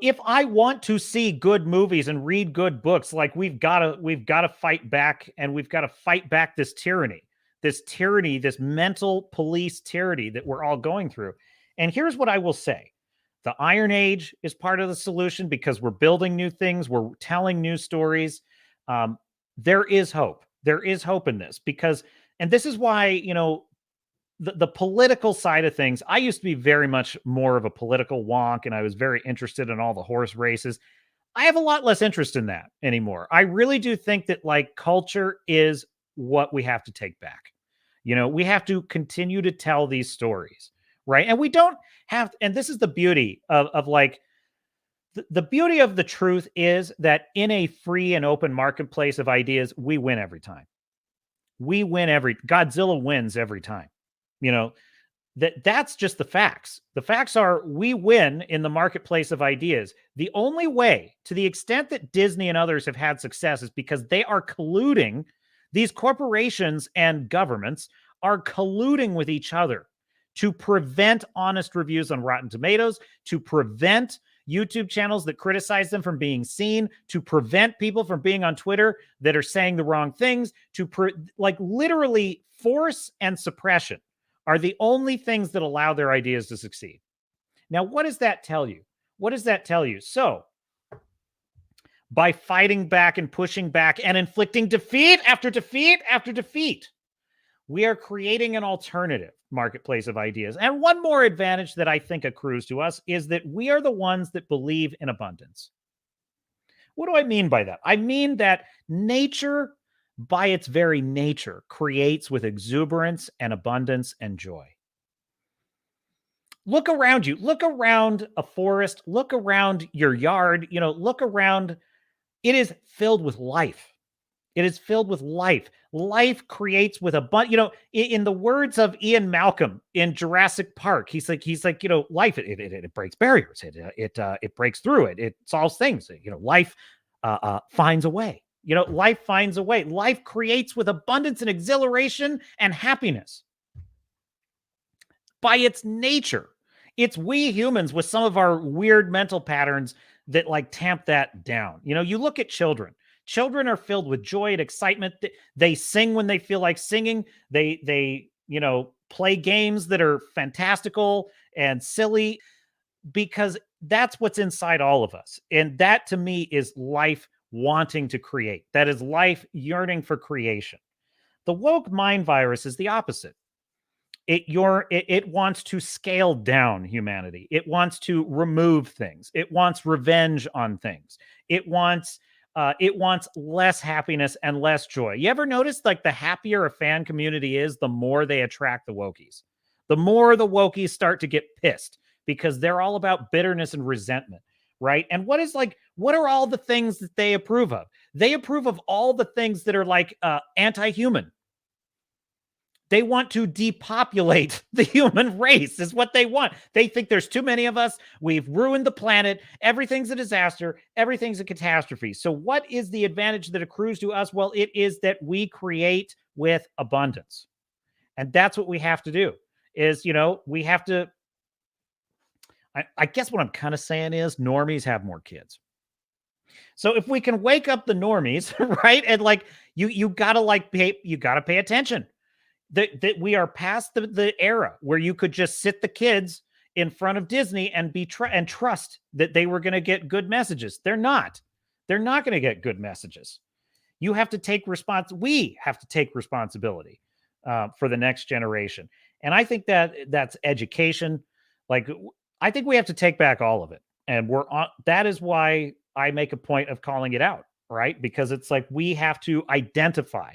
if I want to see good movies and read good books, like, we've got to fight back, and we've got to fight back this tyranny, this mental police tyranny that we're all going through. And here's what I will say. The Iron Age is part of the solution because we're building new things. We're telling new stories. There is hope. There is hope in this and this is why, the political side of things, I used to be very much more of a political wonk, and I was very interested in all the horse races. I have a lot less interest in that anymore. I really do think that, like, culture is what we have to take back. We have to continue to tell these stories, right? And we don't have, and this is the beauty of like, the beauty of the truth is that in a free and open marketplace of ideas, we win every time. Godzilla wins every time. You know, that's just the facts. The facts are we win in the marketplace of ideas. The only way, to the extent that Disney and others have had success, is because they are colluding. These corporations and governments are colluding with each other to prevent honest reviews on Rotten Tomatoes, to prevent YouTube channels that criticize them from being seen, to prevent people from being on Twitter that are saying the wrong things, to literally force and suppression are the only things that allow their ideas to succeed. Now, what does that tell you? What does that tell you? So, by fighting back and pushing back and inflicting defeat after defeat after defeat, we are creating an alternative marketplace of ideas. And one more advantage that I think accrues to us is that we are the ones that believe in abundance. What do I mean by that? I mean that nature, by its very nature, creates with exuberance and abundance and joy. Look around you. Look around a forest. Look around your yard. Look around. It is filled with life. It is filled with life. Life creates with abundance. In the words of Ian Malcolm in Jurassic Park, he's like, life, it breaks barriers. It breaks through it. It solves things. Life finds a way. Life finds a way. Life creates with abundance and exhilaration and happiness. By its nature, it's we humans with some of our weird mental patterns that tamp that down. You look at children. Children are filled with joy and excitement. They sing when they feel like singing. They play games that are fantastical and silly because that's what's inside all of us. And that to me is life wanting to create. That is life yearning for creation. The woke mind virus is the opposite. It wants to scale down humanity. It wants to remove things. It wants revenge on things. It wants less happiness and less joy. You ever notice the happier a fan community is, the more they attract the wokies. The more the wokies start to get pissed because they're all about bitterness and resentment, right? And what are all the things that they approve of? They approve of all the things that are anti-human. They want to depopulate the human race is what they want. They think there's too many of us. We've ruined the planet. Everything's a disaster. Everything's a catastrophe. So what is the advantage that accrues to us? Well, it is that we create with abundance. And that's what we have to do is, we have to, I guess what I'm kind of saying is normies have more kids. So if we can wake up the normies, right? And you gotta pay attention. That we are past the era where you could just sit the kids in front of Disney and and trust that they were going to get good messages. They're not. They're not going to get good messages. We have to take responsibility for the next generation. And I think that's education. I think we have to take back all of it. And that is why I make a point of calling it out, right? Because it's we have to identify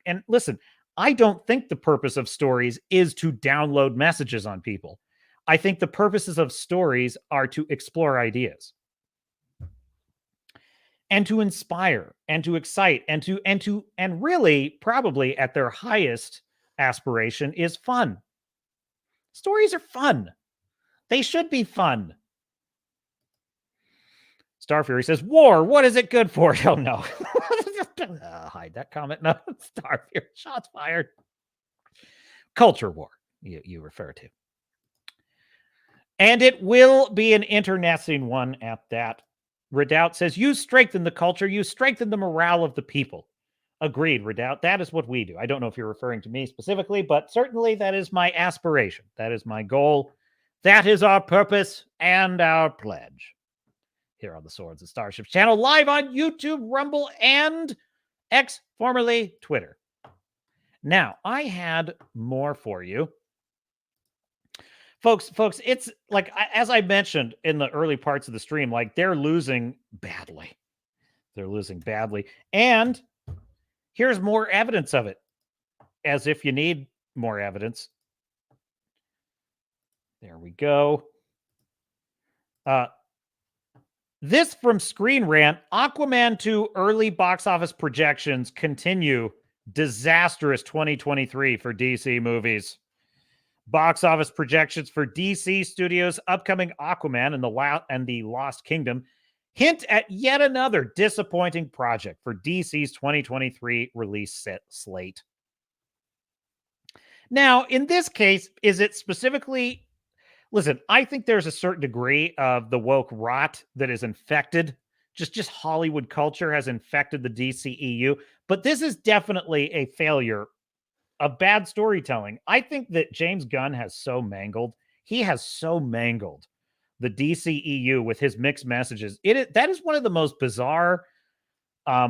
and listen, I don't think the purpose of stories is to download messages on people. I think the purposes of stories are to explore ideas and to inspire and to excite and really probably at their highest aspiration is fun. Stories are fun. They should be fun. Starfury says, war, what is it good for? Oh, no. Hide that comment. No, Starfury, shots fired. Culture war, you refer to. And it will be an internecine one at that. Redoubt says, you strengthen the culture. You strengthen the morale of the people. Agreed, Redoubt. That is what we do. I don't know if you're referring to me specifically, but certainly that is my aspiration. That is my goal. That is our purpose and our pledge. Here on the Swords and Starships channel, live on YouTube, Rumble, and X, formerly Twitter. Now, I had more for you. Folks, it's as I mentioned in the early parts of the stream, they're losing badly. They're losing badly. And here's more evidence of it, as if you need more evidence. There we go. This from Screen Rant, Aquaman 2 early box office projections continue Disastrous 2023 for DC movies. Box office projections for DC Studios' upcoming Aquaman and the Lost Kingdom hint at yet another disappointing project for DC's 2023 release slate. Now, in this case, is it specifically... Listen, I think there's a certain degree of the woke rot that is infected. Just Hollywood culture has infected the DCEU. But this is definitely a failure of bad storytelling. I think that James Gunn has so mangled. He has so mangled the DCEU with his mixed messages. That is one of the most bizarre. I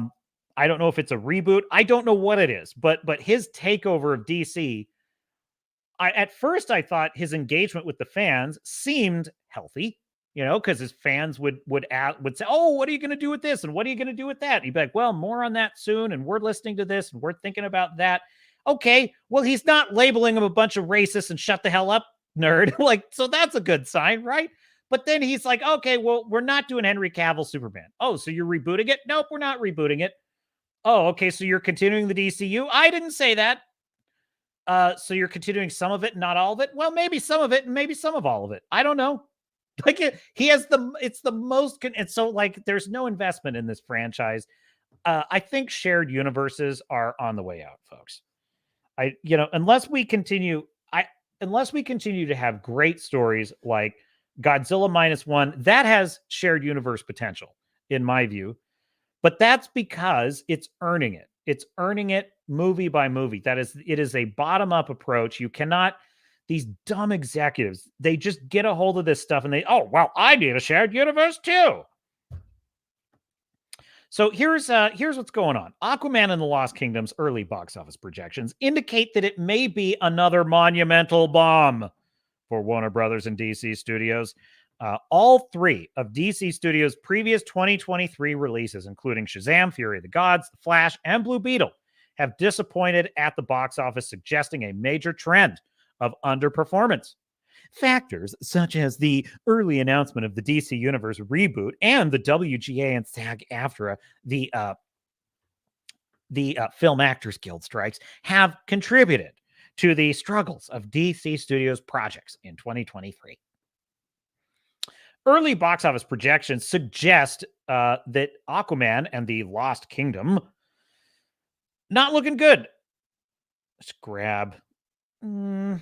don't know if it's a reboot. I don't know what it is, but his takeover of DC. At first I thought his engagement with the fans seemed healthy, because his fans would say, "Oh, what are you going to do with this? And what are you going to do with that?" And he'd be like, "Well, more on that soon. And we're listening to this and we're thinking about that." Okay, well, he's not labeling them a bunch of racists and shut the hell up, nerd. So that's a good sign, right? But then he's like, "Okay, well, we're not doing Henry Cavill Superman." "Oh, so you're rebooting it?" "Nope, we're not rebooting it." "Oh, okay, so you're continuing the DCU?" "I didn't say that." So you're continuing some of it, not all of it?" "Well, maybe some of it and maybe some of all of it. I don't know." He has it's the most, and so there's no investment in this franchise. I think shared universes are on the way out, folks. Unless we continue to have great stories like Godzilla Minus One, that has shared universe potential, in my view. But that's because it's earning it. It's earning it movie by movie. It is a bottom-up approach. You cannot, these dumb executives, they just get a hold of this stuff and "Oh, well, I need a shared universe too." So here's what's going on. Aquaman and the Lost Kingdom's early box office projections indicate that it may be another monumental bomb for Warner Brothers and DC Studios. All three of DC Studios' previous 2023 releases, including Shazam, Fury of the Gods, The Flash, and Blue Beetle, have disappointed at the box office, suggesting a major trend of underperformance. Factors such as the early announcement of the DC Universe reboot and the WGA and SAG-AFTRA, the Film Actors Guild strikes, have contributed to the struggles of DC Studios projects in 2023. Early box office projections suggest that Aquaman and the Lost Kingdom not looking good. Let's grab... Aquaman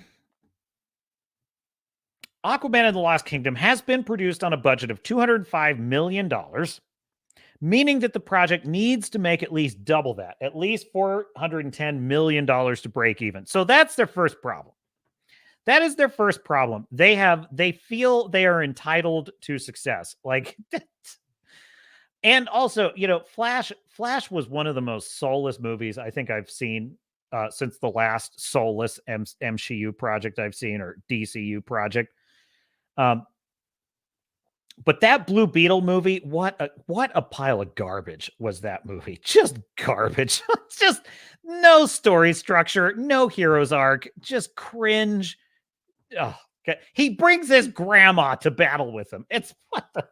and the Lost Kingdom has been produced on a budget of $205 million, meaning that the project needs to make at least double that, at least $410 million to break even. So that's their first problem. That is their first problem. They feel they are entitled to success. And also, Flash was one of the most soulless movies I think I've seen since the last soulless MCU project I've seen, or DCU project. But that Blue Beetle movie, what a pile of garbage was that movie. Just garbage. Just no story structure, no hero's arc, just cringe. Oh, okay. He brings his grandma to battle with him. It's what the...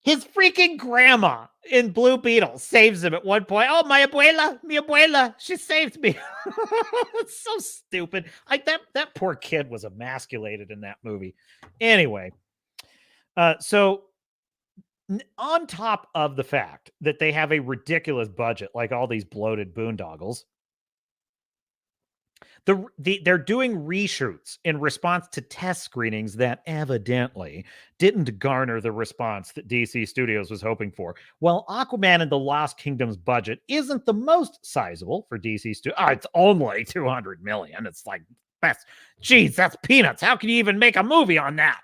His freaking grandma in Blue Beetle saves him at one point. "Oh, mi abuela, she saved me." It's so stupid. That poor kid was emasculated in that movie. Anyway, so on top of the fact that they have a ridiculous budget, like all these bloated boondoggles, they're doing reshoots in response to test screenings that evidently didn't garner the response that DC Studios was hoping for. While Aquaman and the Lost Kingdom's budget isn't the most sizable for DC Studios, it's only $200 million. It's that's peanuts. How can you even make a movie on that?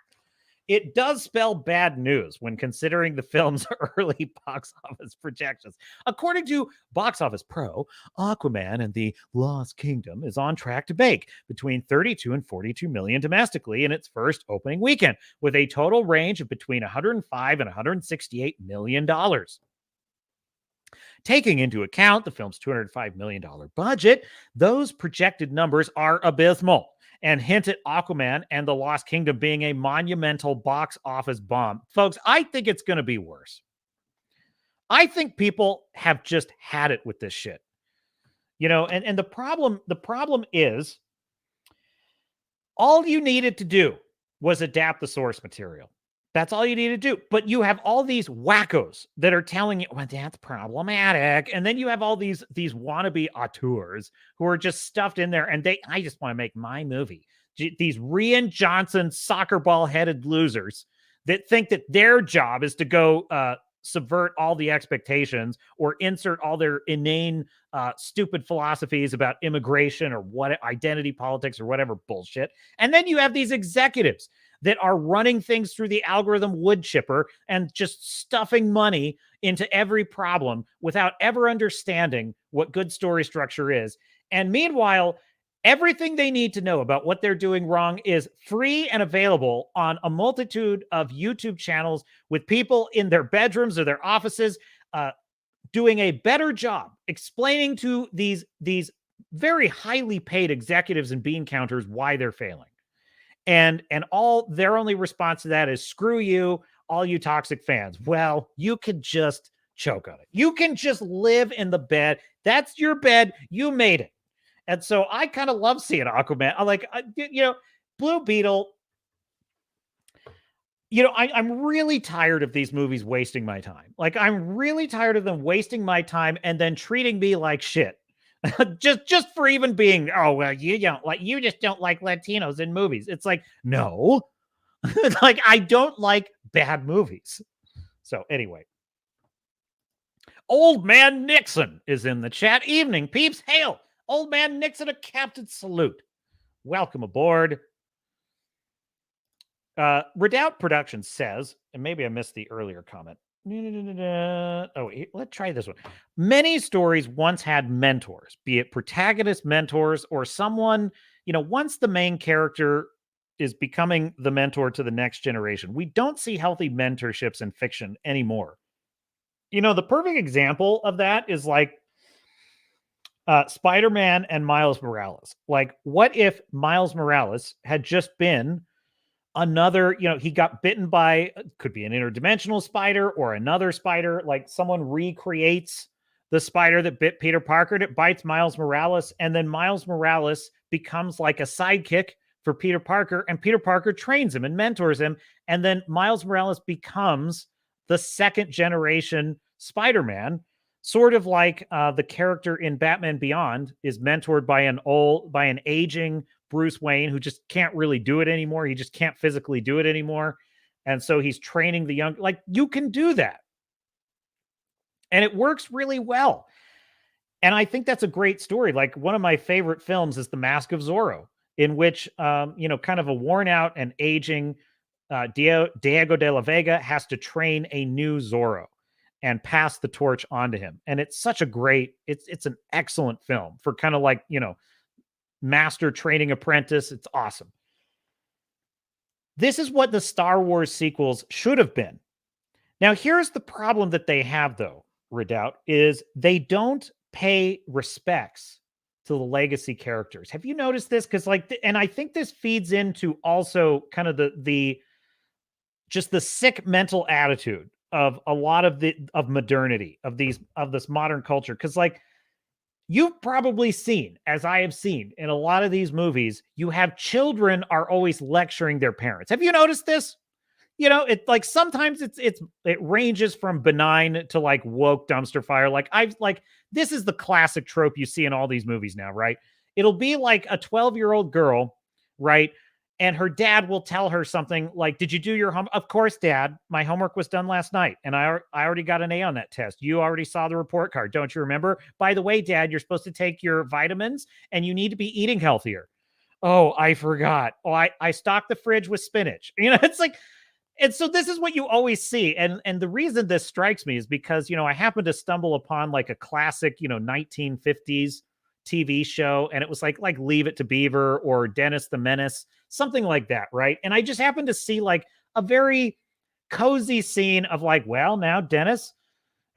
It does spell bad news when considering the film's early box office projections. According to Box Office Pro, Aquaman and the Lost Kingdom is on track to bake between 32 and 42 million domestically in its first opening weekend, with a total range of between $105 and $168 million. Taking into account the film's $205 million budget, those projected numbers are abysmal and hint at Aquaman and the Lost Kingdom being a monumental box office bomb. Folks, I think it's going to be worse. I think people have just had it with this shit. You know, and the problem is all you needed to do was adapt the source material. That's all you need to do. But you have all these wackos that are telling you, well, that's problematic. And then you have all these wannabe auteurs who are just stuffed in there. And I just want to make my movie. These Rian Johnson soccer ball headed losers that think that their job is to go subvert all the expectations or insert all their inane, stupid philosophies about immigration or what identity politics or whatever bullshit. And then you have these executives that are running things through the algorithm wood chipper and just stuffing money into every problem without ever understanding what good story structure is. And meanwhile, everything they need to know about what they're doing wrong is free and available on a multitude of YouTube channels with people in their bedrooms or their offices doing a better job explaining to these very highly paid executives and bean counters why they're failing. And all their only response to that is screw you, all you toxic fans. Well, you could just choke on it. You can just live in the bed. That's your bed. You made it. And so I kind of love seeing Aquaman. Blue Beetle. I'm really tired of these movies wasting my time. Like, I'm really tired of them wasting my time and then treating me like shit. just for even being, oh, well, you just don't like Latinos in movies. It's like, no, like, I don't like bad movies. So anyway, Old Man Nixon is in the chat. Evening, peeps. Hail. Old Man Nixon, a captain salute. Welcome aboard. Redoubt Productions says, and maybe I missed the earlier comment. Oh, let's try this one. Many stories once had mentors, be it protagonist mentors or someone, once the main character is becoming the mentor to the next generation. We don't see healthy mentorships in fiction anymore. The perfect example of that is like Spider-Man and Miles Morales. Like, what if Miles Morales had just been another, he got bitten by, could be an interdimensional spider or another spider, like someone recreates the spider that bit Peter Parker, and it bites Miles Morales, and then Miles Morales becomes like a sidekick for Peter Parker, and Peter Parker trains him and mentors him, and then Miles Morales becomes the second generation Spider-Man, sort of like the character in Batman Beyond is mentored by an aging Bruce Wayne who just can't really do it anymore. He just can't physically do it anymore. And so he's training the young, like, you can do that. And it works really well. And I think that's a great story. Like, one of my favorite films is The Mask of Zorro, in which, kind of a worn out and aging Diego de la Vega has to train a new Zorro and pass the torch on to him. And it's such a great, it's an excellent film for kind of like, master training apprentice. It's awesome. This is what the Star Wars sequels should have been. Now, here's the problem that they have, though, Redoubt, is they don't pay respects to the legacy characters. Have you noticed this? Because and I think this feeds into also kind of the just the sick mental attitude of a lot of modernity, of this modern culture. Because you've probably seen, as I have seen in a lot of these movies, you have children are always lecturing their parents. Have you noticed this? It's like sometimes it ranges from benign to like woke dumpster fire. This is the classic trope you see in all these movies now, right? It'll be like a 12-year-old girl, right? And her dad will tell her something like, did you do your homework? Of course, Dad, my homework was done last night. And I already got an A on that test. You already saw the report card. Don't you remember? By the way, Dad, you're supposed to take your vitamins and you need to be eating healthier. Oh, I forgot. Oh, I stocked the fridge with spinach. It's like, and so this is what you always see. And the reason this strikes me is because, I happened to stumble upon like a classic, 1950s TV show. And it was like Leave It to Beaver or Dennis the Menace, something like that, right? And I just happened to see like a very cozy scene of like, well, now Dennis,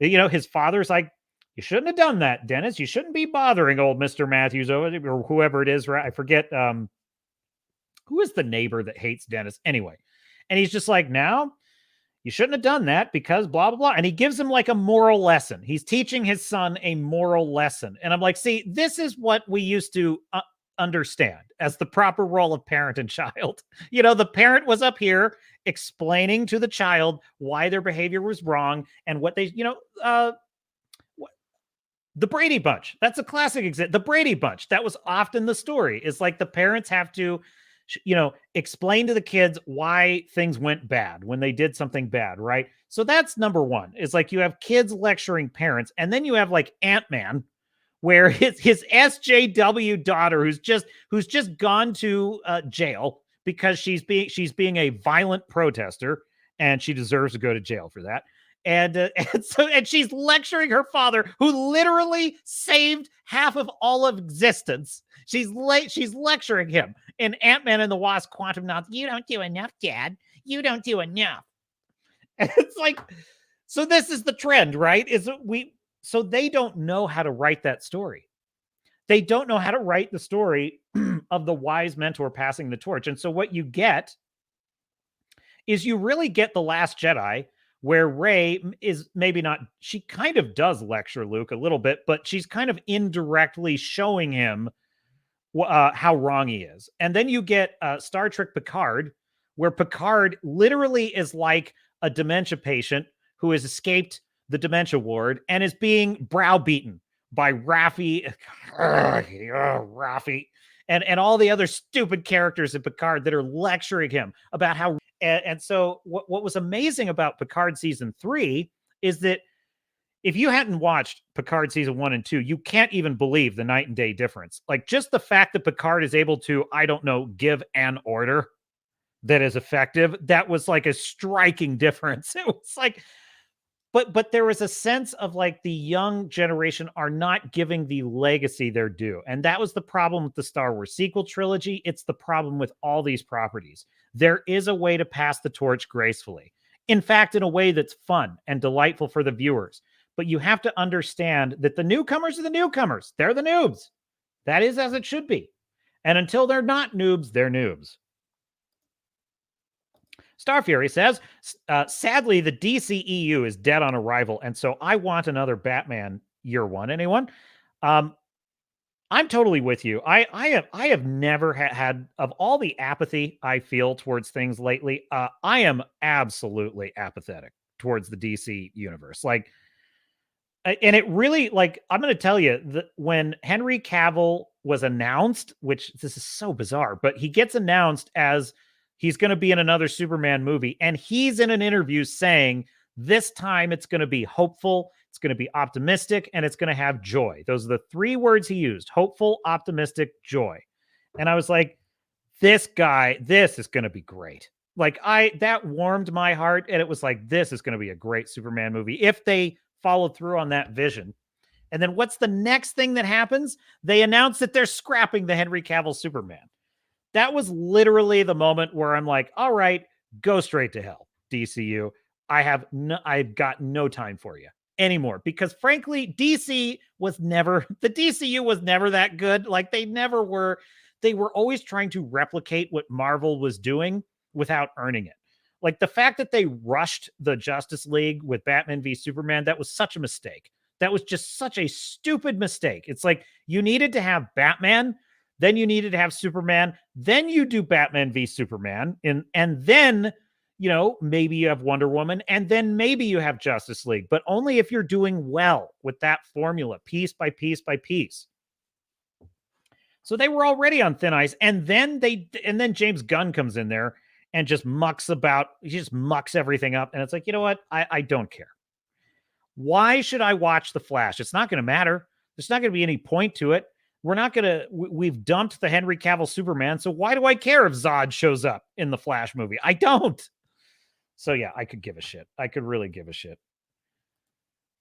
his father's like, you shouldn't have done that, Dennis. You shouldn't be bothering old Mr. Matthews or whoever it is, right? I forget who is the neighbor that hates Dennis anyway. And he's just like, now you shouldn't have done that because blah, blah, blah. And he gives him like a moral lesson. He's teaching his son a moral lesson. And I'm like, see, this is what we used to understand as the proper role of parent and child. You know, the parent was up here explaining to the child why their behavior was wrong and what they, the Brady Bunch. That's a classic example. The Brady Bunch. That was often the story. It's like the parents have to, explain to the kids why things went bad when they did something bad, right? So that's number one. It's like you have kids lecturing parents, and then you have like Ant-Man, where his SJW daughter, who's just gone to jail because she's being a violent protester, and she deserves to go to jail for that. And she's lecturing her father, who literally saved half of all of existence. She's lecturing him in Ant-Man and the Wasp: Quantumnauts. You don't do enough, Dad. You don't do enough. And it's like, so this is the trend, right? So they don't know how to write that story. They don't know how to write the story of the wise mentor passing the torch. And so what you get is you really get The Last Jedi, where Rey is maybe not, she kind of does lecture Luke a little bit, but she's kind of indirectly showing him how wrong he is. And then you get Star Trek Picard, where Picard literally is like a dementia patient who has escaped the dementia ward and is being browbeaten by Raffi, and all the other stupid characters in Picard that are lecturing him about how. And so what was amazing about Picard season 3 is that if you hadn't watched Picard season 1 and 2, you can't even believe the night and day difference. Like, just the fact that Picard is able to, I don't know, give an order that is effective, that was like a striking difference. It was like, but there was a sense of like the young generation are not giving the legacy their due. And that was the problem with the Star Wars sequel trilogy. It's the problem with all these properties. There is a way to pass the torch gracefully. In fact, in a way that's fun and delightful for the viewers. But you have to understand that the newcomers are the newcomers. They're the noobs. That is as it should be. And until they're not noobs, they're noobs. Star Fury says, sadly, the DCEU is dead on arrival, and so I want another Batman year one. Anyone? I'm totally with you. I have never had, of all the apathy I feel towards things lately, I am absolutely apathetic towards the DC universe. Like, and it really, like, I'm going to tell you that when Henry Cavill was announced, which this is so bizarre, but he gets announced as he's going to be in another Superman movie, and he's in an interview saying this time it's going to be hopeful, it's going to be optimistic, and it's going to have joy. Those are the three words he used: hopeful, optimistic, joy. And I was like, this guy, this is going to be great. Like, that warmed my heart, and it was like, this is going to be a great Superman movie if they follow through on that vision. And then what's the next thing that happens? They announce that they're scrapping the Henry Cavill Superman. That was literally the moment where I'm like, all right, go straight to hell, DCU. I've got no time for you anymore, because frankly, the DCU was never that good. Like, they were always trying to replicate what Marvel was doing without earning it. Like, the fact that they rushed the Justice League with Batman v Superman, that was such a mistake. That was just such a stupid mistake. It's like, you needed to have Batman, then you needed to have Superman, then you do Batman v Superman, and then, maybe you have Wonder Woman, and then maybe you have Justice League, but only if you're doing well with that formula, piece by piece by piece. So they were already on thin ice, and then James Gunn comes in there and just mucks everything up, and it's like, you know what? I don't care. Why should I watch The Flash? It's not going to matter. There's not going to be any point to it. We've dumped the Henry Cavill Superman, so why do I care if Zod shows up in the Flash movie? I don't. So yeah, I could give a shit. I could really give a shit.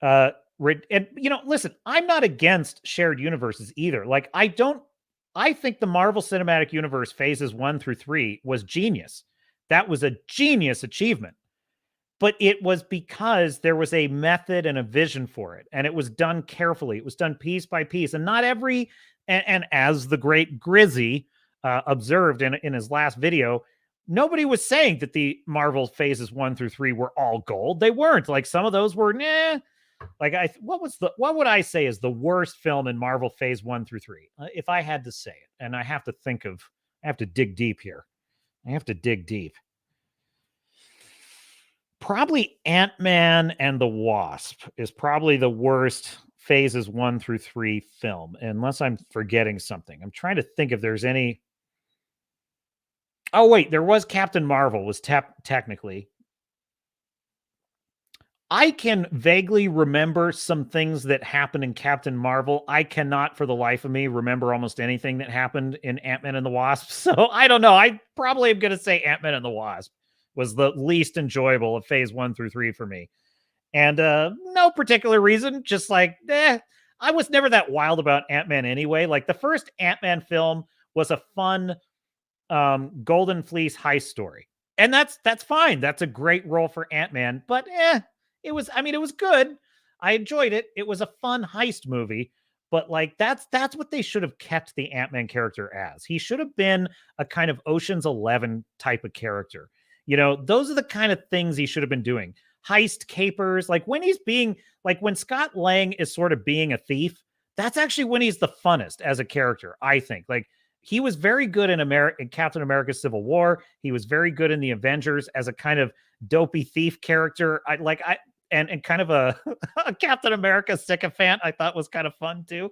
And listen, I'm not against shared universes either. Like, I think the Marvel Cinematic Universe phases 1 through 3 was genius. That was a genius achievement. But it was because there was a method and a vision for it, and it was done carefully. It was done piece by piece, and not every. And as the great Grizzy observed in his last video, nobody was saying that the Marvel phases 1 through 3 were all gold. They weren't. Like some of those were like what would I say is the worst film in Marvel phase 1 through 3? If I had to say it, and I have to dig deep here. I have to dig deep. Probably Ant-Man and the Wasp is probably the worst phases 1 through 3 film, unless I'm forgetting something. I'm trying to think if there's any. Oh, wait, there was Captain Marvel was technically. I can vaguely remember some things that happened in Captain Marvel. I cannot for the life of me remember almost anything that happened in Ant-Man and the Wasp. So I don't know. I probably am going to say Ant-Man and the Wasp was the least enjoyable of phase 1 through 3 for me. And no particular reason, just like, I was never that wild about Ant-Man anyway. Like the first Ant-Man film was a fun Golden Fleece heist story. And that's fine. That's a great role for Ant-Man, but it was good. I enjoyed it. It was a fun heist movie, but like that's what they should have kept the Ant-Man character as. He should have been a kind of Ocean's 11 type of character. You know, those are the kind of things he should have been doing. Heist capers, like when when Scott Lang is sort of being a thief, that's actually when he's the funnest as a character, I think. Like he was very good in Captain America Civil War. He was very good in the Avengers as a kind of dopey thief character. And kind of a Captain America sycophant, I thought was kind of fun too.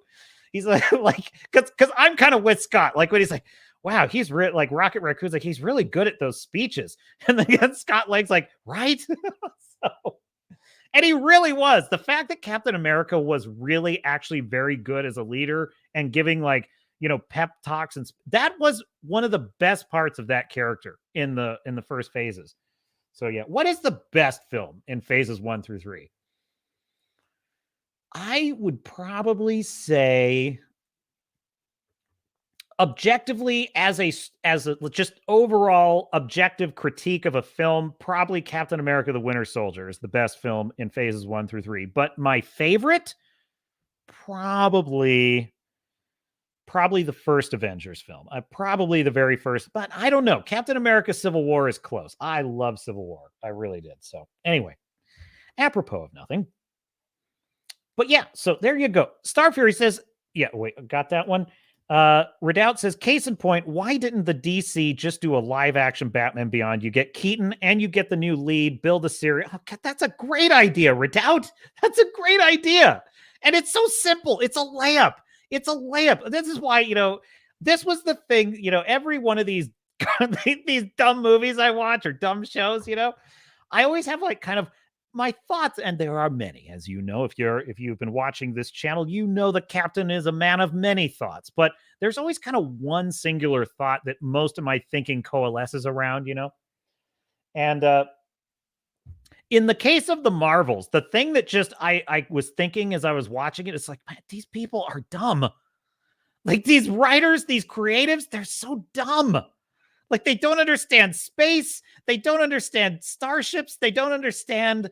He's like because I'm kind of with Scott. Like when he's like, wow, he's like Rocket Raccoon's like, he's really good at those speeches. And then Scott Lang's like, right? And he really was. The fact that Captain America was really actually very good as a leader and giving like, pep talks, and that was one of the best parts of that character in the first phases. So yeah, what is the best film in phases 1 through 3? I would probably say objectively as a just overall objective critique of a film, probably Captain America the Winter Soldier is the best film in phases 1 through 3. But my favorite, probably the first Avengers film. Probably the very first, but I don't know. Captain America Civil War is close. I love Civil War. I really did. So anyway, apropos of nothing. But yeah, so there you go. Star Fury says, yeah, wait, got that one. Redoubt says, case in point, why didn't the DC just do a live action Batman Beyond? You get Keaton and you get the new lead, build a series. Oh, God, that's a great idea, Redoubt. That's a great idea. And it's so simple. It's a layup. It's a layup. This is why, this was the thing, every one of these dumb movies I watch or dumb shows, I always have like kind of my thoughts, and there are many, as you know, if you've been watching this channel, the captain is a man of many thoughts, but there's always kind of one singular thought that most of my thinking coalesces around, and in the case of the Marvels, the thing that just I was thinking as I was watching it, it's like, man, these people are dumb. Like these writers, these creatives, they're so dumb. Like they don't understand space. They don't understand starships. They don't understand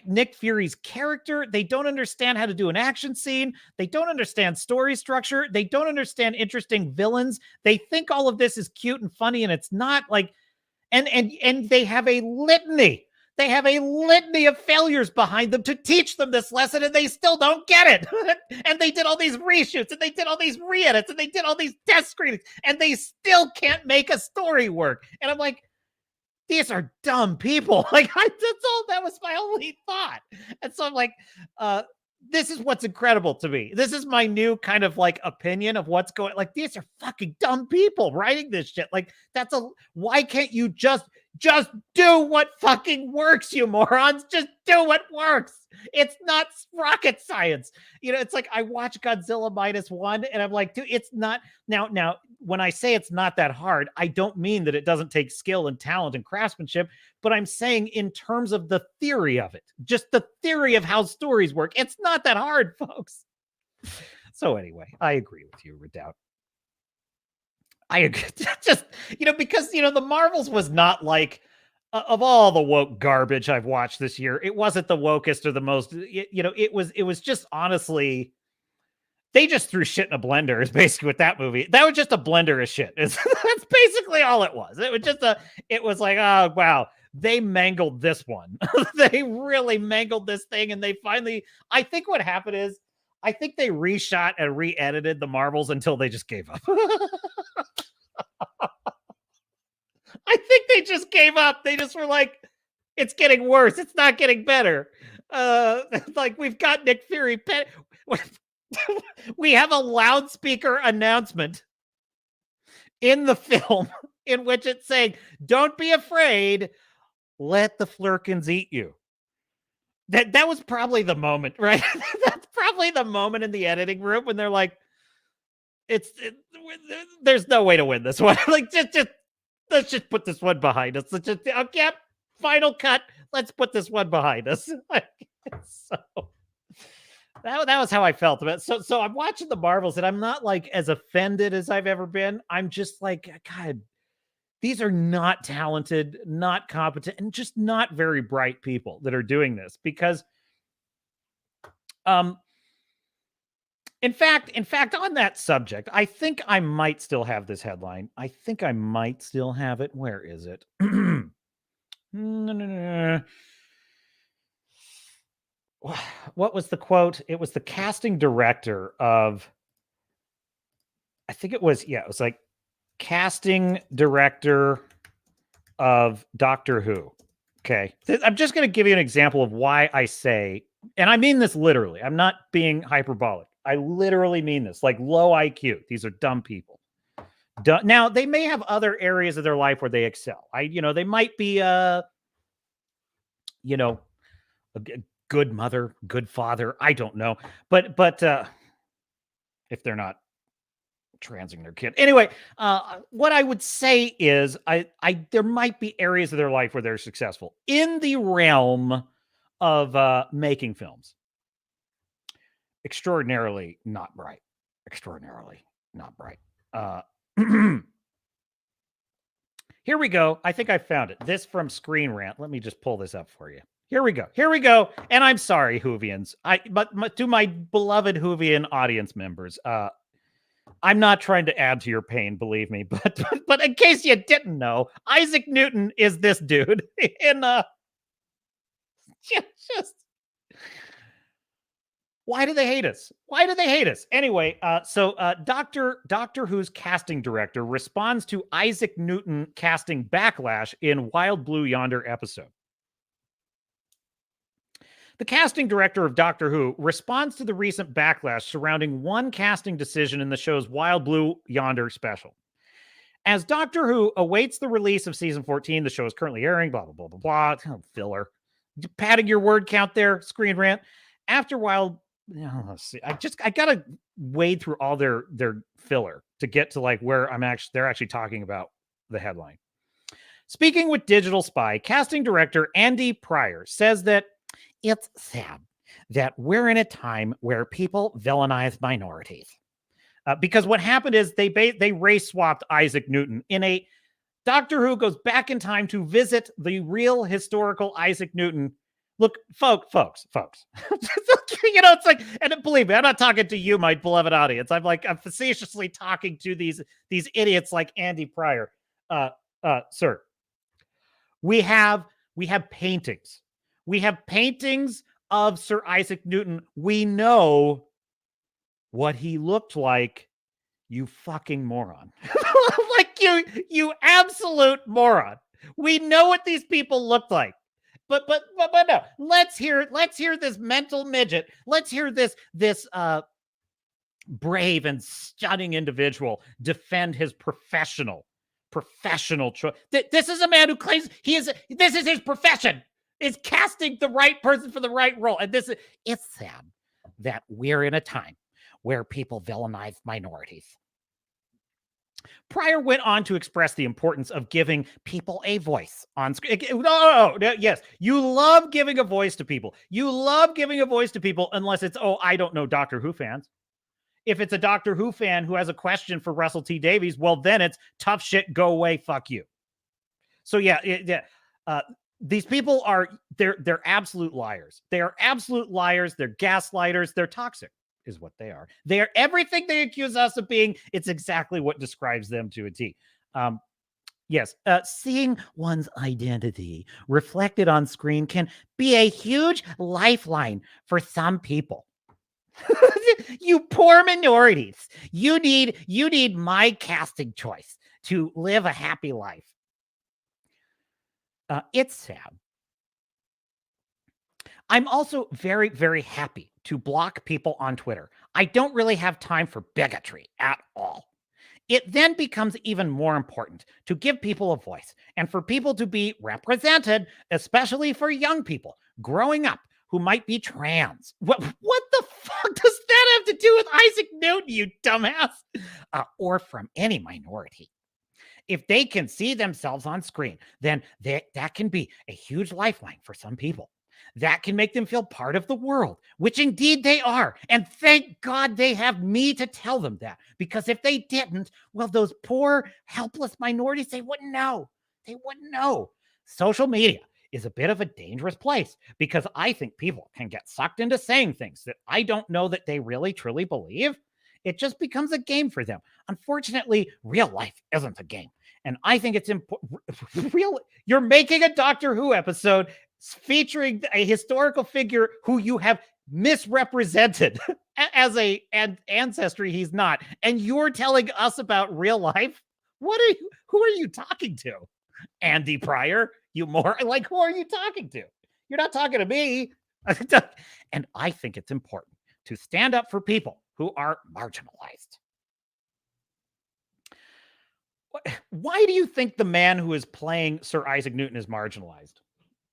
Nick Fury's character. They don't understand how to do an action scene. They don't understand story structure. They don't understand interesting villains. They think all of this is cute and funny, and it's not. Like, and they have a litany. They have a litany of failures behind them to teach them this lesson, and they still don't get it. And they did all these reshoots, and they did all these re-edits, and they did all these test screenings, and they still can't make a story work. And I'm like, these are dumb people. Like, that was my only thought. And so I'm like, this is what's incredible to me. This is my new kind of like opinion of what's going. Like, these are fucking dumb people writing this shit. Like, why can't you just do what fucking works, you morons? Just do what works. It's not rocket science. It's like I watch Godzilla Minus One and I'm like, dude, it's not now when I say it's not that hard, I don't mean that it doesn't take skill and talent and craftsmanship, but I'm saying in terms of the theory of it, just the theory of how stories work. It's not that hard, folks. So anyway, I agree with you, Redoubt. I agree. Just, because, the Marvels was not like, of all the woke garbage I've watched this year, it wasn't the wokest or the most, it was just honestly, They just threw shit in a blender is basically what that movie. That was just a blender of shit. That's basically all it was. It was like, oh, wow. They mangled this one. They really mangled this thing. And they finally, I think what happened is, I think they reshot and re-edited the Marvels until they just gave up. I think they just gave up. They just were like, it's getting worse. It's not getting better. Like we've got Nick Fury. We have a loudspeaker announcement in the film in which it's saying, don't be afraid. Let the Flurkins eat you. That was probably the moment, right? That's probably the moment in the editing room when they're like, there's no way to win this one. Like, just let's just put this one behind us. Let's just, okay, final cut. Let's put this one behind us. So that was how I felt about it. So I'm watching the Marvels and I'm not like as offended as I've ever been. I'm just like, God, these are not talented, not competent, and just not very bright people that are doing this because, in fact, on that subject, I think I might still have this headline. I think I might still have it. Where is it? What was the quote? It was the casting director of, I think it was like casting director of Doctor Who. Okay. I'm just going to give you an example of why I say, and I mean this literally. I'm not being hyperbolic. I literally mean this, like low IQ. These are dumb people. Now, they may have other areas of their life where they excel. They might be, a good mother, good father. I don't know. But if they're not transing their kid. Anyway, what I would say is there might be areas of their life where they're successful in the realm of making films. Extraordinarily not bright. Extraordinarily not bright. Here we go. I think I found it. This from Screen Rant. Let me just pull this up for you. Here we go. And I'm sorry, Whovians. But to my beloved Whovian audience members, I'm not trying to add to your pain, believe me. But in case you didn't know, Isaac Newton is this dude in just. Why do they hate us? Why do they hate us? Anyway, so Doctor Who's casting director responds to Isaac Newton casting backlash in Wild Blue Yonder episode. The casting director of Doctor Who responds to the recent backlash surrounding one casting decision in the show's Wild Blue Yonder special. As Doctor Who awaits the release of season 14, the show is currently airing, blah, blah, blah, blah, blah. Oh, filler. Padding your word count there, Screen Rant. After Wild... let's see. I gotta wade through all their filler to get to like where they're actually talking about the headline. Speaking with Digital Spy, casting director Andy Pryor says that it's sad that we're in a time where people villainize minorities. Because what happened is they race swapped Isaac Newton in a Doctor Who goes back in time to visit the real historical Isaac Newton. Look, folks. It's like, and believe me, I'm not talking to you, my beloved audience. I'm facetiously talking to these idiots like Andy Pryor. Sir, we have paintings. We have paintings of Sir Isaac Newton. We know what he looked like, you fucking moron. Like you absolute moron. We know what these people looked like. But no. Let's hear this mental midget. Let's hear this brave and stunning individual defend his professional choice. This is a man who claims this is his profession. Is casting the right person for the right role. And it's sad that we're in a time where people villainize minorities. Pryor went on to express the importance of giving people a voice on screen. No, yes. You love giving a voice to people. You love giving a voice to people unless it's, I don't know, Doctor Who fans. If it's a Doctor Who fan who has a question for Russell T Davies, well, then it's tough shit, go away, fuck you. So these people they're absolute liars. They are absolute liars. They're gaslighters. They're toxic. is what they are. They are everything they accuse us of being. It's exactly what describes them to a T. Yes, seeing one's identity reflected on screen can be a huge lifeline for some people. You poor minorities. You need my casting choice to live a happy life. It's sad. I'm also very, very happy to block people on Twitter. I don't really have time for bigotry at all. It then becomes even more important to give people a voice and for people to be represented, especially for young people growing up who might be trans. What the fuck does that have to do with Isaac Newton, you dumbass? Or from any minority. If they can see themselves on screen, then that can be a huge lifeline for some people. That can make them feel part of the world, which indeed they are. And thank God they have me to tell them that. Because if they didn't, well, those poor, helpless minorities, they wouldn't know. They wouldn't know. Social media is a bit of a dangerous place because I think people can get sucked into saying things that I don't know that they really, truly believe. It just becomes a game for them. Unfortunately, real life isn't a game. And I think it's important. You're making a Doctor Who episode featuring a historical figure who you have misrepresented as an ancestry he's not, and you're telling us about real life. Who are you talking to? Andy Pryor? Who are you talking to? You're not talking to me. And I think it's important to stand up for people who are marginalized. Why do you think the man who is playing Sir Isaac Newton is marginalized,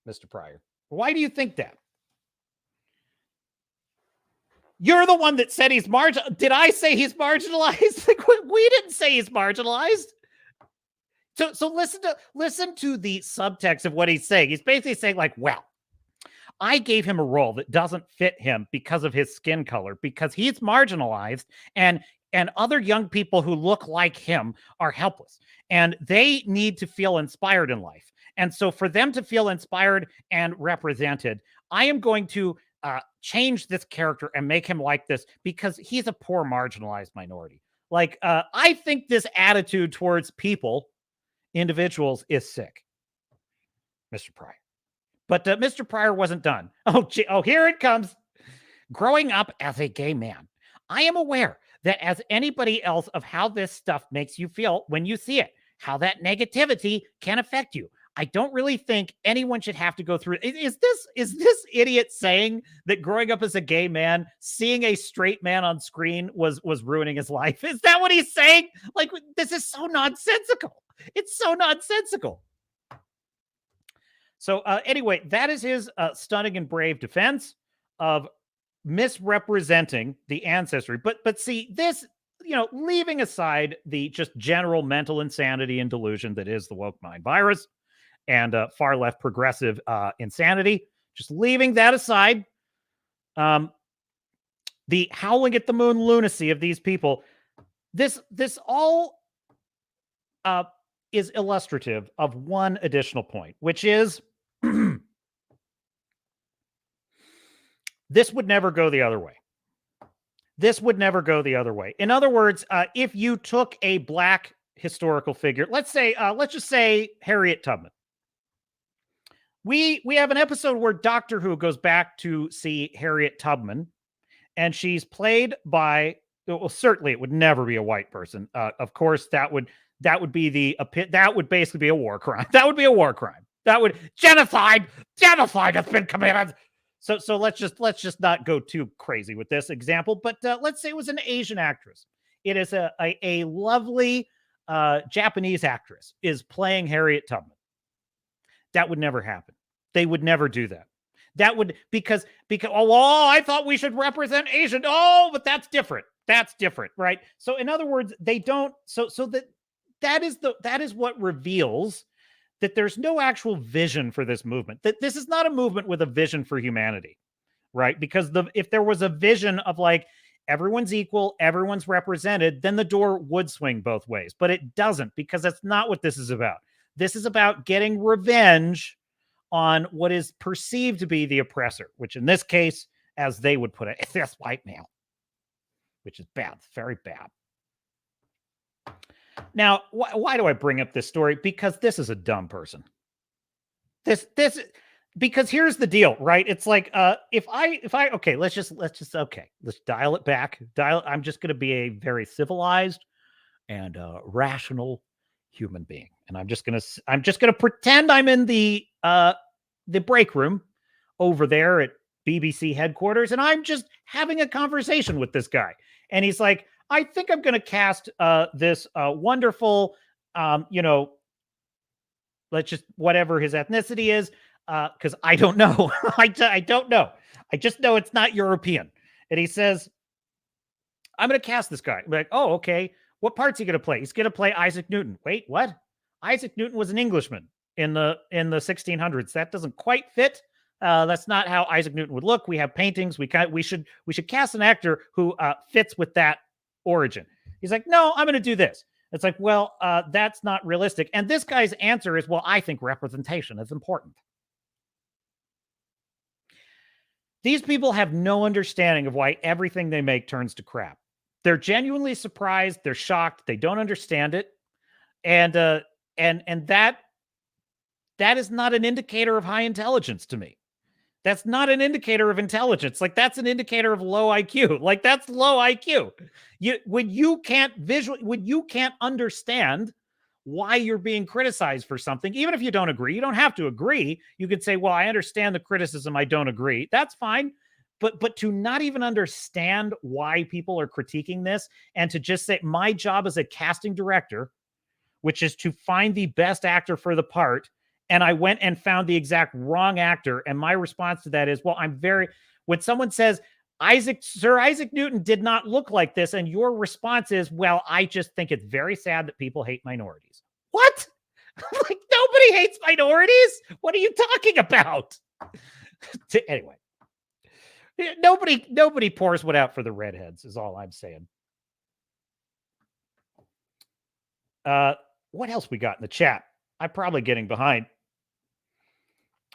Mr. Pryor? Why do you think that? You're the one that said he's marginal. Did I say he's marginalized? We didn't say he's marginalized. So listen to the subtext of what he's saying. He's basically saying, like, well, I gave him a role that doesn't fit him because of his skin color, because he's marginalized, and other young people who look like him are helpless, and they need to feel inspired in life. And so for them to feel inspired and represented, I am going to change this character and make him like this because he's a poor marginalized minority. I think this attitude towards individuals is sick, Mr. Pryor. But Mr. Pryor wasn't done. Oh, here it comes. Growing up as a gay man, I am aware that as anybody else of how this stuff makes you feel when you see it, how that negativity can affect you. I don't really think anyone should have to go through it. Is this idiot saying that growing up as a gay man, seeing a straight man on screen was ruining his life? Is that what he's saying? Like, this is so nonsensical. It's so nonsensical. So anyway, that is his stunning and brave defense of misrepresenting the ancestry. But see, this, leaving aside the just general mental insanity and delusion that is the woke mind virus and far left progressive insanity, just leaving that aside, the howling at the moon lunacy of these people, this all is illustrative of one additional point, which is this would never go the other way. This would never go the other way. In other words, if you took a black historical figure, let's just say Harriet Tubman. We have an episode where Doctor Who goes back to see Harriet Tubman, and she's played by, well, certainly it would never be a white person. Of course, that would basically be a war crime. That would be a war crime. That would genocide has been committed. So let's just not go too crazy with this example. But let's say it was an Asian actress. It is a lovely Japanese actress is playing Harriet Tubman. That would never happen. They would never do that. That would because I thought we should represent Asian. Oh, but that's different. That's different, right? So in other words, they don't. So that is what reveals that there's no actual vision for this movement. That this is not a movement with a vision for humanity, right? Because if there was a vision of like everyone's equal, everyone's represented, then the door would swing both ways. But it doesn't, because that's not what this is about. This is about getting revenge on what is perceived to be the oppressor, which in this case, as they would put it, is this white male. which is bad, very bad. Now, why do I bring up this story? Because this is a dumb person. Because here's the deal, right? It's like, if I, okay, let's dial it back. I'm just going to be a very civilized and rational human being. And I'm just going to pretend I'm in the break room over there at BBC headquarters. And I'm just having a conversation with this guy. And he's like, I think I'm going to cast this wonderful, let's just, whatever his ethnicity is, because I don't know. I don't know. I just know it's not European. And he says, I'm going to cast this guy. I'm like, oh, okay. What part's he going to play? He's going to play Isaac Newton. Wait, what? Isaac Newton was an Englishman in the 1600s. That doesn't quite fit. That's not how Isaac Newton would look. We have paintings. We should cast an actor who fits with that origin. He's like, no, I'm going to do this. It's like, well, that's not realistic. And this guy's answer is, well, I think representation is important. These people have no understanding of why everything they make turns to crap. They're genuinely surprised. They're shocked. They don't understand it. And that is not an indicator of high intelligence to me. That's not an indicator of intelligence. Like, that's an indicator of low IQ. Like, that's low IQ. When you can't understand why you're being criticized for something, even if you don't agree, you don't have to agree. You could say, well, I understand the criticism. I don't agree. That's fine. But to not even understand why people are critiquing this, and to just say, my job as a casting director, which is to find the best actor for the part, and I went and found the exact wrong actor. And my response to that is, well, when someone says, Sir Isaac Newton did not look like this, and your response is, well, I just think it's very sad that people hate minorities. What? Like, nobody hates minorities? What are you talking about? Anyway, nobody pours one out for the redheads, is all I'm saying. What else we got in the chat? I'm probably getting behind.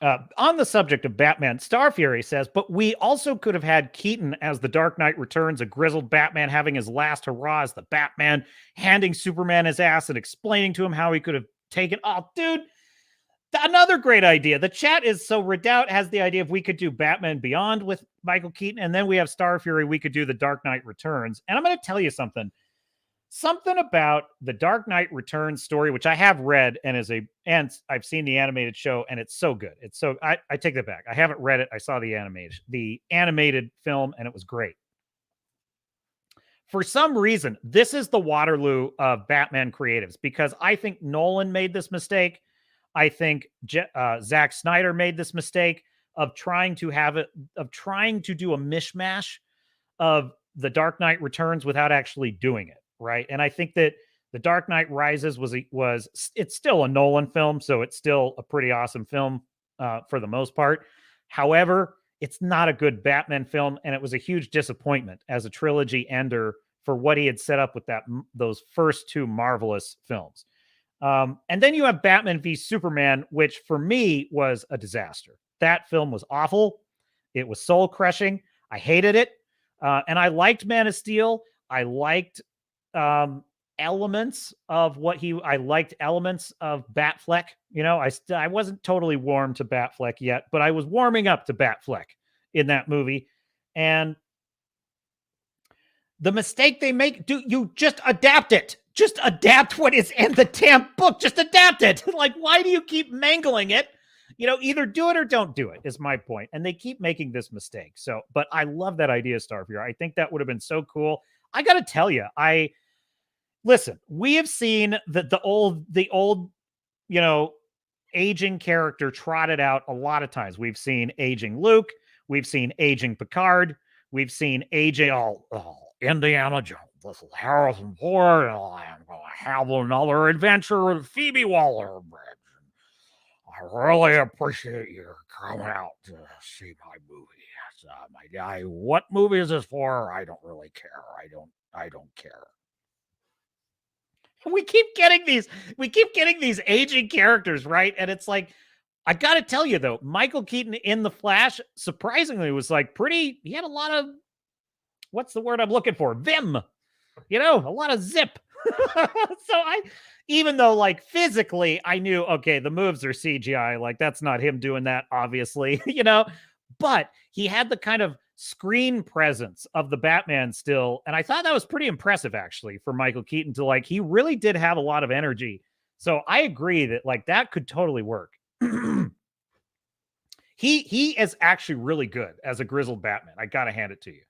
On the subject of Batman, Starfury says, but we also could have had Keaton as the Dark Knight Returns, a grizzled Batman having his last hurrah as the Batman, handing Superman his ass and explaining to him how he could have taken... Oh, dude, another great idea. The chat is so Redoubt has the idea if we could do Batman Beyond with Michael Keaton, and then we have Starfury, we could do the Dark Knight Returns. And I'm going to tell you something. Something about the Dark Knight Returns story, which I have read and I've seen the animated show, and it's so good. It's so, I take that back. I haven't read it. I saw the animated film, and it was great. For some reason, this is the Waterloo of Batman creatives, because I think Nolan made this mistake. I think Zack Snyder made this mistake of trying to do a mishmash of the Dark Knight Returns without actually doing it. Right. And I think that The Dark Knight Rises it's still a Nolan film, so it's still a pretty awesome film for the most part. However, it's not a good Batman film, and it was a huge disappointment as a trilogy ender for what he had set up with those first two marvelous films. And then you have Batman v Superman, which for me was a disaster. That film was awful. It was soul crushing. I hated it. And I liked Man of Steel. I liked elements of I liked elements of Batfleck. You know, I wasn't totally warm to Batfleck yet, but I was warming up to Batfleck in that movie. And the mistake they make, you just adapt it. Just adapt what is in the damn book. Just adapt it. Like, why do you keep mangling it? You know, either do it or don't do it is my point. And they keep making this mistake. So, but I love that idea, Starfear. I think that would have been so cool. I got to tell you, listen, we have seen the old, you know, aging character trotted out a lot of times. We've seen aging Luke. We've seen aging Picard. We've seen aging Indiana Jones. This is Harrison Ford, and I'm going to have another adventure with Phoebe Waller-Bridge. I really appreciate you coming out to see my movie. What movie is this for? I don't really care. I don't care. We keep getting these aging characters, right? And it's like, I got to tell you though, Michael Keaton in The Flash, surprisingly, was like he had a lot of what's the word I'm looking for? Vim, a lot of zip. So even though like physically I knew, okay, the moves are CGI, like that's not him doing that, obviously, but he had the kind of screen presence of the Batman still. And I thought that was pretty impressive actually for Michael Keaton to like, he really did have a lot of energy. So I agree that like that could totally work. He is actually really good as a grizzled Batman. I got to hand it to you.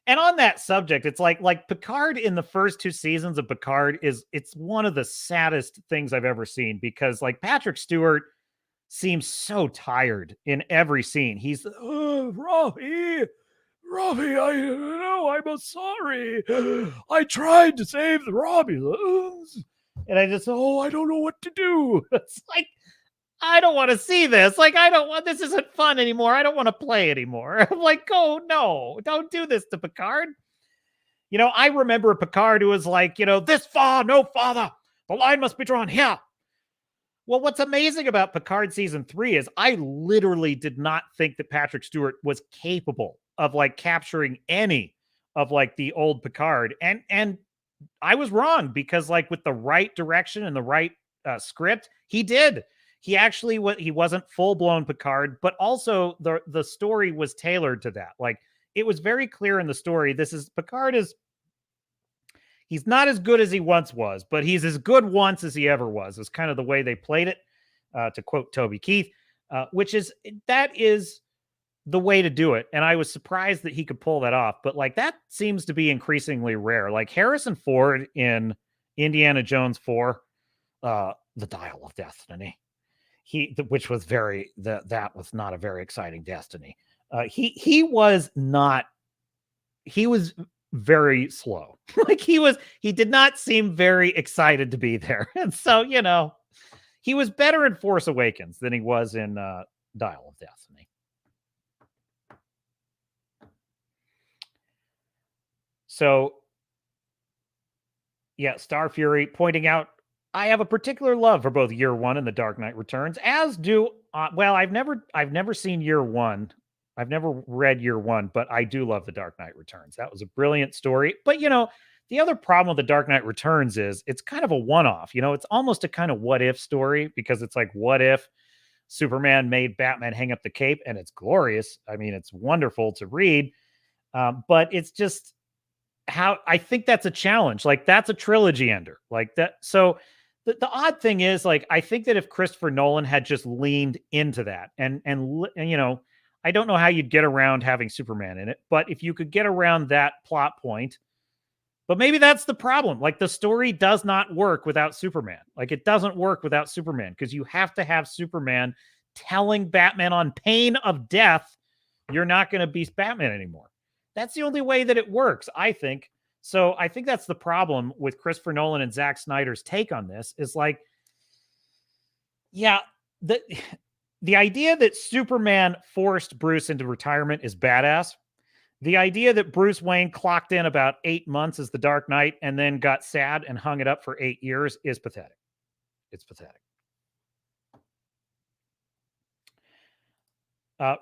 And on that subject, it's like Picard in the first 2 seasons of Picard it's one of the saddest things I've ever seen because like Patrick Stewart seems so tired in every scene. He's, Robbie, I'm sorry. I tried to save the Romulans. And I just, I don't know what to do. It's like, I don't want to see this. Like, this isn't fun anymore. I don't want to play anymore. I'm like, oh, no, don't do this to Picard. I remember Picard who was like, this far, no farther. The line must be drawn here. Well, what's amazing about Picard season 3 is I literally did not think that Patrick Stewart was capable of like capturing any of like the old Picard. And I was wrong because like with the right direction and the right script, he did. He actually he wasn't full-blown Picard, but also the story was tailored to that. Like it was very clear in the story. He's not as good as he once was, but he's as good once as he ever was, is kind of the way they played it, to quote Toby Keith, that is the way to do it. And I was surprised that he could pull that off, but like that seems to be increasingly rare. Like Harrison Ford in Indiana Jones 4, The Dial of Destiny, which was that was not a very exciting destiny. He was very slow. Like he did not seem very excited to be there. And so, he was better in Force Awakens than he was in Dial of Destiny. So, yeah, Star Fury pointing out, I have a particular love for both Year One and The Dark Knight Returns, as do, I've never seen Year One. I've never read Year One, but I do love The Dark Knight Returns. That was a brilliant story. But, the other problem with The Dark Knight Returns is it's kind of a one-off. It's almost a kind of what-if story because it's like, what if Superman made Batman hang up the cape? And it's glorious. I mean, it's wonderful to read. But it's just how I think that's a challenge. Like, that's a trilogy ender. Like that. So the odd thing is, like, I think that if Christopher Nolan had just leaned into that and I don't know how you'd get around having Superman in it, but if you could get around that plot point, but maybe that's the problem. Like the story does not work without Superman. Like it doesn't work without Superman because you have to have Superman telling Batman on pain of death, you're not going to be Batman anymore. That's the only way that it works, I think. So I think that's the problem with Christopher Nolan and Zack Snyder's take on this is like, yeah, the idea that Superman forced Bruce into retirement is badass. The idea that Bruce Wayne clocked in about 8 months as the Dark Knight and then got sad and hung it up for 8 years is pathetic. It's pathetic.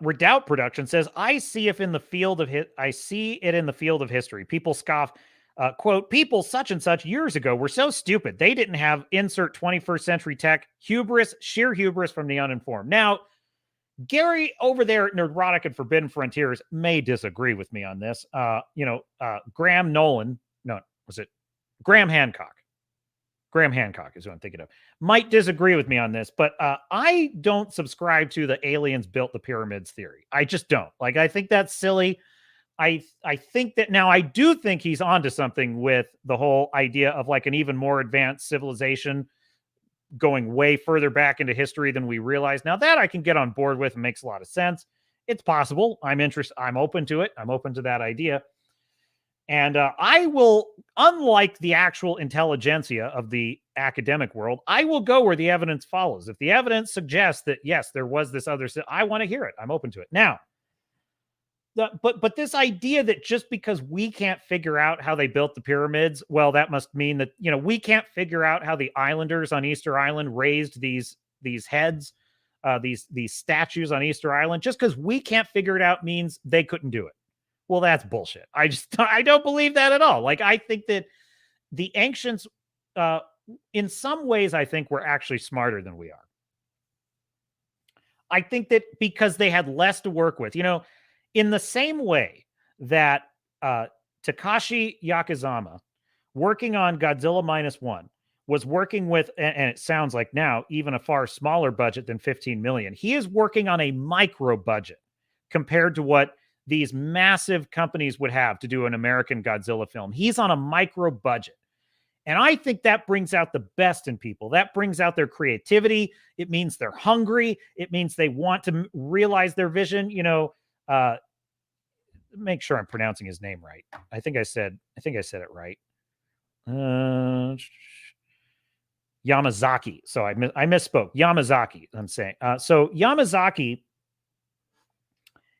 Redoubt Production says, I see it in the field of history. People scoff, quote, people such and such years ago were so stupid. They didn't have insert 21st century tech, hubris, sheer hubris from the uninformed. Now, Gary over there at Nerdrotic and Forbidden Frontiers may disagree with me on this. Graham Hancock. Graham Hancock is who I'm thinking of. Might disagree with me on this, but I don't subscribe to the aliens built the pyramids theory. I just don't. Like, I think that's silly. I think that now I do think he's onto something with the whole idea of like an even more advanced civilization going way further back into history than we realize. Now that I can get on board with and makes a lot of sense. It's possible. I'm interested. I'm open to it. I'm open to that idea. And I will, unlike the actual intelligentsia of the academic world, I will go where the evidence follows. If the evidence suggests that, yes, there was this other, I want to hear it. I'm open to it. Now, but this idea that just because we can't figure out how they built the pyramids, well, that must mean that, we can't figure out how the islanders on Easter Island raised these heads, these statues on Easter Island. Just because we can't figure it out means they couldn't do it. Well, that's bullshit. I don't believe that at all. Like, I think that the ancients, in some ways, I think we're actually smarter than we are. I think that because they had less to work with, in the same way that Takashi Yakizama, working on Godzilla Minus One, was working with, and it sounds like now even a far smaller budget than 15 million. He is working on a micro budget compared to what these massive companies would have to do an American Godzilla film. He's on a micro budget. And I think that brings out the best in people. That brings out their creativity. It means they're hungry. It means they want to realize their vision. Make sure I'm pronouncing his name right. I think I said it right. Yamazaki. So I misspoke. Yamazaki, I'm saying. So Yamazaki,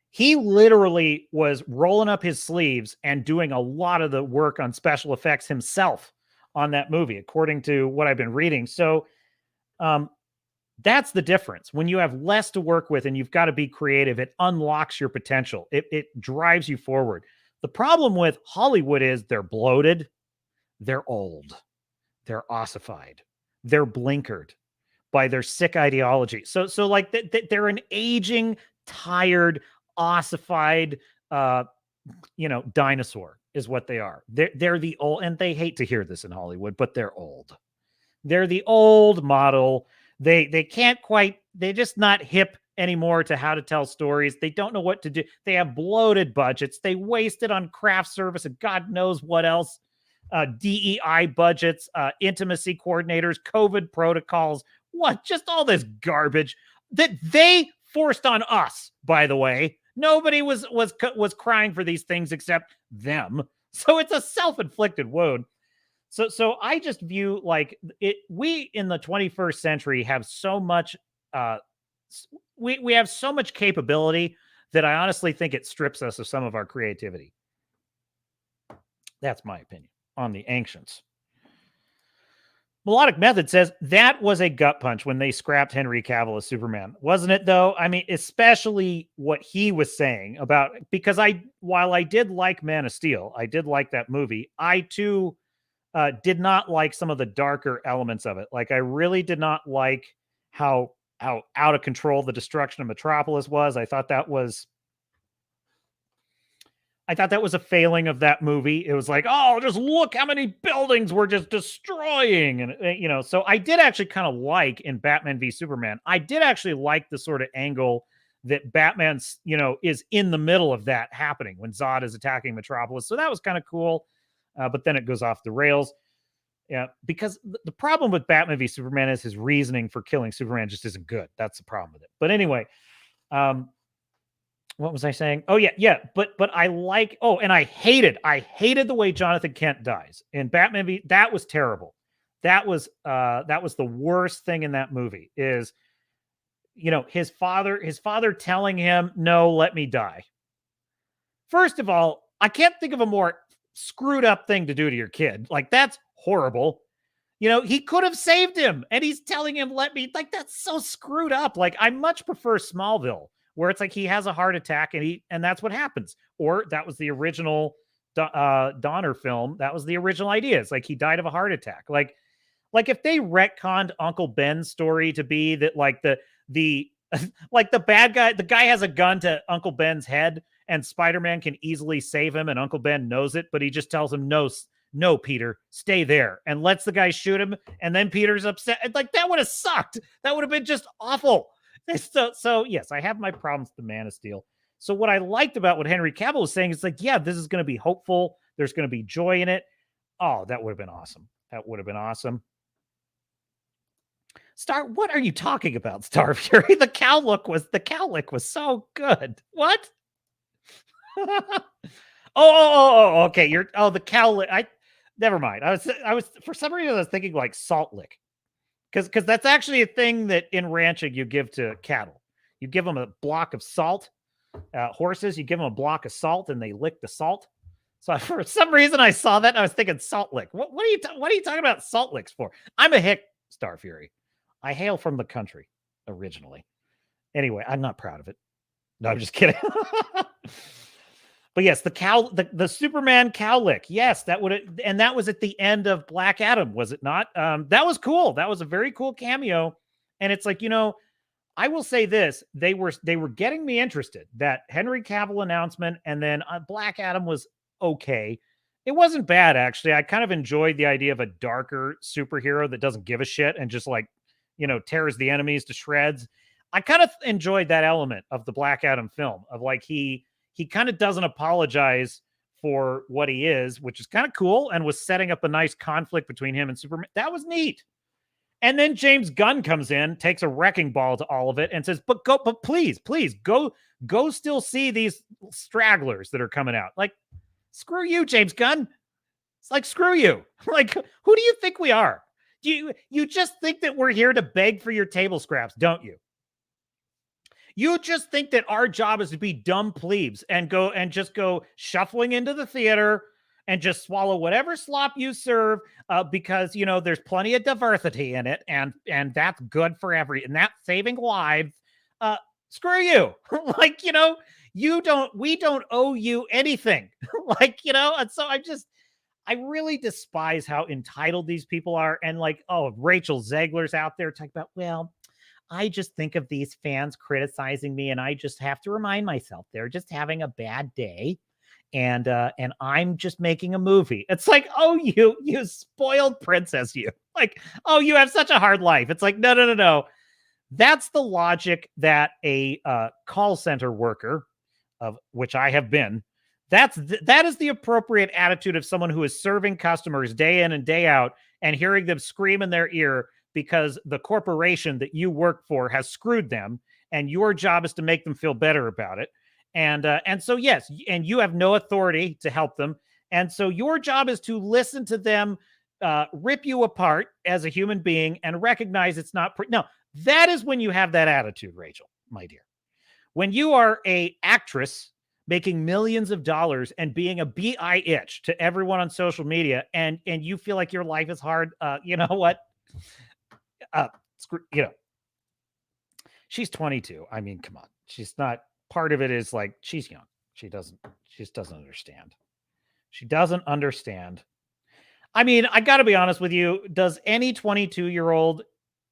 he literally was rolling up his sleeves and doing a lot of the work on special effects himself on that movie, according to what I've been reading. So that's the difference. When you have less to work with and you've got to be creative, it unlocks your potential. It drives you forward. The problem with Hollywood is they're bloated, they're old, they're ossified, they're blinkered by their sick ideology. So like they're an aging, tired, ossified, dinosaur is what they are. They're the old, and they hate to hear this in Hollywood, but they're old. They're the old model. They can't quite, they're just not hip anymore to how to tell stories. They don't know what to do. They have bloated budgets. They waste it on craft service and God knows what else. DEI budgets, intimacy coordinators, COVID protocols, just all this garbage that they forced on us, by the way. Nobody was crying for these things except them. So it's a self-inflicted wound. So I just view like we in the 21st century have so much, we have so much capability that I honestly think it strips us of some of our creativity. That's my opinion on the ancients. Melodic Method says that was a gut punch when they scrapped Henry Cavill as Superman. Wasn't it though? I mean, especially what he was saying about, because while I did like Man of Steel, I did like that movie. I too did not like some of the darker elements of it. Like I really did not like how out of control the destruction of Metropolis was. I thought that was a failing of that movie. It was like, oh, just look how many buildings we're just destroying. And, so I did actually kind of like in Batman v Superman, I did actually like the sort of angle that Batman's, is in the middle of that happening when Zod is attacking Metropolis. So that was kind of cool. But then it goes off the rails. Yeah, because the problem with Batman v Superman is his reasoning for killing Superman just isn't good. That's the problem with it. But anyway, what was I saying? Oh yeah. But I like, and I hated the way Jonathan Kent dies in Batman v. That was terrible. That was the worst thing in that movie is, his father telling him, no, let me die. First of all, I can't think of a more screwed up thing to do to your kid. Like that's horrible. He could have saved him and he's telling him, let me, like, that's so screwed up. Like I much prefer Smallville, where it's like he has a heart attack and that's what happens. Or that was the original Donner film. That was the original idea. It's like he died of a heart attack. Like if they retconned Uncle Ben's story to be that like the like the bad guy, the guy has a gun to Uncle Ben's head and Spider-Man can easily save him and Uncle Ben knows it, but he just tells him, no, Peter, stay there, and lets the guy shoot him. And then Peter's upset. Like that would have sucked. That would have been just awful. So yes, I have my problems with the Man of Steel. So what I liked about what Henry Cavill was saying is like, yeah, this is going to be hopeful. There's going to be joy in it. Oh, that would have been awesome. That would have been awesome. What are you talking about, Star Fury? The cow lick was so good. What? Okay. The cow lick. Never mind. I was for some reason I was thinking like salt lick. Because that's actually a thing that in ranching you give to cattle. You give them a block of salt. Horses, you give them a block of salt and they lick the salt. So for some reason I saw that and I was thinking salt lick. What are you talking about salt licks for? I'm a hick, Star Fury. I hail from the country originally. Anyway, I'm not proud of it. No, I'm just kidding. But yes, the Superman cowlick. Yes, that would, and that was at the end of Black Adam, was it not? That was cool. That was a very cool cameo. And it's like, I will say this: they were getting me interested. That Henry Cavill announcement, and then Black Adam was okay. It wasn't bad, actually. I kind of enjoyed the idea of a darker superhero that doesn't give a shit and just like, tears the enemies to shreds. I kind of enjoyed that element of the Black Adam film of like he kind of doesn't apologize for what he is, which is kind of cool, and was setting up a nice conflict between him and Superman. That was neat. And then James Gunn comes in, takes a wrecking ball to all of it, and says, but please, go still see these stragglers that are coming out. Like, screw you, James Gunn. It's like, screw you. Like, who do you think we are? You just think that we're here to beg for your table scraps, don't you? You just think that our job is to be dumb plebes and just go shuffling into the theater and just swallow whatever slop you serve because, there's plenty of diversity in it and that's good for and that's saving lives. Screw you. Like, we don't owe you anything. Like, and so I really despise how entitled these people are. And like, oh, Rachel Zegler's out there talking about, well, I just think of these fans criticizing me and I just have to remind myself they're just having a bad day. And I'm just making a movie. It's like, oh, you spoiled princess, you. Like, oh, you have such a hard life. It's like, no. That's the logic that a call center worker, of which I have been, that is the appropriate attitude of someone who is serving customers day in and day out and hearing them scream in their ear because the corporation that you work for has screwed them, and your job is to make them feel better about it. And so, yes, and you have no authority to help them. And so your job is to listen to them rip you apart as a human being and recognize it's not. No, that is when you have that attitude, Rachel, my dear. When you are a actress making millions of dollars and being a bitch to everyone on social media, and you feel like your life is hard, you know what? She's 22. I mean, come on. She's not. Part of it is like she's young. She just doesn't understand. She doesn't understand. I mean, I got to be honest with you. Does any 22-year-old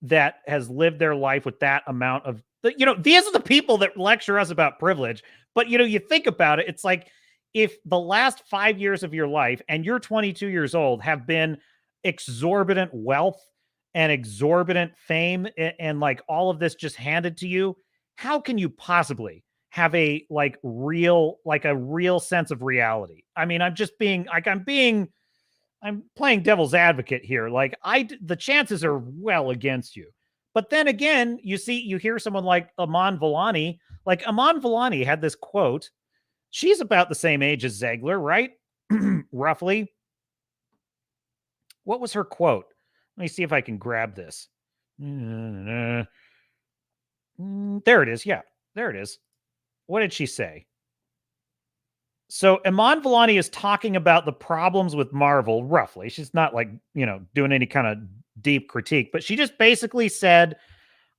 that has lived their life with that amount of, these are the people that lecture us about privilege. But, you think about it. It's like if the last 5 years of your life and you're 22 years old have been exorbitant wealth and exorbitant fame and like all of this just handed to you, how can you possibly have a real sense of reality? I mean, I'm playing devil's advocate here. Like the chances are well against you. But then again, you hear someone like Aman Vellani. Like Aman Vellani had this quote. She's about the same age as Zegler, right? Roughly. What was her quote? Let me see if I can grab this. There it is. Yeah, there it is. What did she say? So Aman Vellani is talking about the problems with Marvel, roughly. She's not doing any kind of deep critique, but she just basically said,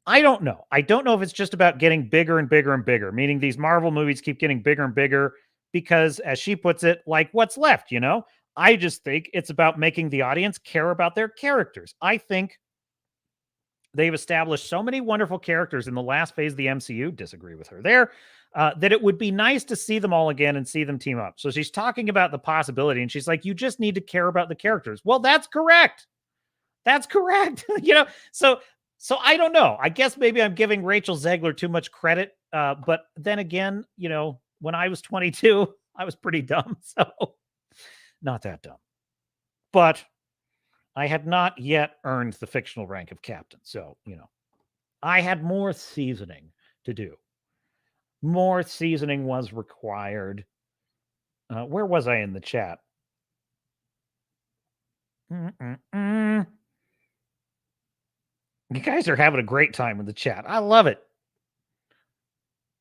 I don't know. I don't know if it's just about getting bigger and bigger and bigger, meaning these Marvel movies keep getting bigger and bigger because, as she puts it, like what's left, I just think it's about making the audience care about their characters. I think they've established so many wonderful characters in the last phase of the MCU, disagree with her there, that it would be nice to see them all again and see them team up. So she's talking about the possibility, and she's like, you just need to care about the characters. Well, that's correct. That's correct. So I don't know. I guess maybe I'm giving Rachel Zegler too much credit. But then again, when I was 22, I was pretty dumb. So not that dumb. But I had not yet earned the fictional rank of captain. So, I had more seasoning to do. More seasoning was required. Where was I in the chat? You guys are having a great time in the chat. I love it.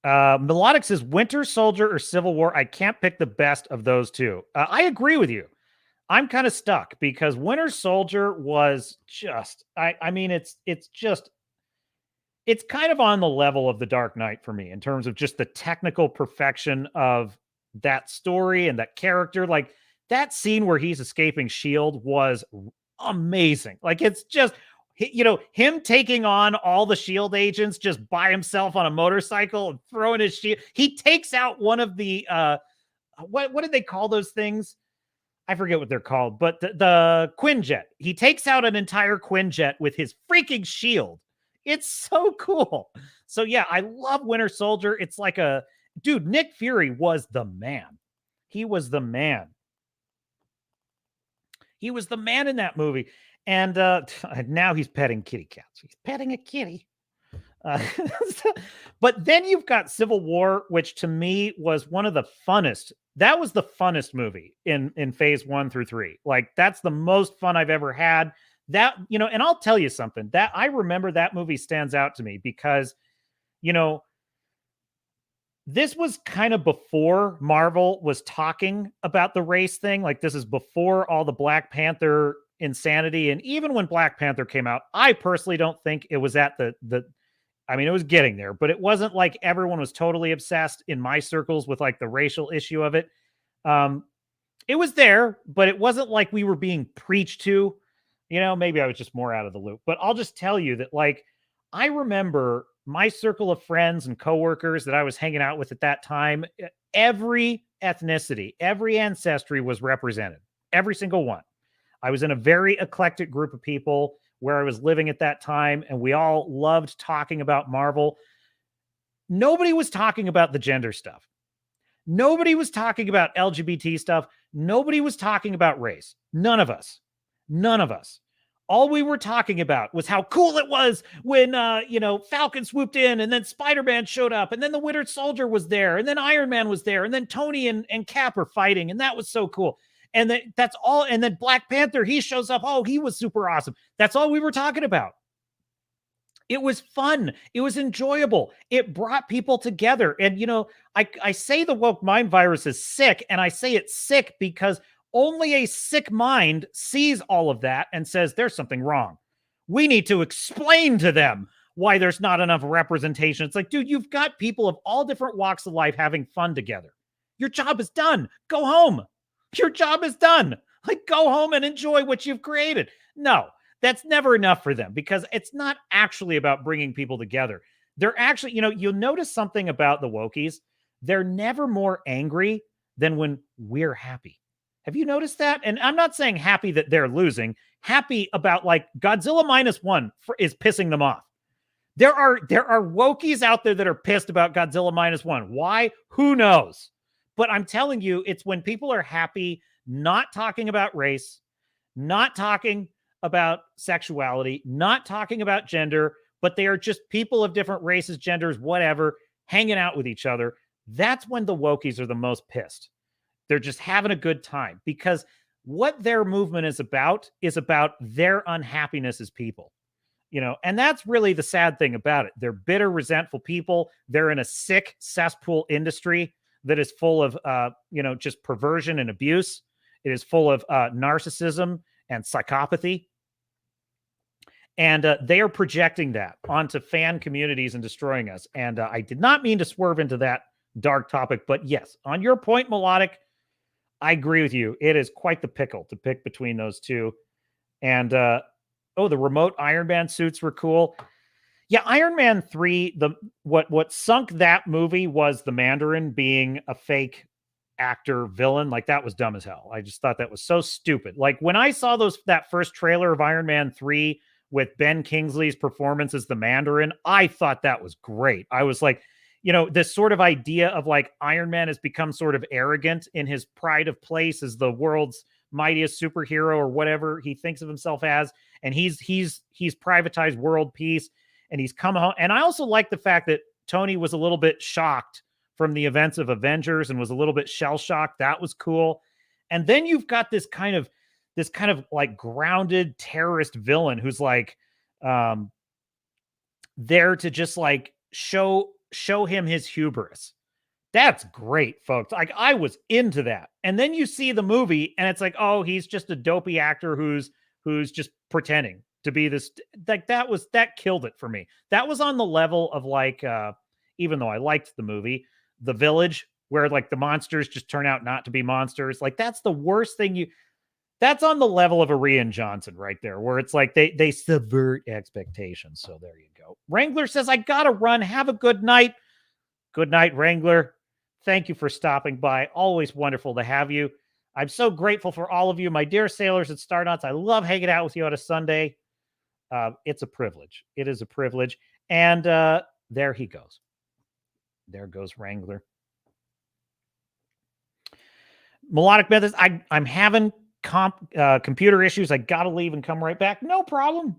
Melodic says Winter Soldier or Civil War. I can't pick the best of those two. I agree with you. I'm kind of stuck because Winter Soldier was just, I mean, it's kind of on the level of The Dark Knight for me in terms of just the technical perfection of that story and that character. Like that scene where he's escaping S.H.I.E.L.D. was amazing. Like it's just, him taking on all the S.H.I.E.L.D. agents just by himself on a motorcycle and throwing his shield. He takes out one of the, what did they call those things? I forget what they're called, but the Quinjet. He takes out an entire Quinjet with his freaking shield. It's so cool. So yeah, I love Winter Soldier. It's like dude, Nick Fury was the man. He was the man. He was the man in that movie. And now he's petting kitty cats. He's petting a kitty. But then you've got Civil War, which to me was one of the funnest. That was the funnest movie in phase 1 through 3. Like that's the most fun I've ever had. That, and I'll tell you something that I remember that movie stands out to me because, this was kind of before Marvel was talking about the race thing. Like this is before all the Black Panther insanity. And even when Black Panther came out, I personally don't think it was at it was getting there, but it wasn't like everyone was totally obsessed in my circles with like the racial issue of it. It was there, but it wasn't like we were being preached to, maybe I was just more out of the loop, but I'll just tell you that like, I remember my circle of friends and coworkers that I was hanging out with at that time, every ethnicity, every ancestry was represented, every single one. I was in a very eclectic group of people where I was living at that time, and we all loved talking about Marvel. Nobody was talking about the gender stuff. Nobody was talking about LGBT stuff. Nobody was talking about race. None of us. None of us. All we were talking about was how cool it was when, Falcon swooped in and then Spider-Man showed up and then the Winter Soldier was there and then Iron Man was there and then Tony and Cap are fighting. And that was so cool. And that's all. And then Black Panther, he shows up. Oh, he was super awesome. That's all we were talking about. It was fun. It was enjoyable. It brought people together. And, I say the woke mind virus is sick, and I say it's sick because only a sick mind sees all of that and says there's something wrong. We need to explain to them why there's not enough representation. It's like, dude, you've got people of all different walks of life having fun together. Your job is done. Go home. Your job is done. Like, go home and enjoy what you've created. No, that's never enough for them because it's not actually about bringing people together. They're actually, you'll notice something about the wokies. They're never more angry than when we're happy. Have you noticed that? And I'm not saying happy that they're losing, happy about like Godzilla Minus One is pissing them off. There are wokies out there that are pissed about Godzilla Minus One. Why? Who knows? But I'm telling you, it's when people are happy, not talking about race, not talking about sexuality, not talking about gender, but they are just people of different races, genders, whatever, hanging out with each other. That's when the wokies are the most pissed. They're just having a good time because what their movement is about their unhappiness as people, and that's really the sad thing about it. They're bitter, resentful people. They're in a sick cesspool industry that is full of, just perversion and abuse. It is full of narcissism and psychopathy. And they are projecting that onto fan communities and destroying us. And I did not mean to swerve into that dark topic, but yes, on your point, Melodic, I agree with you. It is quite the pickle to pick between those two. And, the remote Iron Man suits were cool. Yeah, Iron Man 3, what sunk that movie was the Mandarin being a fake actor villain. Like, that was dumb as hell. I just thought that was so stupid. Like, when I saw that first trailer of Iron Man 3 with Ben Kingsley's performance as the Mandarin, I thought that was great. I was like, this sort of idea of like Iron Man has become sort of arrogant in his pride of place as the world's mightiest superhero or whatever he thinks of himself as. And he's privatized world peace and he's come home. And I also like the fact that Tony was a little bit shocked from the events of Avengers and was a little bit shell shocked. That was cool. And then you've got this kind of like grounded terrorist villain who's like there to just like show him his hubris. That's great, folks. Like, I was into that. And then you see the movie and it's like, oh, he's just a dopey actor who's just pretending to be this. Like, that killed it for me. That was on the level of like, even though I liked the movie, The Village, where like the monsters just turn out not to be monsters. Like that's the worst thing that's on the level of a Rian Johnson right there, where it's like they subvert expectations. So there you go. Wrangler says, I gotta run. Have a good night. Good night, Wrangler. Thank you for stopping by. Always wonderful to have you. I'm so grateful for all of you, my dear sailors and Starnauts. I love hanging out with you on a Sunday. It's a privilege. It is a privilege. And there he goes. There goes Wrangler. Melodic Methods. I'm having computer issues. I gotta leave and come right back. No problem.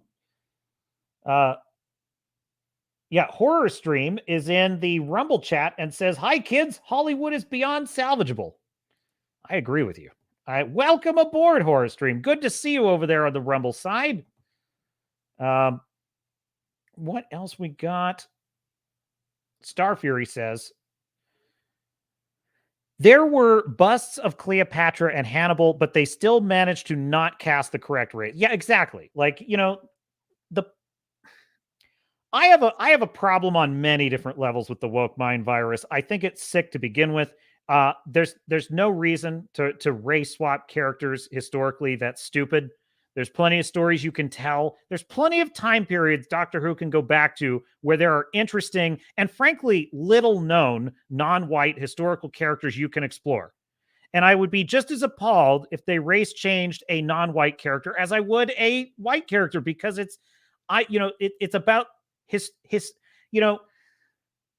Yeah, Horror Stream is in the Rumble chat and says, hi kids, Hollywood is beyond salvageable. I agree with you. Welcome aboard, Horror Stream. Good to see you over there on the Rumble side. What else we got? Star Fury says, there were busts of Cleopatra and Hannibal, but they still managed to not cast the correct race. Yeah, exactly. Like, you know, I have a problem on many different levels with the woke mind virus. I think it's sick to begin with. There's no reason to race swap characters historically. That's stupid. There's plenty of stories you can tell. There's plenty of time periods Doctor Who can go back to where there are interesting and frankly little known non-white historical characters you can explore. And I would be just as appalled if they race changed a non-white character as I would a white character, because it's about his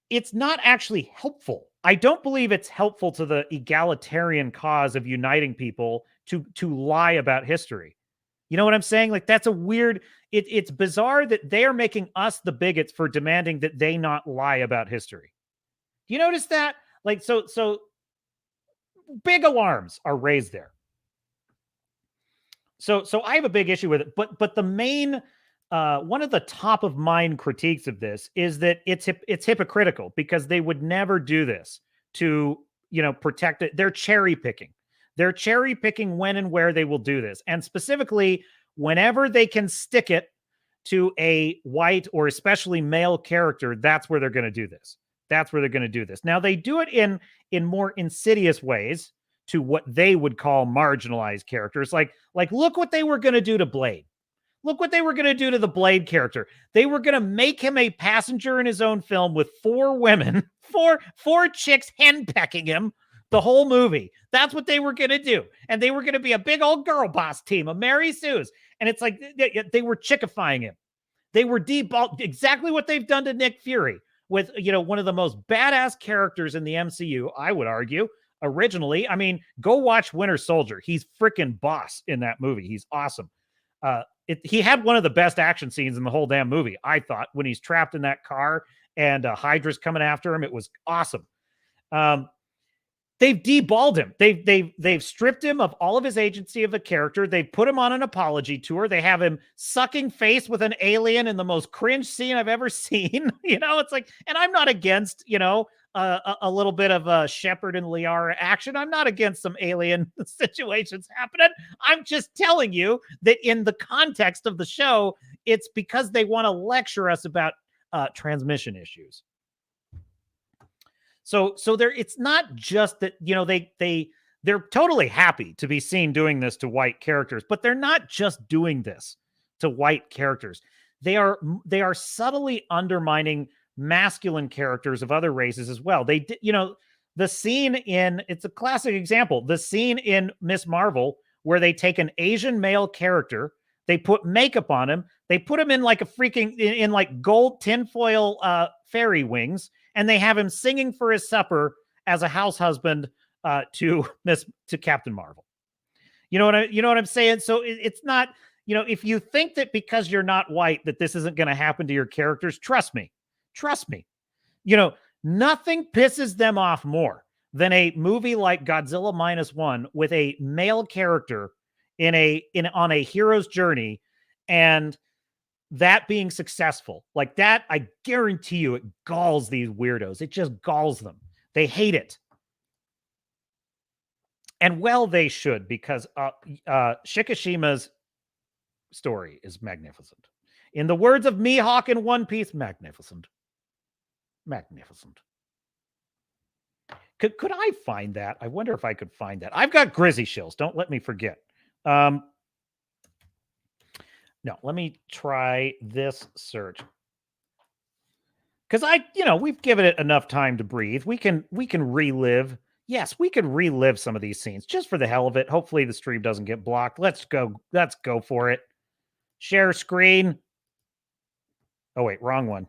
it's not actually helpful. I don't believe it's helpful to the egalitarian cause of uniting people to lie about history. You know what I'm saying? Like, that's a weird, it's bizarre that they are making us the bigots for demanding that they not lie about history. Do you notice that? Like, so big alarms are raised there. So I have a big issue with it, but the main, one of the top of mind critiques of this is that it's hypocritical, because they would never do this to, protect it. They're cherry picking. They're cherry picking when and where they will do this. And specifically, whenever they can stick it to a white or especially male character, that's where they're going to do this. That's where they're going to do this. Now, they do it in more insidious ways to what they would call marginalized characters. Like look what they were going to do to Blade. Look what they were going to do to the Blade character. They were going to make him a passenger in his own film with 4 women, four chicks henpecking him the whole movie. That's what they were going to do. And they were going to be a big old girl boss team of Mary Sue's. And it's like they were chickifying him. They were exactly what they've done to Nick Fury with, one of the most badass characters in the MCU, I would argue, originally. I mean, go watch Winter Soldier. He's freaking boss in that movie. He's awesome. He had one of the best action scenes in the whole damn movie, I thought, when he's trapped in that car and Hydra's coming after him. It was awesome. They've deballed him. They've stripped him of all of his agency of a character. They've put him on an apology tour. They have him sucking face with an alien in the most cringe scene I've ever seen. It's like, and I'm not against, a little bit of Shepard and Liara action. I'm not against some alien situations happening. I'm just telling you that in the context of the show, it's because they want to lecture us about transmission issues. So there, it's not just that, they're totally happy to be seen doing this to white characters, but they're not just doing this to white characters. They are subtly undermining masculine characters of other races as well. They did, the scene it's a classic example, the scene in Miss Marvel where they take an Asian male character, they put makeup on him, they put him in like a freaking, in like gold tinfoil fairy wings, and they have him singing for his supper as a house husband to Captain Marvel. You know what I'm saying? So it's not, if you think that because you're not white that this isn't going to happen to your characters, trust me. Nothing pisses them off more than a movie like Godzilla Minus One with a male character on a hero's journey, and that being successful. Like that, I guarantee you, it galls these weirdos. It just galls them. They hate it. And well, they should, because Shikishima's story is magnificent. In the words of Mihawk in One Piece, magnificent. Could I find that? I wonder if I could find that. I've got Grizzy shills. Don't let me forget. No, let me try this search. Because we've given it enough time to breathe. We can relive. Yes, we can relive some of these scenes just for the hell of it. Hopefully the stream doesn't get blocked. Let's go. Let's go for it. Share screen. Oh, wait, wrong one.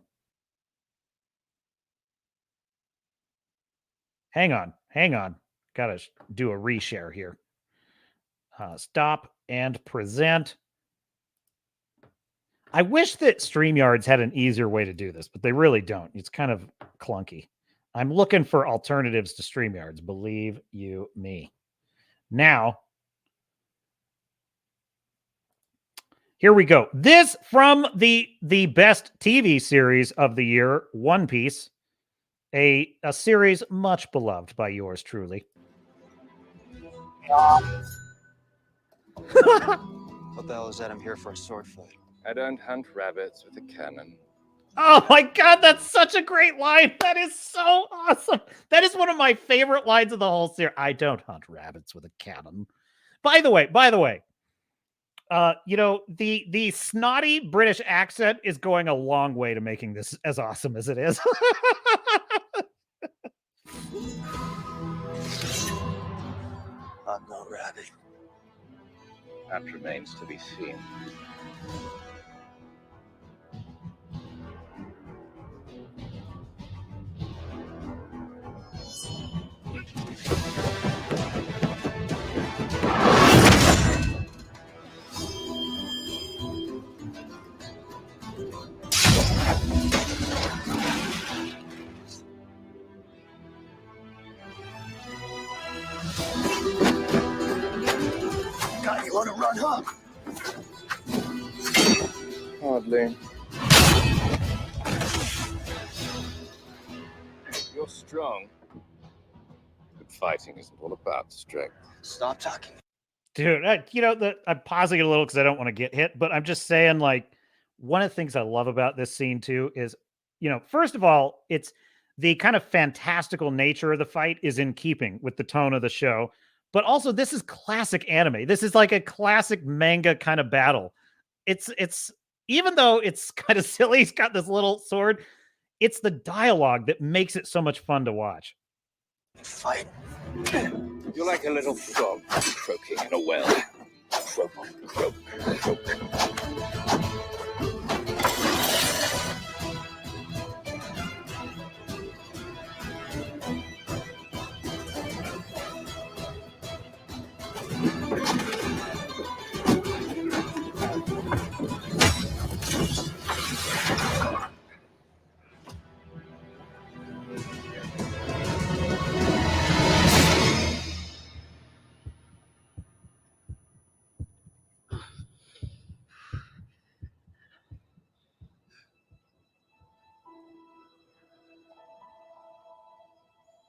Hang on. Gotta do a reshare here. Stop and present. I wish that StreamYards had an easier way to do this, but they really don't. It's kind of clunky. I'm looking for alternatives to StreamYards, believe you me. Now, here we go. This from the best TV series of the year, One Piece, a series much beloved by yours truly. What the hell is that? I'm here for a sword fight. I don't hunt rabbits with a cannon. Oh my God, that's such a great line. That is so awesome. That is one of my favorite lines of the whole series. I don't hunt rabbits with a cannon. By the way, the snotty British accent is going a long way to making this as awesome as it is. I'm no rabbit. That remains to be seen. God, you want to run, huh? Hardly. You're strong. But fighting isn't all about strength. Stop talking. Dude, I'm pausing it a little because I don't want to get hit, but I'm just saying, like, one of the things I love about this scene too is, first of all, it's the kind of fantastical nature of the fight is in keeping with the tone of the show. But also, this is classic anime. This is like a classic manga kind of battle. It's even though it's kind of silly, he's got this little sword. It's the dialogue that makes it so much fun to watch. Fight. You're like a little frog croaking in a well. Croak, croak, croak.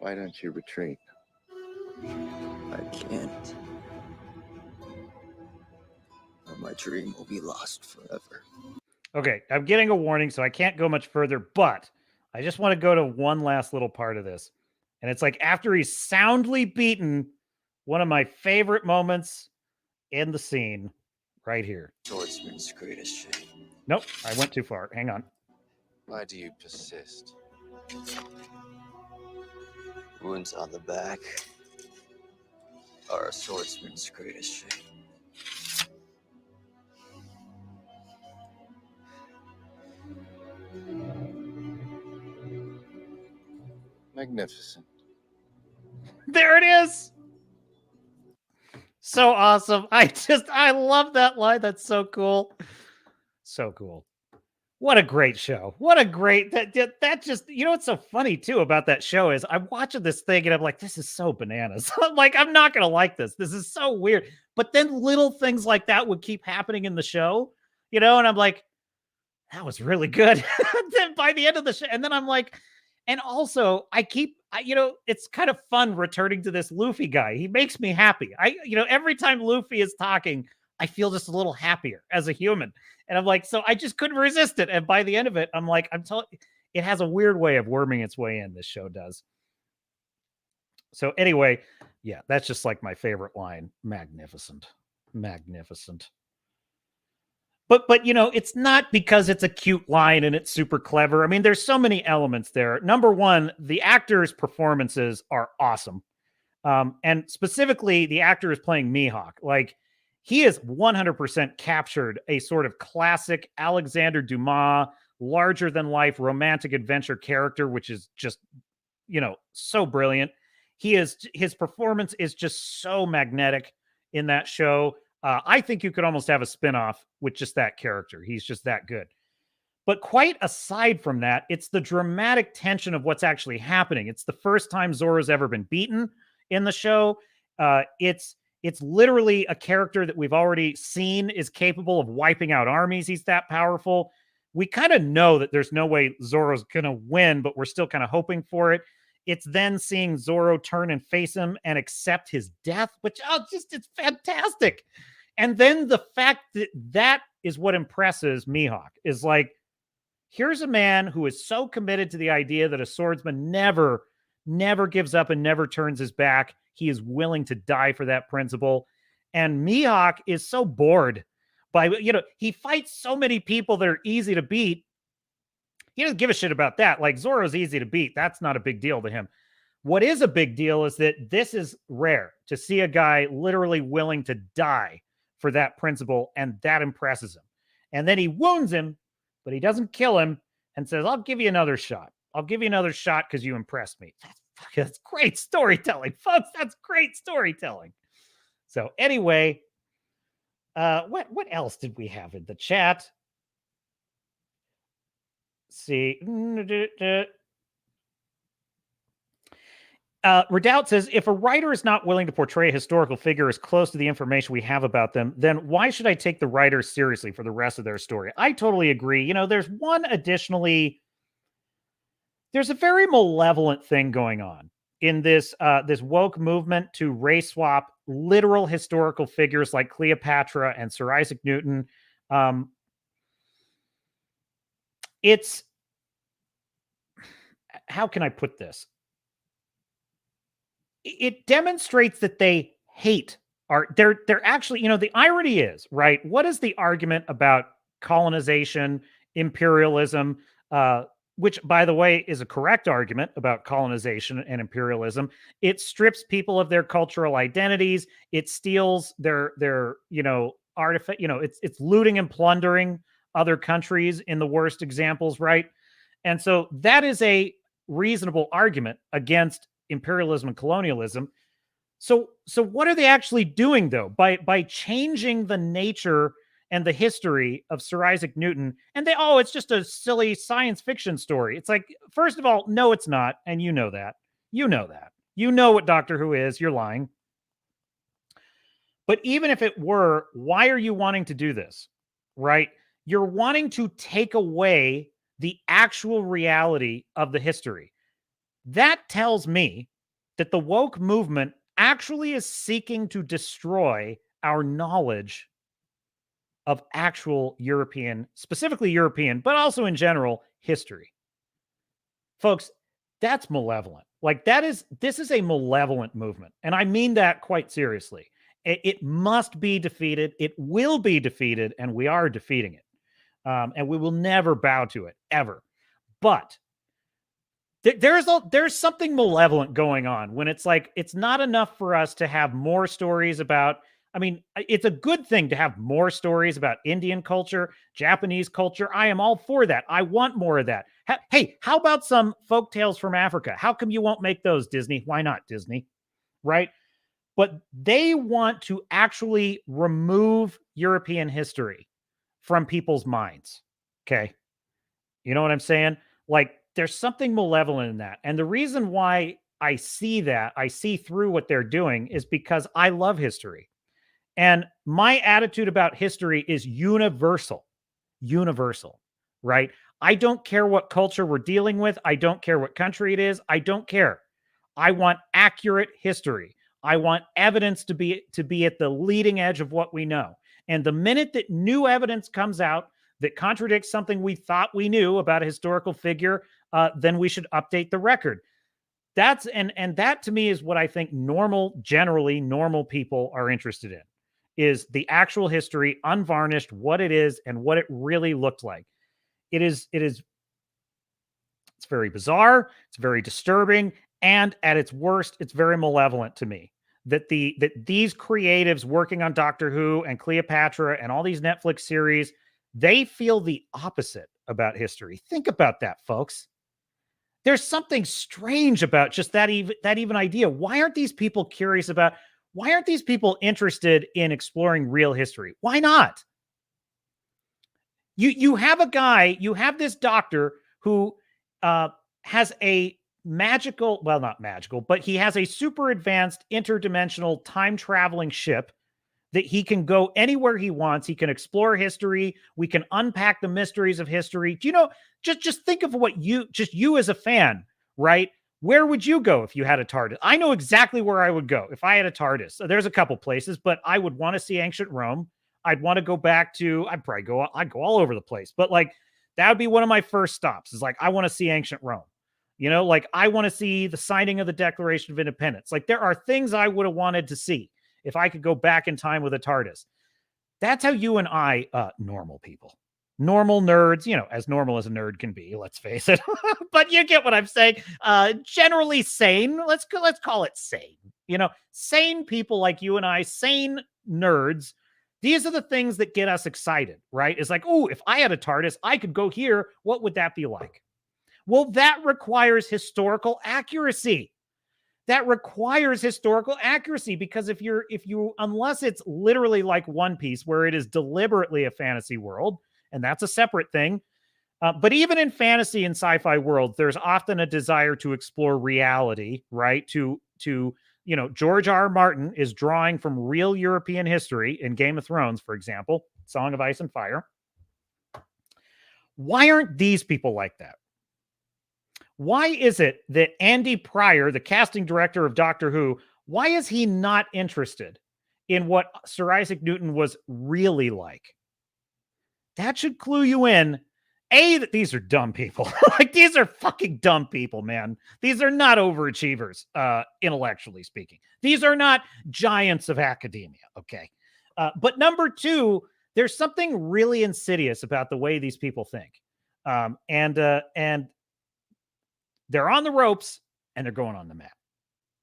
Why don't you retreat? I can't. Or my dream will be lost forever. Okay, I'm getting a warning, so I can't go much further, but I just want to go to one last little part of this. And it's like after he's soundly beaten, one of my favorite moments in the scene right here. Swordsman's greatest shame. Nope, I went too far. Hang on. Why do you persist? Wounds on the back are a swordsman's greatest shame. Magnificent. There it is. So awesome. I love that line. That's so cool. So cool. What a great show. What a great, that just, what's so funny too about that show is I'm watching this thing and I'm like, this is so bananas. I'm like, I'm not going to like this. This is so weird. But then little things like that would keep happening in the show, and I'm like, that was really good. Then by the end of the show, and then I'm like, and also it's kind of fun returning to this Luffy guy. He makes me happy. Every time Luffy is talking, I feel just a little happier as a human. And I'm like, so I just couldn't resist it. And by the end of it, I'm like, it has a weird way of worming its way in. This show does. So anyway, yeah, that's just like my favorite line. Magnificent. Magnificent. But you know, it's not because it's a cute line and it's super clever. I mean, there's so many elements there. Number one, the actors' performances are awesome. And specifically, the actor is playing Mihawk. Like, he has 100% captured a sort of classic Alexander Dumas, larger than life romantic adventure character, which is just, you know, so brilliant. His performance is just so magnetic in that show. I think you could almost have a spinoff with just that character. He's just that good. But quite aside from that, it's the dramatic tension of what's actually happening. It's the first time Zorro's ever been beaten in the show. It's literally a character that we've already seen is capable of wiping out armies. He's that powerful. We kind of know that there's no way Zorro's going to win, but we're still kind of hoping for it. It's then seeing Zorro turn and face him and accept his death, which it's fantastic. And then the fact that that is what impresses Mihawk is like, here's a man who is so committed to the idea that a swordsman never gives up and never turns his back. He is willing to die for that principle. And Mihawk is so bored by, you know, he fights so many people that are easy to beat. He doesn't give a shit about that. Like, Zorro's easy to beat. That's not a big deal to him. What is a big deal is that this is rare to see a guy literally willing to die for that principle, and that impresses him. And then he wounds him, but he doesn't kill him and says, I'll give you another shot. I'll give you another shot because you impressed me. That's great storytelling, folks. That's great storytelling. So anyway, what else did we have in the chat? See. Redoubt says, if a writer is not willing to portray a historical figure as close to the information we have about them, then why should I take the writers seriously for the rest of their story? I totally agree. You know, there's a very malevolent thing going on in this woke movement to race swap literal historical figures like Cleopatra and Sir Isaac Newton. It's, how can I put this? It demonstrates that they hate art. They're actually, you know, the irony is, right? What is the argument about colonization, imperialism, which, by the way, is a correct argument about colonization and imperialism? It strips people of their cultural identities. It steals their you know, artifact. You know, it's looting and plundering other countries in the worst examples, right? And so that is a reasonable argument against imperialism and colonialism. So what are they actually doing, though, by changing the nature and the history of Sir Isaac Newton? And it's just a silly science fiction story. It's like, first of all, no, it's not. And you know that. You know what Doctor Who is. You're lying. But even if it were, why are you wanting to do this? Right? You're wanting to take away the actual reality of the history. That tells me that the woke movement actually is seeking to destroy our knowledge of actual European, specifically European, but also in general, history. Folks, that's malevolent. Like, this is a malevolent movement. And I mean that quite seriously. It must be defeated. It will be defeated, and we are defeating it. And we will never bow to it, ever. But there's something malevolent going on when it's like, it's not enough for us to have more stories about, I mean, it's a good thing to have more stories about Indian culture, Japanese culture. I am all for that. I want more of that. Hey, how about some folk tales from Africa? How come you won't make those, Disney? Why not, Disney? Right? But they want to actually remove European history from people's minds. Okay. You know what I'm saying? Like, there's something malevolent in that. And the reason why I see through what they're doing is because I love history. And my attitude about history is universal, right? I don't care what culture we're dealing with. I don't care what country it is. I don't care. I want accurate history. I want evidence to be at the leading edge of what we know. And the minute that new evidence comes out that contradicts something we thought we knew about a historical figure, then we should update the record. That's and that to me is what I think generally normal people are interested in, is the actual history, unvarnished, what it is and what it really looked like. It's very bizarre, it's very disturbing, and at its worst, it's very malevolent to me. That these creatives working on Doctor Who and Cleopatra and all these Netflix series, they feel the opposite about history. Think about that, folks. There's something strange about just that even idea. Why aren't these people curious about, why aren't these people interested in exploring real history? Why not? You have a guy, you have this doctor who has a magical, well, not magical, but he has a super advanced interdimensional time traveling ship that he can go anywhere he wants. He can explore history. We can unpack the mysteries of history. Do you know, just think of what you as a fan, right? Where would you go if you had a TARDIS? I know exactly where I would go if I had a TARDIS. So there's a couple places, but I would want to see ancient Rome. I'd want to go back to, I'd go all over the place, but like, that would be one of my first stops, is like, I want to see ancient Rome. You know, like I want to see the signing of the Declaration of Independence. Like there are things I would have wanted to see if I could go back in time with a TARDIS. That's how you and I, normal people, normal nerds, you know, as normal as a nerd can be, let's face it. But you get what I'm saying. Generally sane. Let's call it sane. You know, sane people like you and I, sane nerds. These are the things that get us excited, right? It's like, oh, if I had a TARDIS, I could go here. What would that be like? Well, that requires historical accuracy. That requires historical accuracy, because if you unless it's literally like One Piece, where it is deliberately a fantasy world, and that's a separate thing. But even in fantasy and sci-fi worlds, there's often a desire to explore reality, right? To you know, George R. Martin is drawing from real European history in Game of Thrones, for example, Song of Ice and Fire. Why aren't these people like that? Why is it that Andy Pryor, the casting director of Doctor Who, why is he not interested in what Sir Isaac Newton was really like? That should clue you in, A, that these are dumb people. Like, these are fucking dumb people, man. These are not overachievers, intellectually speaking. These are not giants of academia, okay? But number two, there's something really insidious about the way these people think. And they're on the ropes and they're going on the map.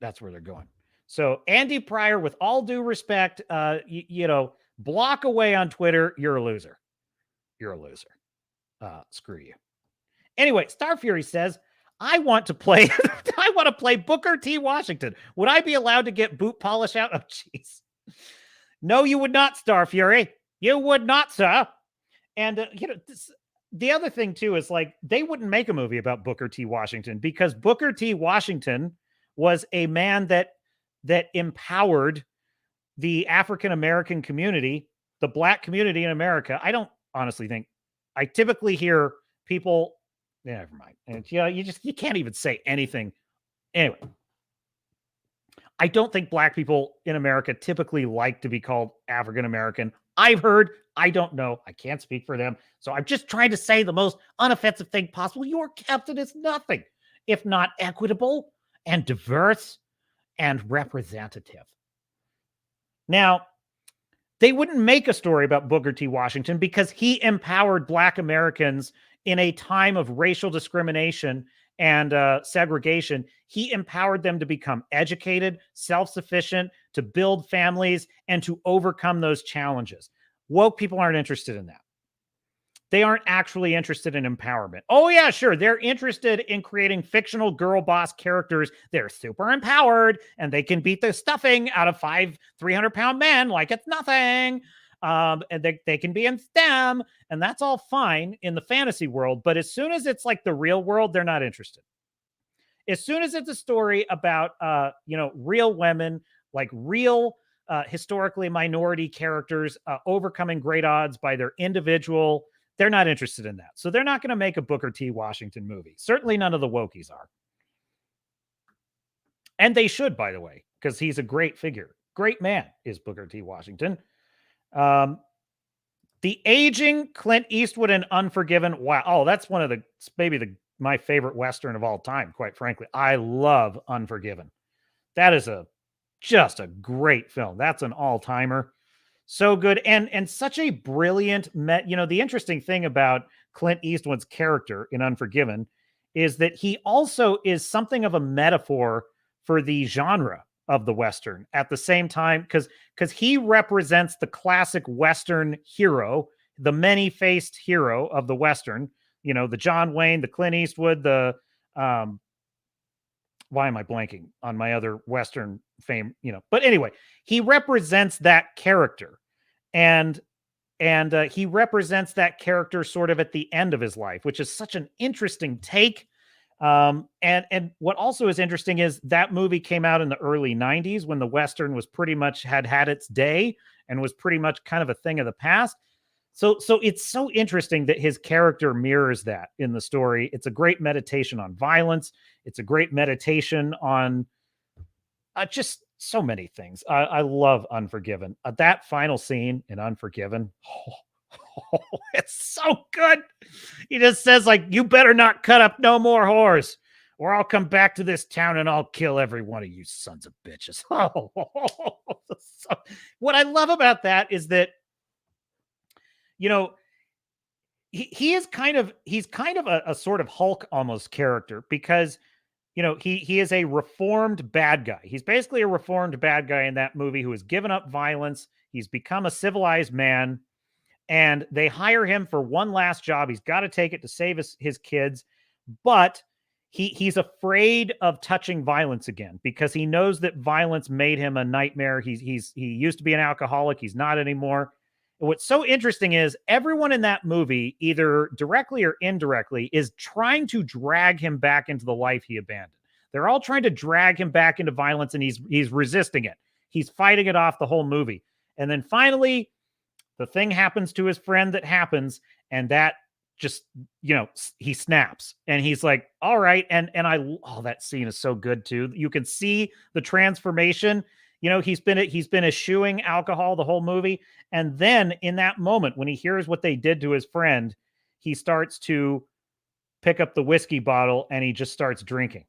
That's where they're going. So Andy Pryor, with all due respect, you know, block away on Twitter. You're a loser. You're a loser. Screw you. Anyway, Star Fury says, I want to play Booker T. Washington. Would I be allowed to get boot polish out? Oh, jeez. No, you would not, Star Fury. You would not, sir. And, you know, the other thing, too, is like, they wouldn't make a movie about Booker T. Washington, because Booker T. Washington was a man that empowered the African-American community, the Black community in America. I don't honestly think, I typically hear people, never mind. And, you know, you can't even say anything. Anyway, I don't think Black people in America typically like to be called African-American. I've heard, I don't know, I can't speak for them. So I'm just trying to say the most unoffensive thing possible. Your captain is nothing if not equitable and diverse and representative. Now, they wouldn't make a story about Booker T. Washington because he empowered Black Americans in a time of racial discrimination and segregation. He empowered them to become educated, self-sufficient, to build families, and to overcome those challenges. Woke people aren't interested in that. They aren't actually interested in empowerment. Oh, yeah, sure. They're interested in creating fictional girl boss characters. They're super empowered and they can beat the stuffing out of 5 300-pound men like it's nothing. And they can be in STEM, and that's all fine in the fantasy world. But as soon as it's like the real world, they're not interested. As soon as it's a story about, you know, real women, like real historically minority characters overcoming great odds by their individual, they're not interested in that. So they're not going to make a Booker T. Washington movie. Certainly none of the wokies are. And they should, by the way, because he's a great figure. Great man is Booker T. Washington. The aging Clint Eastwood in Unforgiven. Wow. Oh, that's one of the, maybe the my favorite Western of all time, quite frankly. I love Unforgiven. That is just a great film. That's an all-timer. So good. And such a brilliant the interesting thing about Clint Eastwood's character in Unforgiven is that he also is something of a metaphor for the genre of the Western at the same time, because he represents the classic Western hero, the many-faced hero of the Western, the John Wayne, the Clint Eastwood, the why am I blanking on my other Western fame? But anyway, he represents that character, and he represents that character sort of at the end of his life, which is such an interesting take. And what also is interesting is that movie came out in the early 90s when the Western was pretty much had its day and was pretty much kind of a thing of the past. So it's so interesting that his character mirrors that in the story. It's a great meditation on violence. It's a great meditation on just so many things. I love Unforgiven. That final scene in Unforgiven, it's so good. He just says, like, you better not cut up no more whores, or I'll come back to this town and I'll kill every one of you sons of bitches. What I love about that is that, he's kind of a sort of Hulk almost character, because he is a reformed bad guy. He's basically a reformed bad guy in that movie who has given up violence. He's become a civilized man, and they hire him for one last job. He's got to take it to save his kids, but he's afraid of touching violence again because he knows that violence made him a nightmare. He used to be an alcoholic. He's not anymore. What's so interesting is everyone in that movie, either directly or indirectly, is trying to drag him back into the life he abandoned. They're all trying to drag him back into violence, and he's resisting it. He's fighting it off the whole movie. And then finally, the thing happens to his friend that happens, and that just, he snaps. And he's like, all right. And that scene is so good too. You can see the transformation. He's been eschewing alcohol the whole movie. And then in that moment, when he hears what they did to his friend, he starts to pick up the whiskey bottle and he just starts drinking.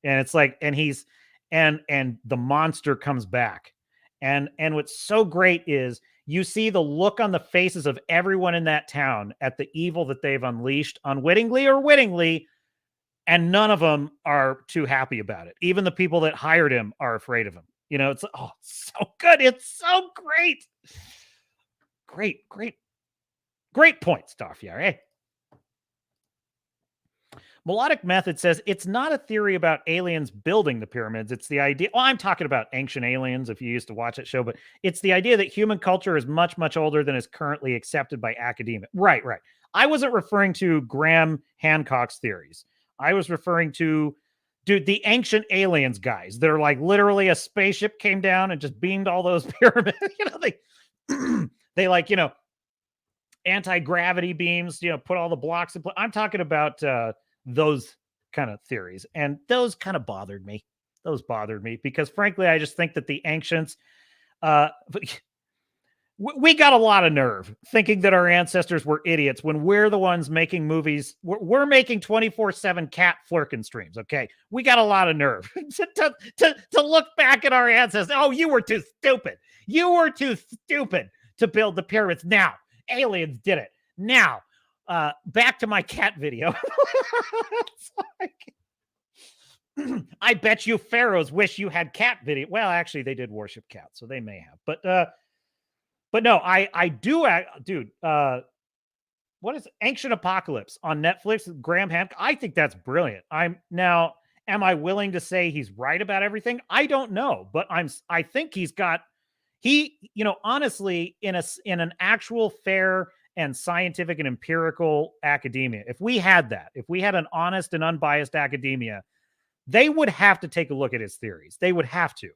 And it's like, and the monster comes back. And what's so great is you see the look on the faces of everyone in that town at the evil that they've unleashed, unwittingly or wittingly. And none of them are too happy about it. Even the people that hired him are afraid of him. It's so good. It's so great. Great point, Starfire. Eh? Melodic Method says it's not a theory about aliens building the pyramids. It's the idea. Well, I'm talking about Ancient Aliens if you used to watch that show, but it's the idea that human culture is much, much older than is currently accepted by academia. Right. I wasn't referring to Graham Hancock's theories. I was referring to, dude, the Ancient Aliens guys. They're like literally a spaceship came down and just beamed all those pyramids. They like, anti-gravity beams, put all the blocks in place. I'm talking about those kind of theories. And those kind of bothered me. Because frankly, I just think that the ancients, we got a lot of nerve thinking that our ancestors were idiots when we're the ones making movies. We're making 24/7 cat flirkin streams. Okay. We got a lot of nerve to look back at our ancestors. Oh, you were too stupid. To build the pyramids. Now, aliens did it. Now, back to my cat video. I bet you pharaohs wish you had cat video. Well, actually, they did worship cats, so they may have. But no, I do, dude. What is Ancient Apocalypse on Netflix? Graham Hancock. I think that's brilliant. Am I willing to say he's right about everything? I don't know, but I think he's got. Honestly, in an actual fair and scientific and empirical academia, if we had an honest and unbiased academia, they would have to take a look at his theories. They would have to.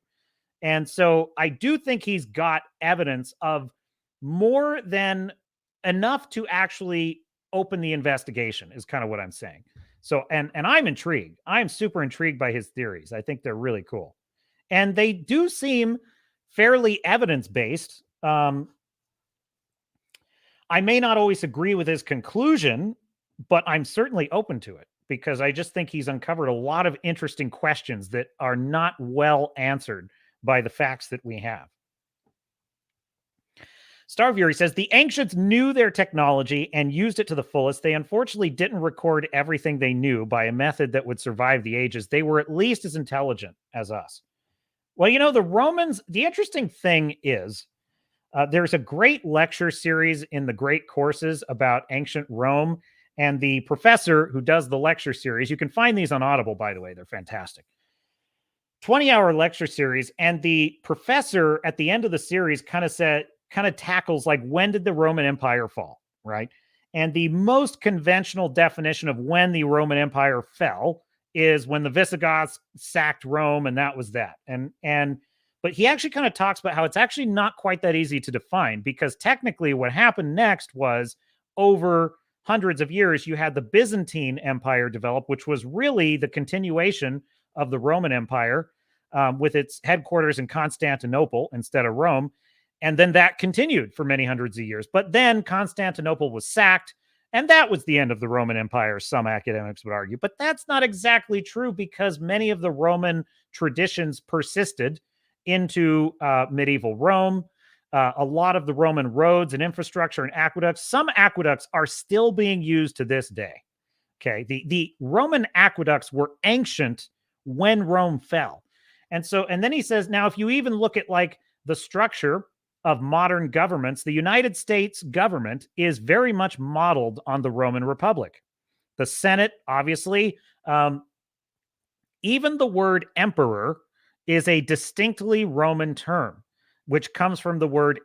And so I do think he's got evidence of more than enough to actually open the investigation, is kind of what I'm saying. So, and I'm intrigued. I'm super intrigued by his theories. I think they're really cool. And they do seem fairly evidence-based. I may not always agree with his conclusion, but I'm certainly open to it because I just think he's uncovered a lot of interesting questions that are not well answered by the facts that we have. Star Fury says the ancients knew their technology and used it to the fullest. They unfortunately didn't record everything they knew by a method that would survive the ages. They were at least as intelligent as us. Well, you know, the Romans, the interesting thing is there's a great lecture series in the Great Courses about ancient Rome. And the professor who does the lecture series, you can find these on Audible, by the way, they're fantastic. 20-hour lecture series. And the professor at the end of the series kind of tackles like, when did the Roman Empire fall, right? And the most conventional definition of when the Roman Empire fell is when the Visigoths sacked Rome, and that was that. But he actually kind of talks about how it's actually not quite that easy to define, because technically what happened next was, over hundreds of years, you had the Byzantine Empire develop, which was really the continuation of the Roman Empire, with its headquarters in Constantinople instead of Rome. And then that continued for many hundreds of years. But then Constantinople was sacked, and that was the end of the Roman Empire, some academics would argue. But that's not exactly true, because many of the Roman traditions persisted into medieval Rome. A lot of the Roman roads and infrastructure and aqueducts, some aqueducts are still being used to this day. Okay. The Roman aqueducts were ancient when Rome fell. And then he says, now, if you even look at like the structure of modern governments, the United States government is very much modeled on the Roman Republic. The Senate, obviously, even the word emperor is a distinctly Roman term, which comes from the word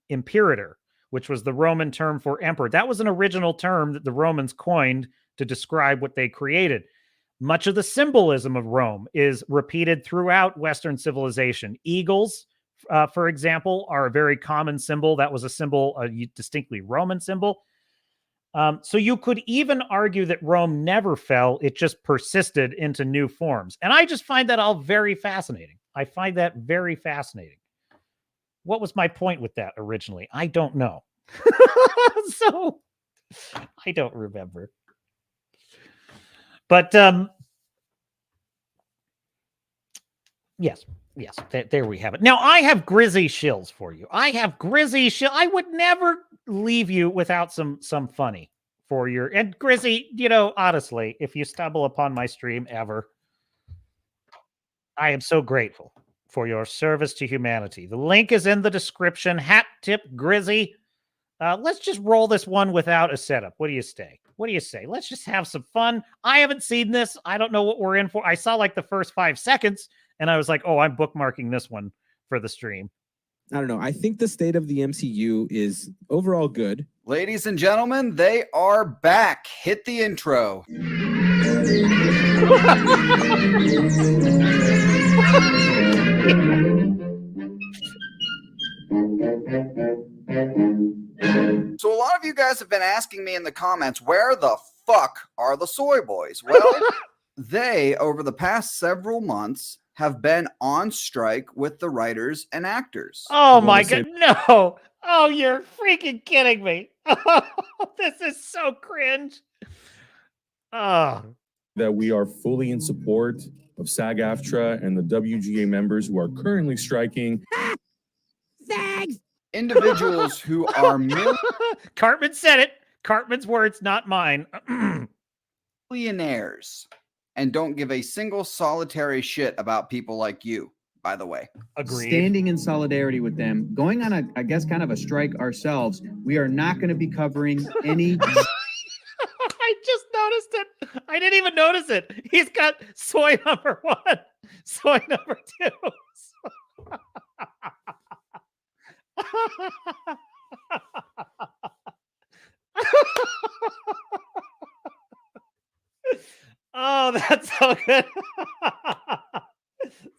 imperator, which was the Roman term for emperor. That was an original term that the Romans coined to describe what they created. Much of the symbolism of Rome is repeated throughout Western civilization. Eagles, for example, are a very common symbol. That was a symbol, a distinctly Roman symbol. So you could even argue that Rome never fell. It just persisted into new forms. And I just find that all very fascinating. I find that very fascinating. What was my point with that originally? I don't know. So I don't remember. But yes, there we have it. Now I have Grizzy shills for you. I have Grizzy shill. I would never leave you without some funny for your, and Grizzy, you know, honestly, if you stumble upon my stream ever, I am so grateful for your service to humanity. The link is in the description. Hat tip, Grizzy. Let's just roll this one without a setup. What do you say? What do you say? Let's just have some fun. I haven't seen this. I don't know what we're in for. I saw like the first 5 seconds, and I was like, oh, I'm bookmarking this one for the stream. I don't know. I think the state of the MCU is overall good. Ladies and gentlemen, they are back. Hit the intro. So a lot of you guys have been asking me in the comments, where the fuck are the soy boys? Well, they, over the past several months, have been on strike with the writers and actors. Oh my God, no. Oh, you're freaking kidding me. Oh, this is so cringe. Oh. That we are fully in support of SAG-AFTRA and the WGA members who are currently striking. SAGs! Individuals who are Cartman said it. Cartman's words, not mine. millionaires and don't give a single solitary shit about people like you, by the way. Agreed. Standing in solidarity with them, going on a, I guess, kind of a strike ourselves. We are not going to be covering any. I just noticed it. I didn't even notice it. He's got soy number 1, soy number 2. Oh, that's so good.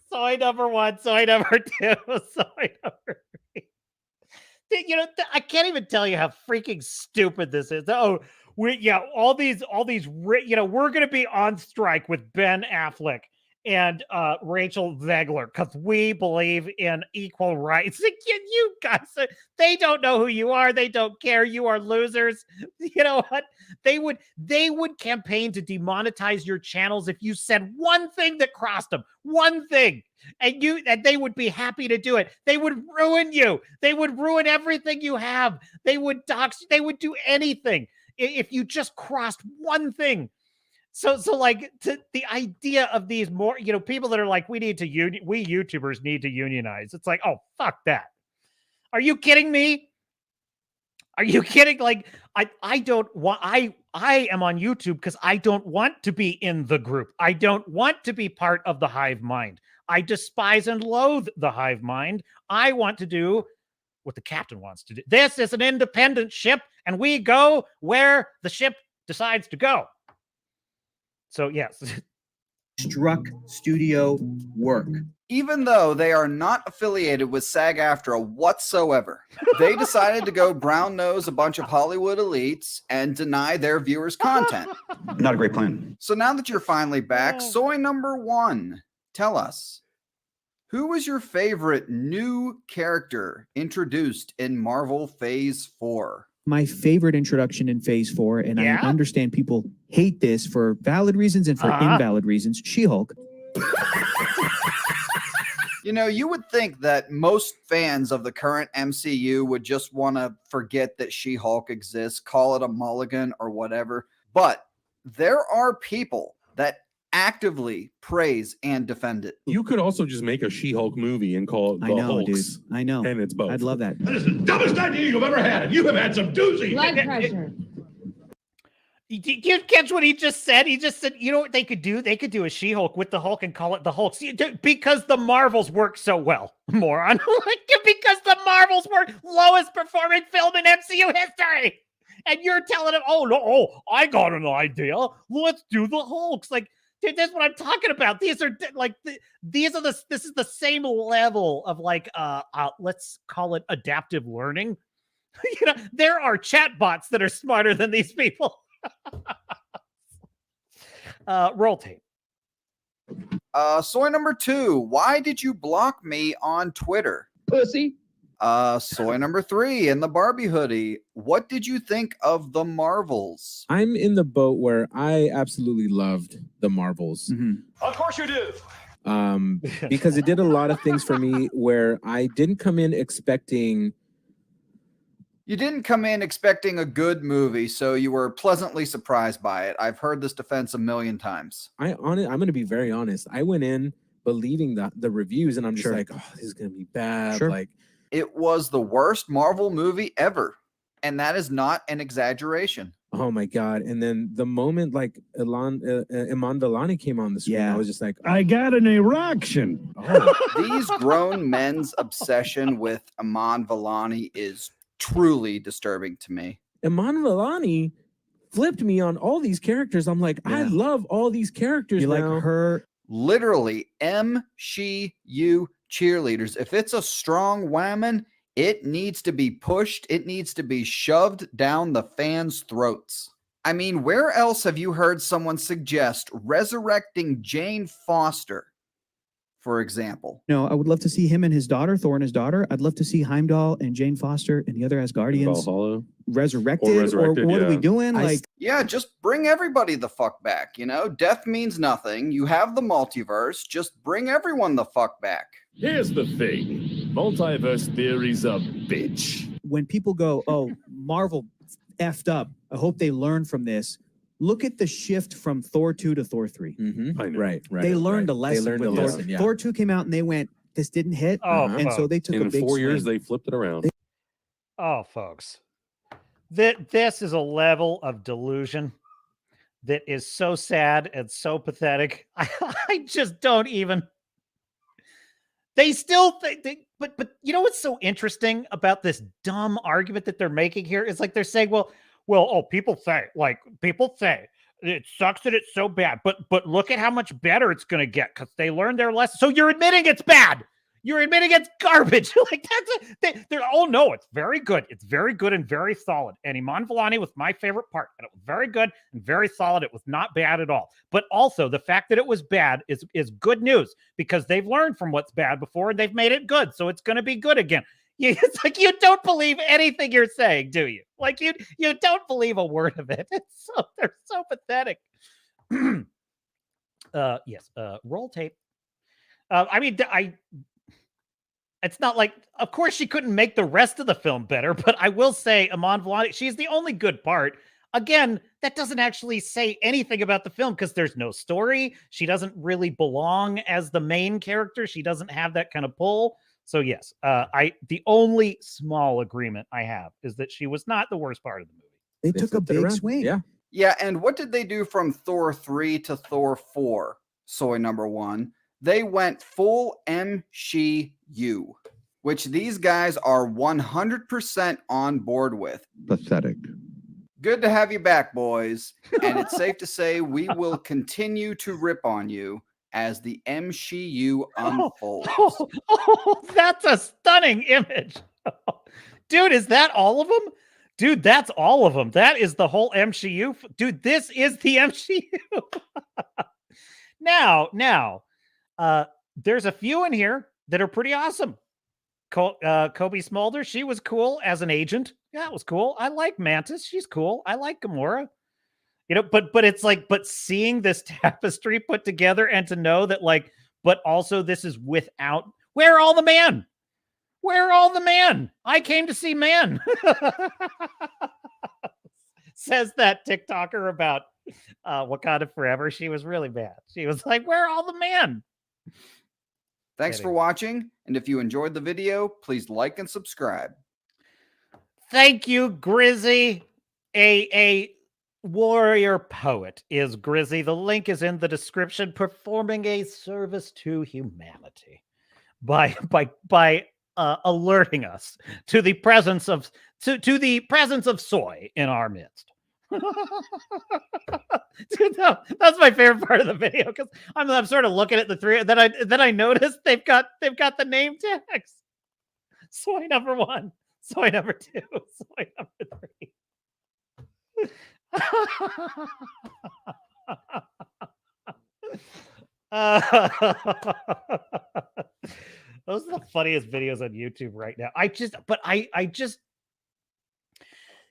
Soy number 1, soy number 2, soy number 3. You know, I can't even tell you how freaking stupid this is. Oh, all these, you know, we're going to be on strike with Ben Affleck and Rachel Zegler, because we believe in equal rights. You guys, they don't know who you are. They don't care. You are losers. You know what? They would campaign to demonetize your channels if you said one thing that crossed them. One thing. And they would be happy to do it. They would ruin you. They would ruin everything you have. They would dox. They would do anything if you just crossed one thing. So like the idea of these more, people that are like, we YouTubers need to unionize. It's like, oh, fuck that. Are you kidding me? Are you kidding? Like, I don't want, I am on YouTube because I don't want to be in the group. I don't want to be part of the hive mind. I despise and loathe the hive mind. I want to do what the captain wants to do. This is an independent ship, and we go where the ship decides to go. So, yes. Struck studio work. Even though they are not affiliated with SAG-AFTRA whatsoever, they decided to go brown nose a bunch of Hollywood elites and deny their viewers content. Not a great plan. So now that you're finally back, soy number 1, tell us, who was your favorite new character introduced in Marvel Phase 4? My favorite introduction in Phase 4, and I understand people hate this for valid reasons and for invalid reasons, She-Hulk. You know, you would think that most fans of the current MCU would just want to forget that She-Hulk exists, call it a mulligan or whatever. But there are people that actively praise and defend it. You could also just make a She-Hulk movie and call it The Hulks. I know. And it's both. I'd love that. That is the dumbest idea you've ever had. You have had some doozy. Blood pressure. Did you catch what he just said? He just said, you know what they could do? They could do a She-Hulk with the Hulk and call it the Hulk. See, because the Marvels work so well, moron. Because the Marvels were lowest performing film in MCU history. And you're telling him, I got an idea. Let's do the Hulks. Like, dude, that's what I'm talking about. These are like, this is the same level of like, let's call it adaptive learning. There are chatbots that are smarter than these people. Roll tape. Soy number 2, why did you block me on Twitter? Pussy. Soy number 3 in the Barbie hoodie, what did you think of the Marvels? I'm in the boat where I absolutely loved the Marvels. Of course you do. Because it did a lot of things for me where I didn't come in expecting. You didn't come in expecting a good movie, so you were pleasantly surprised by it. I've heard this defense a million times. I'm going to be very honest. I went in believing the reviews, and I'm just like, oh, this is going to be bad. Like, it was the worst Marvel movie ever, and that is not an exaggeration. Oh my God. And then the moment like Iman Vellani came on the screen, I was just like, I got an erection. These grown men's obsession with Iman Vellani is truly disturbing to me. Iman Vellani flipped me on all these characters. I'm like, I love all these characters. You now. like her? Literally, msheu cheerleaders. If it's a strong woman, it needs to be pushed. It needs to be shoved down the fans' throats. I mean, where else have you heard someone suggest resurrecting Jane Foster, for example? No, I would love to see him and his daughter, Thor and his daughter. I'd love to see Heimdall and Jane Foster and the other Asgardians resurrected. Or what are we doing? Yeah, just bring everybody the fuck back. Death means nothing. You have the multiverse. Just bring everyone the fuck back. Here's the thing. Multiverse theory's a bitch. When people go, oh, Marvel effed up, I hope they learn from this. Look at the shift from Thor 2 to Thor 3. Right. They learned a lesson. They learned a lesson, Thor 2 came out and they went, this didn't hit. And so they took a big In 4 years, swing. they flipped it around. Folks, this is a level of delusion that is so sad and so pathetic. I just don't even. They still think, but you know what's so interesting about this dumb argument that they're making here is like they're saying, people say it sucks that it's so bad, but look at how much better it's going to get because they learned their lesson. So you're admitting it's bad. You're admitting it's garbage. Like they're oh no, it's very good. It's very good and very solid. And Iman Vellani was my favorite part. And it was very good and very solid. It was not bad at all. But also the fact that it was bad is good news because they've learned from what's bad before and they've made it good. So it's going to be good again. It's like you don't believe anything you're saying, do you? Like you don't believe a word of it. They're so pathetic. Yes. Roll tape. I mean, it's not like, of course, she couldn't make the rest of the film better, but I will say, Iman Vellani, she's the only good part. Again, that doesn't actually say anything about the film because there's no story. She doesn't really belong as the main character. She doesn't have that kind of pull. So yes, the only small agreement I have is that she was not the worst part of the movie. They took a big swing. Yeah. Yeah, and what did they do from Thor 3 to Thor 4, Soy number 1? They went full msheu, which these guys are 100% on board with. Pathetic. Good to have you back, boys. And it's safe to say we will continue to rip on you as the msheu unfolds. That's a stunning image. Dude, is that all of them? Dude, that's all of them. That is the whole msheu. Dude, this is the msheu. Now, there's a few in here that are pretty awesome. Kobe Smolder, she was cool as an agent. Yeah, it was cool. I like Mantis. She's cool. I like Gamora. You know, but it's like, but seeing this tapestry put together and to know that like, but also this is without, where are all the man? Where are all the man? I came to see man. Says that TikToker about Wakanda Forever. She was really bad. She was like, where are all the man? Thanks for watching. And if you enjoyed the video, please like and subscribe. Thank you, Grizzy. A warrior poet is Grizzy. The link is in the description. Performing a service to humanity by alerting us to the presence of the presence of soy in our midst. Dude, no, that's my favorite part of the video because I'm sort of looking at the three. Then I noticed they've got the name tags. Soy number 1, soy number 2, soy number 3. Those are the funniest videos on YouTube right now. I just,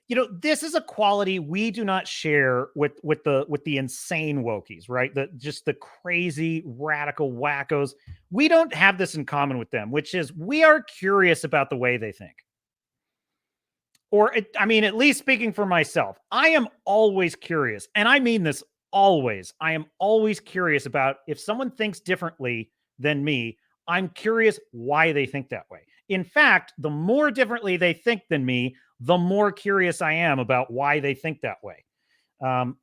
you know, this is a quality we do not share with the insane wokies, right? Just the crazy radical wackos. We don't have this in common with them, which is we are curious about the way they think. I mean, at least speaking for myself, I am always curious, and I mean this always. I am always curious about if someone thinks differently than me. I'm curious why they think that way. In fact, the more differently they think than me, the more curious I am about why they think that way. And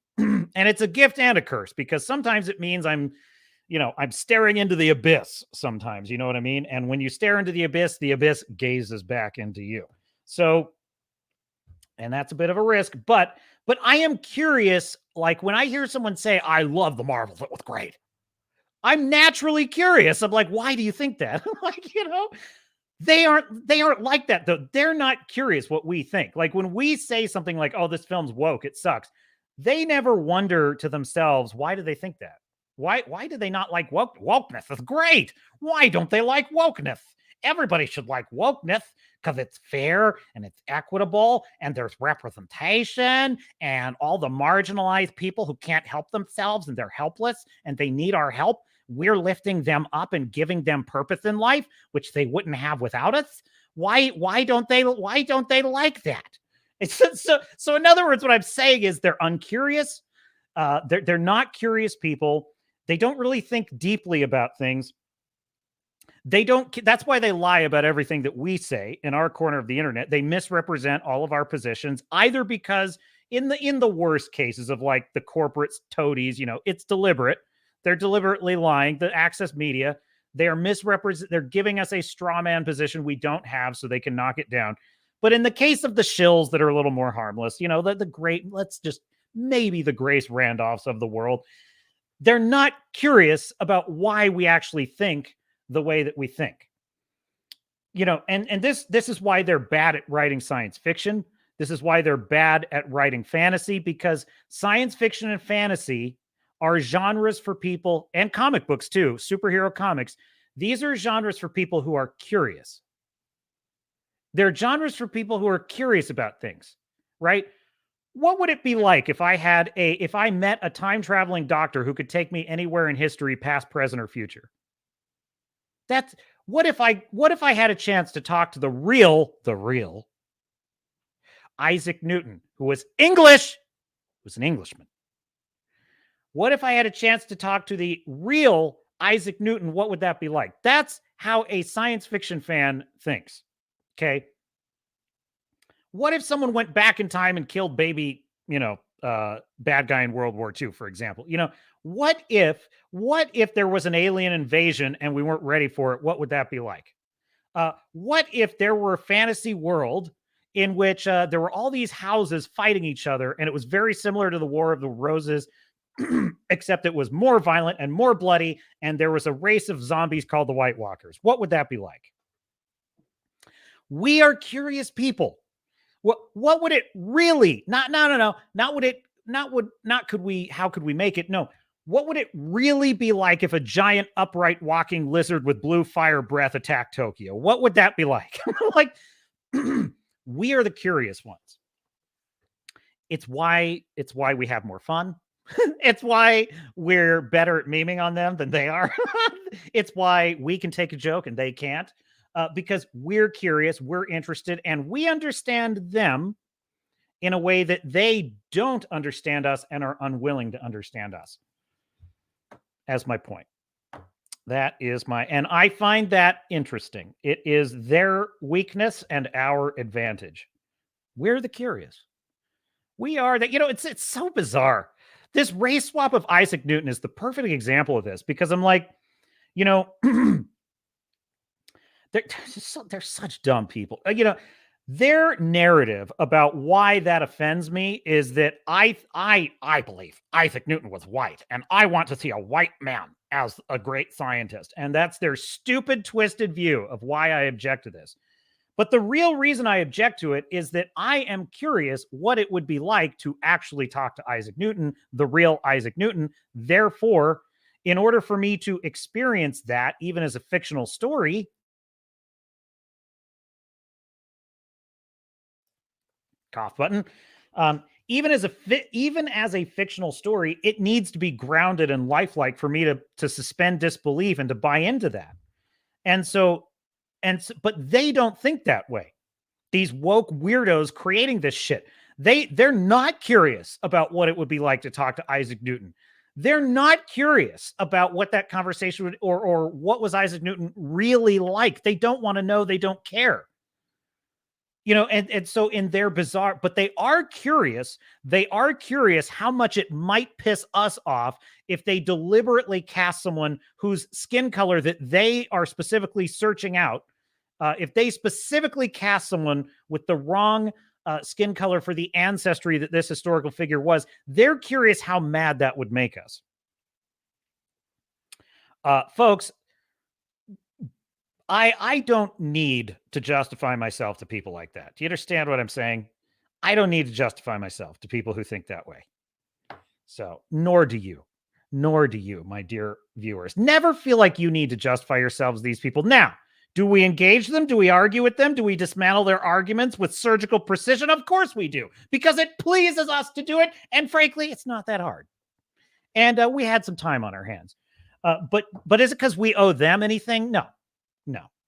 it's a gift and a curse because sometimes it means I'm staring into the abyss sometimes, you know what I mean? And when you stare into the abyss gazes back into you. So, and that's a bit of a risk, but I am curious. Like when I hear someone say, I love the Marvels, it was great. I'm naturally curious. I'm like, why do you think that? Like, you know, they aren't like that though. They're not curious what we think. Like when we say something like, oh, this film's woke, it sucks. They never wonder to themselves, why do they think that? Why do they not like wokeness? It's great. Why don't they like wokeness? Everybody should like wokeness because it's fair and it's equitable and there's representation and all the marginalized people who can't help themselves and they're helpless and they need our help. We're lifting them up and giving them purpose in life, which they wouldn't have without us. Why don't they like that? It's so in other words, what I'm saying is they're uncurious. They're not curious people. They don't really think deeply about things. That's why they lie about everything that we say in our corner of the internet. They misrepresent all of our positions, either because in the worst cases of like the corporate toadies, you know, it's deliberate. They're deliberately lying. The Access Media, they're giving us a straw man position we don't have so they can knock it down. But in the case of the shills that are a little more harmless, you know, maybe the Grace Randolphs of the world, they're not curious about why we actually think the way that we think. you know, and this is why they're bad at writing science fiction. This is why they're bad at writing fantasy, because science fiction and fantasy are genres for people, and comic books too, superhero comics. These are genres for people who are curious. They're genres for people who are curious about things, right? What would it be like if I met a time traveling doctor who could take me anywhere in history, past, present, or future? What if I had a chance to talk to the real Isaac Newton, who was English, was an Englishman. What if I had a chance to talk to the real Isaac Newton? What would that be like? That's how a science fiction fan thinks. Okay. What if someone went back in time and killed baby, bad guy in World War II, for example? What if there was an alien invasion and we weren't ready for it? What would that be like? What if there were a fantasy world in which there were all these houses fighting each other, and it was very similar to the War of the Roses, except it was more violent and more bloody, and there was a race of zombies called the White Walkers? What would that be like? We are curious people. What would it really, how could we make it? No. What would it really be like if a giant upright walking lizard with blue fire breath attacked Tokyo? What would that be like? Like, we are the curious ones. It's why we have more fun. It's why we're better at memeing on them than they are. It's why we can take a joke and they can't. Because we're curious, we're interested, and we understand them in a way that they don't understand us and are unwilling to understand us. As my point. And I find that interesting. It is their weakness and our advantage. We're the curious. We are that, it's so bizarre. This race swap of Isaac Newton is the perfect example of this, because I'm like, they're such dumb people. Their narrative about why that offends me is that I believe Isaac Newton was white, and I want to see a white man as a great scientist. And that's their stupid, twisted view of why I object to this. But the real reason I object to it is that I am curious what it would be like to actually talk to Isaac Newton, the real Isaac Newton. Therefore, in order for me to experience that, even as a fictional story, cough button. Even as a fictional story, it needs to be grounded and lifelike for me to suspend disbelief and to buy into that. But they don't think that way. These woke weirdos creating this shit, they're not curious about what it would be like to talk to Isaac Newton. They're not curious about what that conversation would, or what was Isaac Newton really like. They don't want to know. They don't care. And so in their bizarre, but they are curious how much it might piss us off if they deliberately cast someone whose skin color that they are specifically searching out. If they specifically cast someone with the wrong skin color for the ancestry that this historical figure was, they're curious how mad that would make us. Folks, I don't need to justify myself to people like that. Do you understand what I'm saying? I don't need to justify myself to people who think that way. So, nor do you, my dear viewers. Never feel like you need to justify yourselves to these people. Now, do we engage them? Do we argue with them? Do we dismantle their arguments with surgical precision? Of course we do, because it pleases us to do it. And frankly, it's not that hard. And we had some time on our hands. But is it because we owe them anything? No.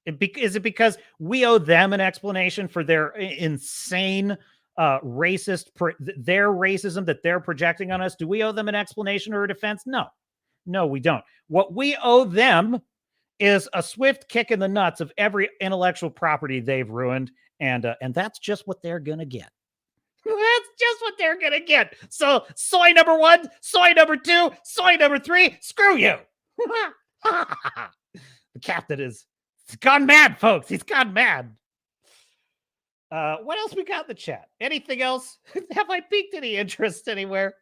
Is it because we owe them an explanation for their insane their racism that they're projecting on us? Do we owe them an explanation or a defense? No, we don't. What we owe them is a swift kick in the nuts of every intellectual property they've ruined, and that's just what they're gonna get. That's just what they're gonna get. So, soy number 1, soy number 2, soy number 3. Screw you. The captain is. He's gone mad, folks. He's gone mad. What else we got in the chat? Anything else? Have I piqued any interest anywhere?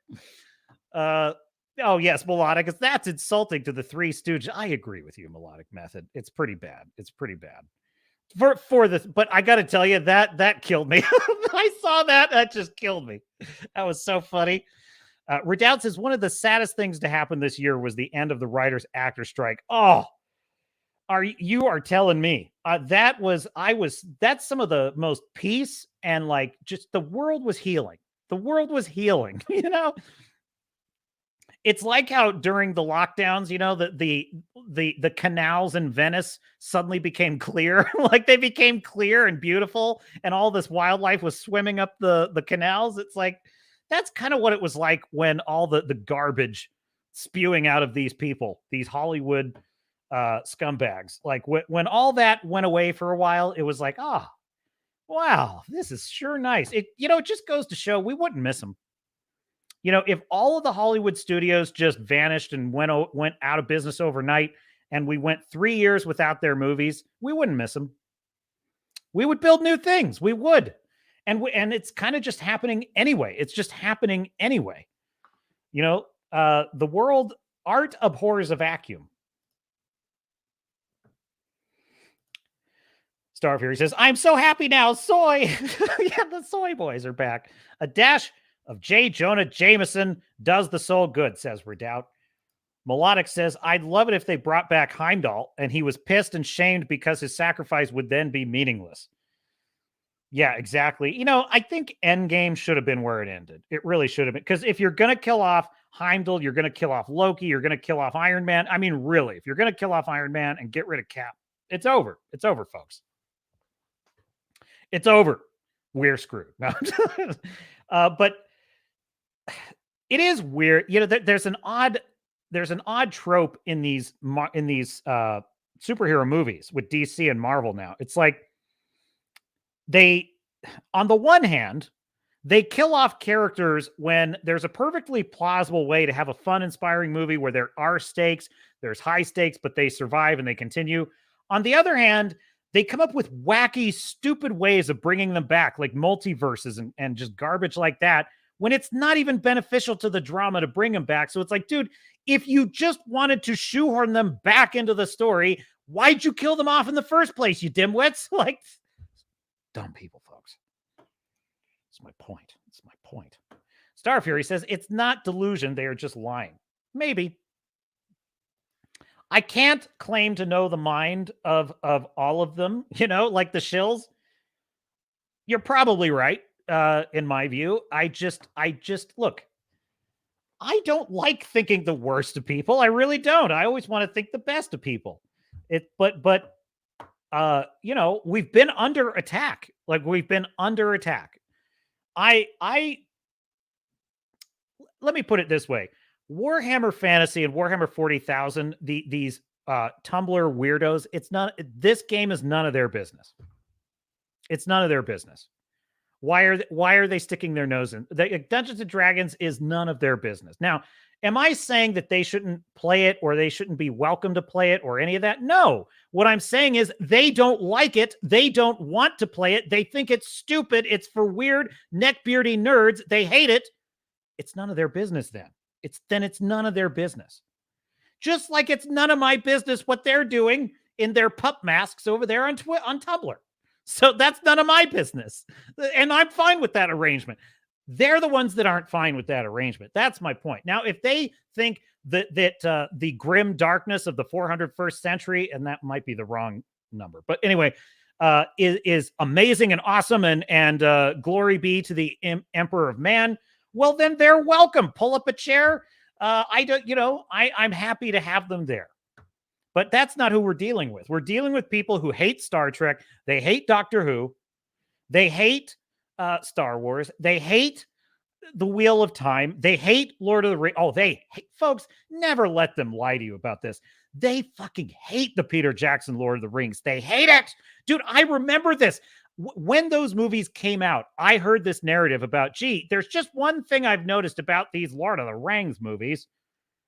Oh, yes, Melodic. That's insulting to the Three Stooges. I agree with you, Melodic Method. It's pretty bad. for this, but I got to tell you that killed me. I saw that just killed me. That was so funny. Redoubt says one of the saddest things to happen this year was the end of the writers actor strike. Oh, you are telling me that's some of the most peace and like just the world was healing. The world was healing, you know. It's like how during the lockdowns, you know, the canals in Venice suddenly became clear, like they became clear and beautiful, and all this wildlife was swimming up the canals. It's like that's kind of what it was like when all the garbage spewing out of these people, these Hollywood scumbags, like when all that went away for a while, it was like, oh, wow, this is sure nice. It just goes to show we wouldn't miss them. You know, if all of the Hollywood studios just vanished and went out of business overnight, and we went 3 years without their movies, we wouldn't miss them. We would build new things. We would. And it's kind of just happening anyway. It's just happening anyway. You know, the world, art abhors a vacuum. Star Fury says, I'm so happy now. Soy. Yeah, the soy boys are back. A dash of J. Jonah Jameson does the soul good, says Redoubt. Melodic says, I'd love it if they brought back Heimdall and he was pissed and shamed because his sacrifice would then be meaningless. Yeah, exactly. You know, I think Endgame should have been where it ended. It really should have been. Because if you're going to kill off Heimdall, you're going to kill off Loki, you're going to kill off Iron Man. I mean, really, if you're going to kill off Iron Man and get rid of Cap, it's over. It's over, folks. It's over. We're screwed. No. But it is weird. You know, there's an odd trope in these superhero movies with DC and Marvel now. It's like they, on the one hand, they kill off characters when there's a perfectly plausible way to have a fun, inspiring movie where there are stakes, there's high stakes, but they survive and they continue. On the other hand, they come up with wacky, stupid ways of bringing them back, like multiverses and just garbage like that, when it's not even beneficial to the drama to bring them back. So it's like, dude, if you just wanted to shoehorn them back into the story, why'd you kill them off in the first place, you dimwits? Like, dumb people, folks. That's my point. That's my point. Star Fury says, it's not delusion. They are just lying. Maybe. I can't claim to know the mind of all of them, you know, like the shills. You're probably right, in my view. I just look, I don't like thinking the worst of people. I really don't. I always want to think the best of people. But you know, we've been under attack. Like, we've been under attack. Let me put it this way. Warhammer Fantasy and Warhammer 40,000, these Tumblr weirdos, this game is none of their business. It's none of their business. Why are they sticking their nose in? Dungeons and Dragons is none of their business. Now, am I saying that they shouldn't play it or they shouldn't be welcome to play it or any of that? No. What I'm saying is they don't like it. They don't want to play it. They think it's stupid. It's for weird neckbeardy nerds. They hate it. It's none of their business then. It's none of their business. Just like it's none of my business what they're doing in their pup masks over there on Tumblr. So that's none of my business. And I'm fine with that arrangement. They're the ones that aren't fine with that arrangement. That's my point. Now, if they think that the grim darkness of the 401st century, and that might be the wrong number, but anyway, is amazing and awesome and glory be to the Emperor of Man, well, then they're welcome. Pull up a chair. I'm happy to have them there. But that's not who we're dealing with. We're dealing with people who hate Star Trek. They hate Doctor Who. They hate Star Wars. They hate the Wheel of Time. They hate Lord of the Rings. Oh, folks, never let them lie to you about this. They fucking hate the Peter Jackson Lord of the Rings. They hate it. Dude, I remember this. When those movies came out, I heard this narrative about, gee, there's just one thing I've noticed about these Lord of the Rings movies.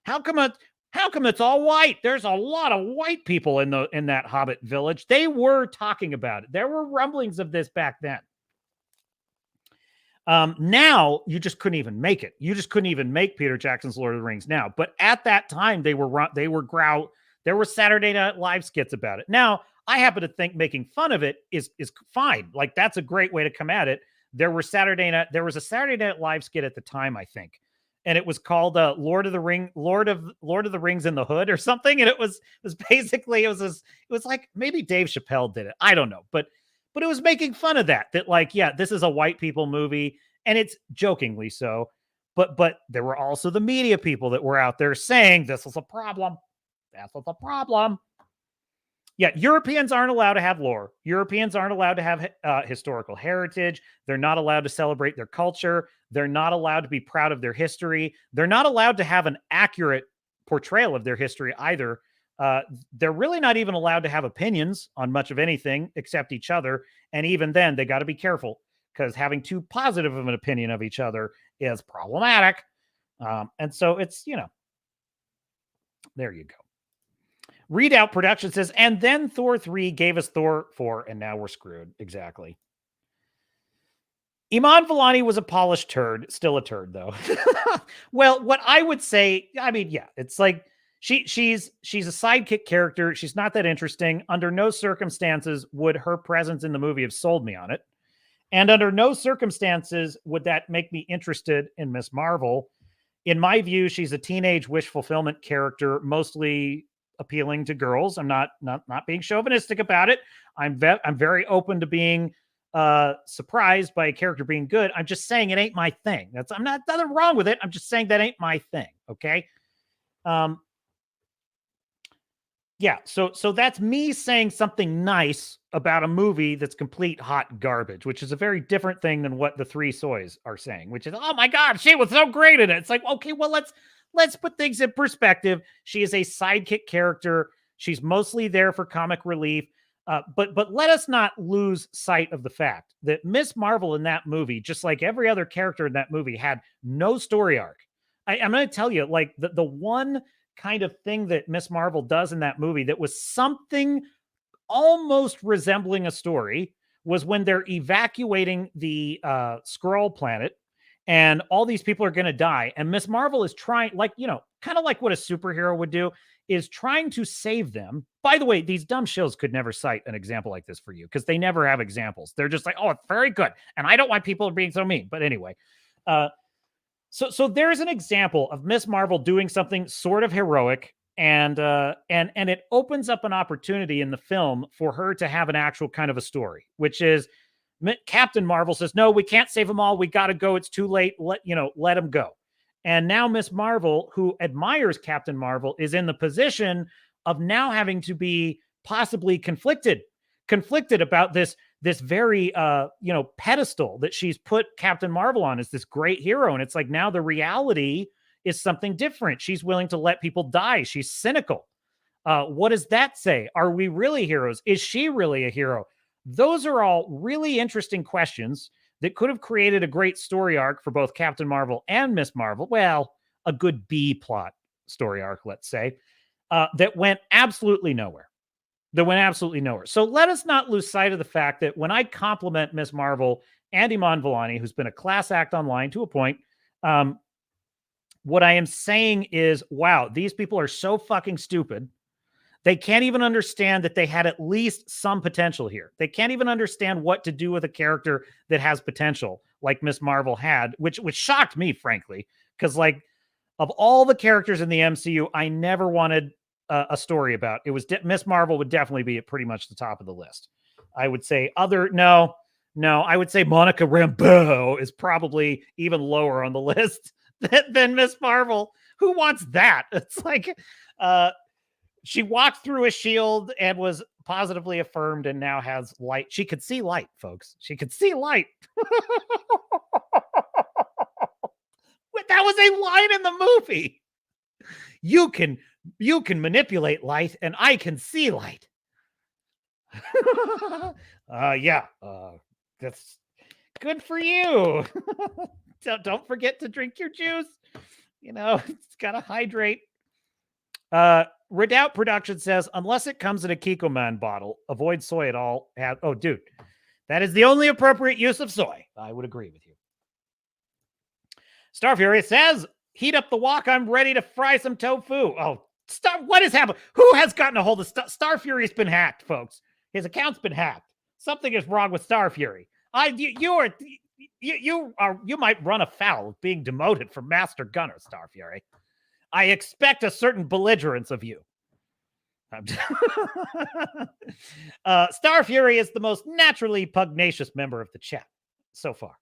How come it's all white? There's a lot of white people in that Hobbit village. They were talking about it. There were rumblings of this back then. Now you just couldn't even make it. You just couldn't even make Peter Jackson's Lord of the Rings now. But at that time, they were There were Saturday Night Live skits about it. Now, I happen to think making fun of it is fine. Like, that's a great way to come at it. There was a Saturday Night Live skit at the time, I think, and it was called Lord of the Rings in the Hood or something. And it was basically it was like maybe Dave Chappelle did it. I don't know, but it was making fun of that like, yeah, this is a white people movie, and it's jokingly so. But there were also the media people that were out there saying this is a problem. That's what's a problem. Yeah, Europeans aren't allowed to have lore. Europeans aren't allowed to have historical heritage. They're not allowed to celebrate their culture. They're not allowed to be proud of their history. They're not allowed to have an accurate portrayal of their history either. They're really not even allowed to have opinions on much of anything except each other. And even then, they got to be careful, because having too positive of an opinion of each other is problematic. And so it's, there you go. Readout Production says, and then Thor 3 gave us Thor 4, and now we're screwed. Exactly. Iman Vellani was a polished turd. Still a turd, though. Well, what I would say, I mean, yeah, it's like she's a sidekick character. She's not that interesting. Under no circumstances would her presence in the movie have sold me on it. And under no circumstances would that make me interested in Ms. Marvel. In my view, she's a teenage wish fulfillment character, mostly appealing to girls. I'm not being chauvinistic about it. I'm very open to being surprised by a character being good. I'm just saying it ain't my thing. I'm not nothing wrong with it. I'm just saying that ain't my thing. Okay. Yeah. So that's me saying something nice about a movie that's complete hot garbage, which is a very different thing than what the three soys are saying, which is, oh my God, she was so great in it. It's like, okay, well, let's put things in perspective. She is a sidekick character. She's mostly there for comic relief. But let us not lose sight of the fact that Ms. Marvel in that movie, just like every other character in that movie, had no story arc. I'm going to tell you, like, the one kind of thing that Ms. Marvel does in that movie that was something almost resembling a story was when they're evacuating the Skrull planet, and all these people are going to die. And Ms. Marvel is trying, like, kind of like what a superhero would do, is trying to save them. By the way, these dumb shills could never cite an example like this for you, because they never have examples. They're just like, oh, it's very good. And I don't want people being so mean. But anyway, so there's an example of Ms. Marvel doing something sort of heroic, and it opens up an opportunity in the film for her to have an actual kind of a story, which is Captain Marvel says, no, we can't save them all. We got to go. It's too late. Let them go. And now Ms. Marvel, who admires Captain Marvel, is in the position of now having to be possibly conflicted about this very, pedestal that she's put Captain Marvel on as this great hero. And it's like, now the reality is something different. She's willing to let people die. She's cynical. What does that say? Are we really heroes? Is she really a hero? Those are all really interesting questions that could have created a great story arc for both Captain Marvel and Ms. Marvel. Well, a good B plot story arc, let's say, that went absolutely nowhere. So let us not lose sight of the fact that when I compliment Ms. Marvel and Iman Vellani, who's been a class act online to a point, what I am saying is, wow, these people are so fucking stupid. They can't even understand that they had at least some potential here. They can't even understand what to do with a character that has potential, like Ms. Marvel had, which shocked me, frankly, because, like, of all the characters in the MCU, I never wanted a story about. It was Ms. Marvel would definitely be at pretty much the top of the list. I would say no, I would say Monica Rambeau is probably even lower on the list than Ms. Marvel. Who wants that? It's like, she walked through a shield and was positively affirmed and now has light. She could see light, folks. She could see light. That was a line in the movie. You can manipulate light and I can see light. That's good for you. Don't forget to drink your juice. It's got to hydrate. Redoubt Production says, unless it comes in a Kikkoman bottle, avoid soy at all. Oh, dude, that is the only appropriate use of soy. I would agree with you. Star Fury says, heat up the wok. I'm ready to fry some tofu. Oh, What has happened? Who has gotten a hold of Star Fury's been hacked, folks? His account's been hacked. Something is wrong with Star Fury. You might run afoul of being demoted from Master Gunner, Star Fury. I expect a certain belligerence of you. Star Fury is the most naturally pugnacious member of the chat so far.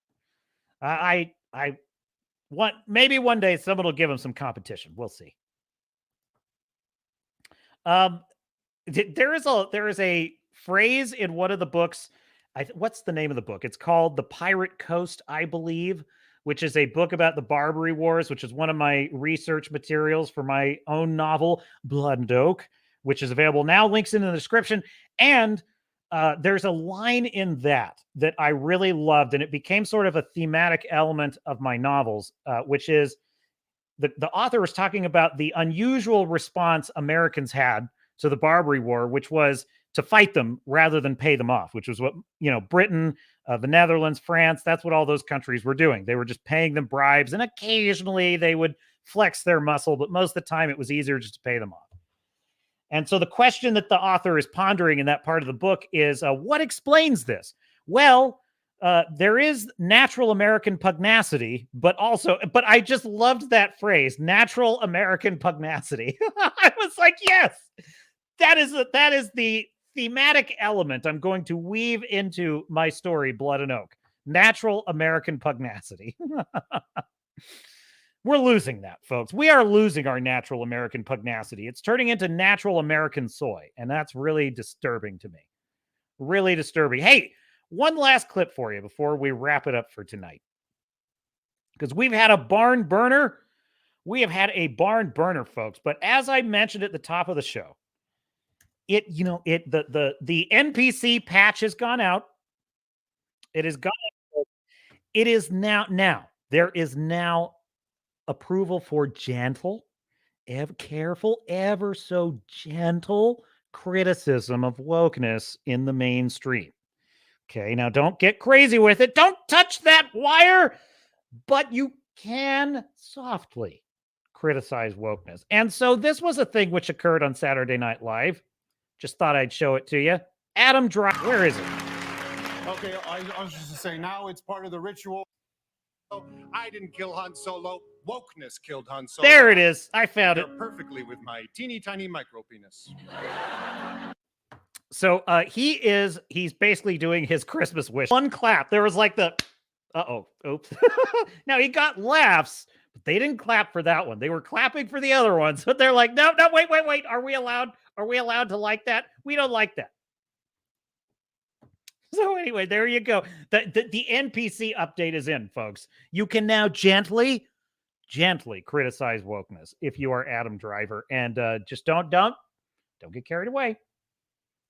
I want maybe one day someone will give him some competition. We'll see. There is a phrase in one of the books. What's the name of the book? It's called The Pirate Coast, I believe, which is a book about the Barbary Wars, which is one of my research materials for my own novel, Blood and Oak, which is available now. Links in the description. And there's a line in that I really loved, and it became sort of a thematic element of my novels, which is the author was talking about the unusual response Americans had to the Barbary War, which was to fight them rather than pay them off, which was what, Britain, the Netherlands, France, that's what all those countries were doing. They were just paying them bribes, and occasionally they would flex their muscle, but most of the time it was easier just to pay them off. And so the question that the author is pondering in that part of the book is, what explains this? Well, there is natural American pugnacity, but I just loved that phrase, natural American pugnacity. I was like, yes, that is the thematic element I'm going to weave into my story, Blood and Oak. Natural American pugnacity. We're losing that, folks. We are losing our natural American pugnacity. It's turning into natural American soy, and that's really disturbing to me. Really disturbing. Hey, one last clip for you before we wrap it up for tonight. Because we've had a barn burner. We have had a barn burner, folks. But as I mentioned at the top of the show, the NPC patch has gone out. It has gone out. It is now there is now approval for gentle, careful, ever so gentle criticism of wokeness in the mainstream. Okay, now don't get crazy with it. Don't touch that wire, but you can softly criticize wokeness. And so this was a thing which occurred on Saturday Night Live. Just thought I'd show it to you. Adam Driver, where is it? Okay, I was just to say, now it's part of the ritual. I didn't kill Han Solo. Wokeness killed Han Solo. There it is. I found it. Perfectly with my teeny tiny micro penis. So he's basically doing his Christmas wish. One clap. There was like the, oops. Now he got laughs, but they didn't clap for that one. They were clapping for the other ones, but they're like, no, wait. Are we allowed to like that? We don't like that. So anyway, there you go. The NPC update is in, folks. You can now gently criticize wokeness if you are Adam Driver, and just don't get carried away.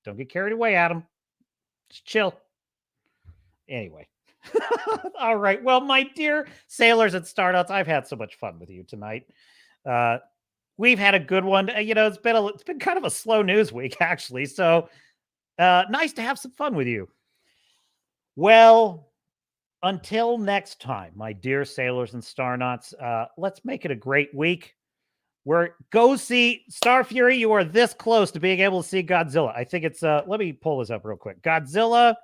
Don't get carried away, Adam. Just chill. Anyway. All right. Well, my dear sailors and starnuts, I've had so much fun with you tonight. We've had a good one. It's been kind of a slow news week, actually. So nice to have some fun with you. Well, until next time, my dear sailors and starnuts, let's make it a great week. Go see Star Fury. You are this close to being able to see Godzilla. I think it's let me pull this up real quick. Godzilla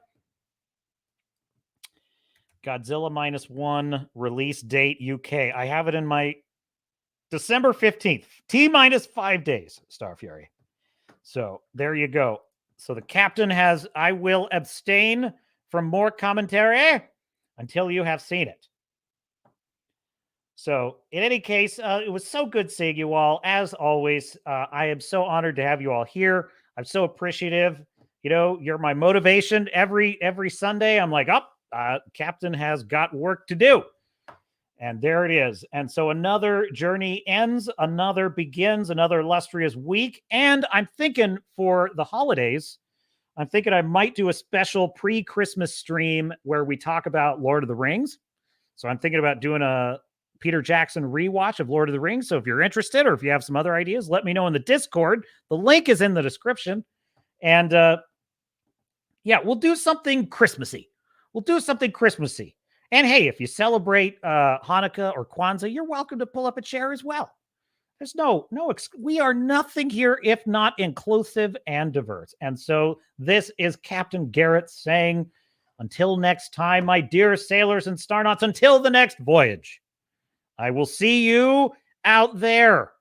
Minus One release date UK. I have it in my December 15th. T-minus 5 days, Star Fury. So there you go. So the captain has, I will abstain from more commentary until you have seen it. So in any case, it was so good seeing you all. As always, I am so honored to have you all here. I'm so appreciative. You're my motivation every Sunday. I'm like, Captain has got work to do. And there it is. And so another journey ends, another begins, another illustrious week. And I'm thinking for the holidays, I might do a special pre-Christmas stream where we talk about Lord of the Rings. So I'm thinking about doing a Peter Jackson rewatch of Lord of the Rings. So if you're interested or if you have some other ideas, let me know in the Discord. The link is in the description. And we'll do something Christmassy. And hey, if you celebrate Hanukkah or Kwanzaa, you're welcome to pull up a chair as well. There's we are nothing here if not inclusive and diverse. And so this is Captain Garrett saying, until next time, my dear sailors and starnauts, until the next voyage, I will see you out there.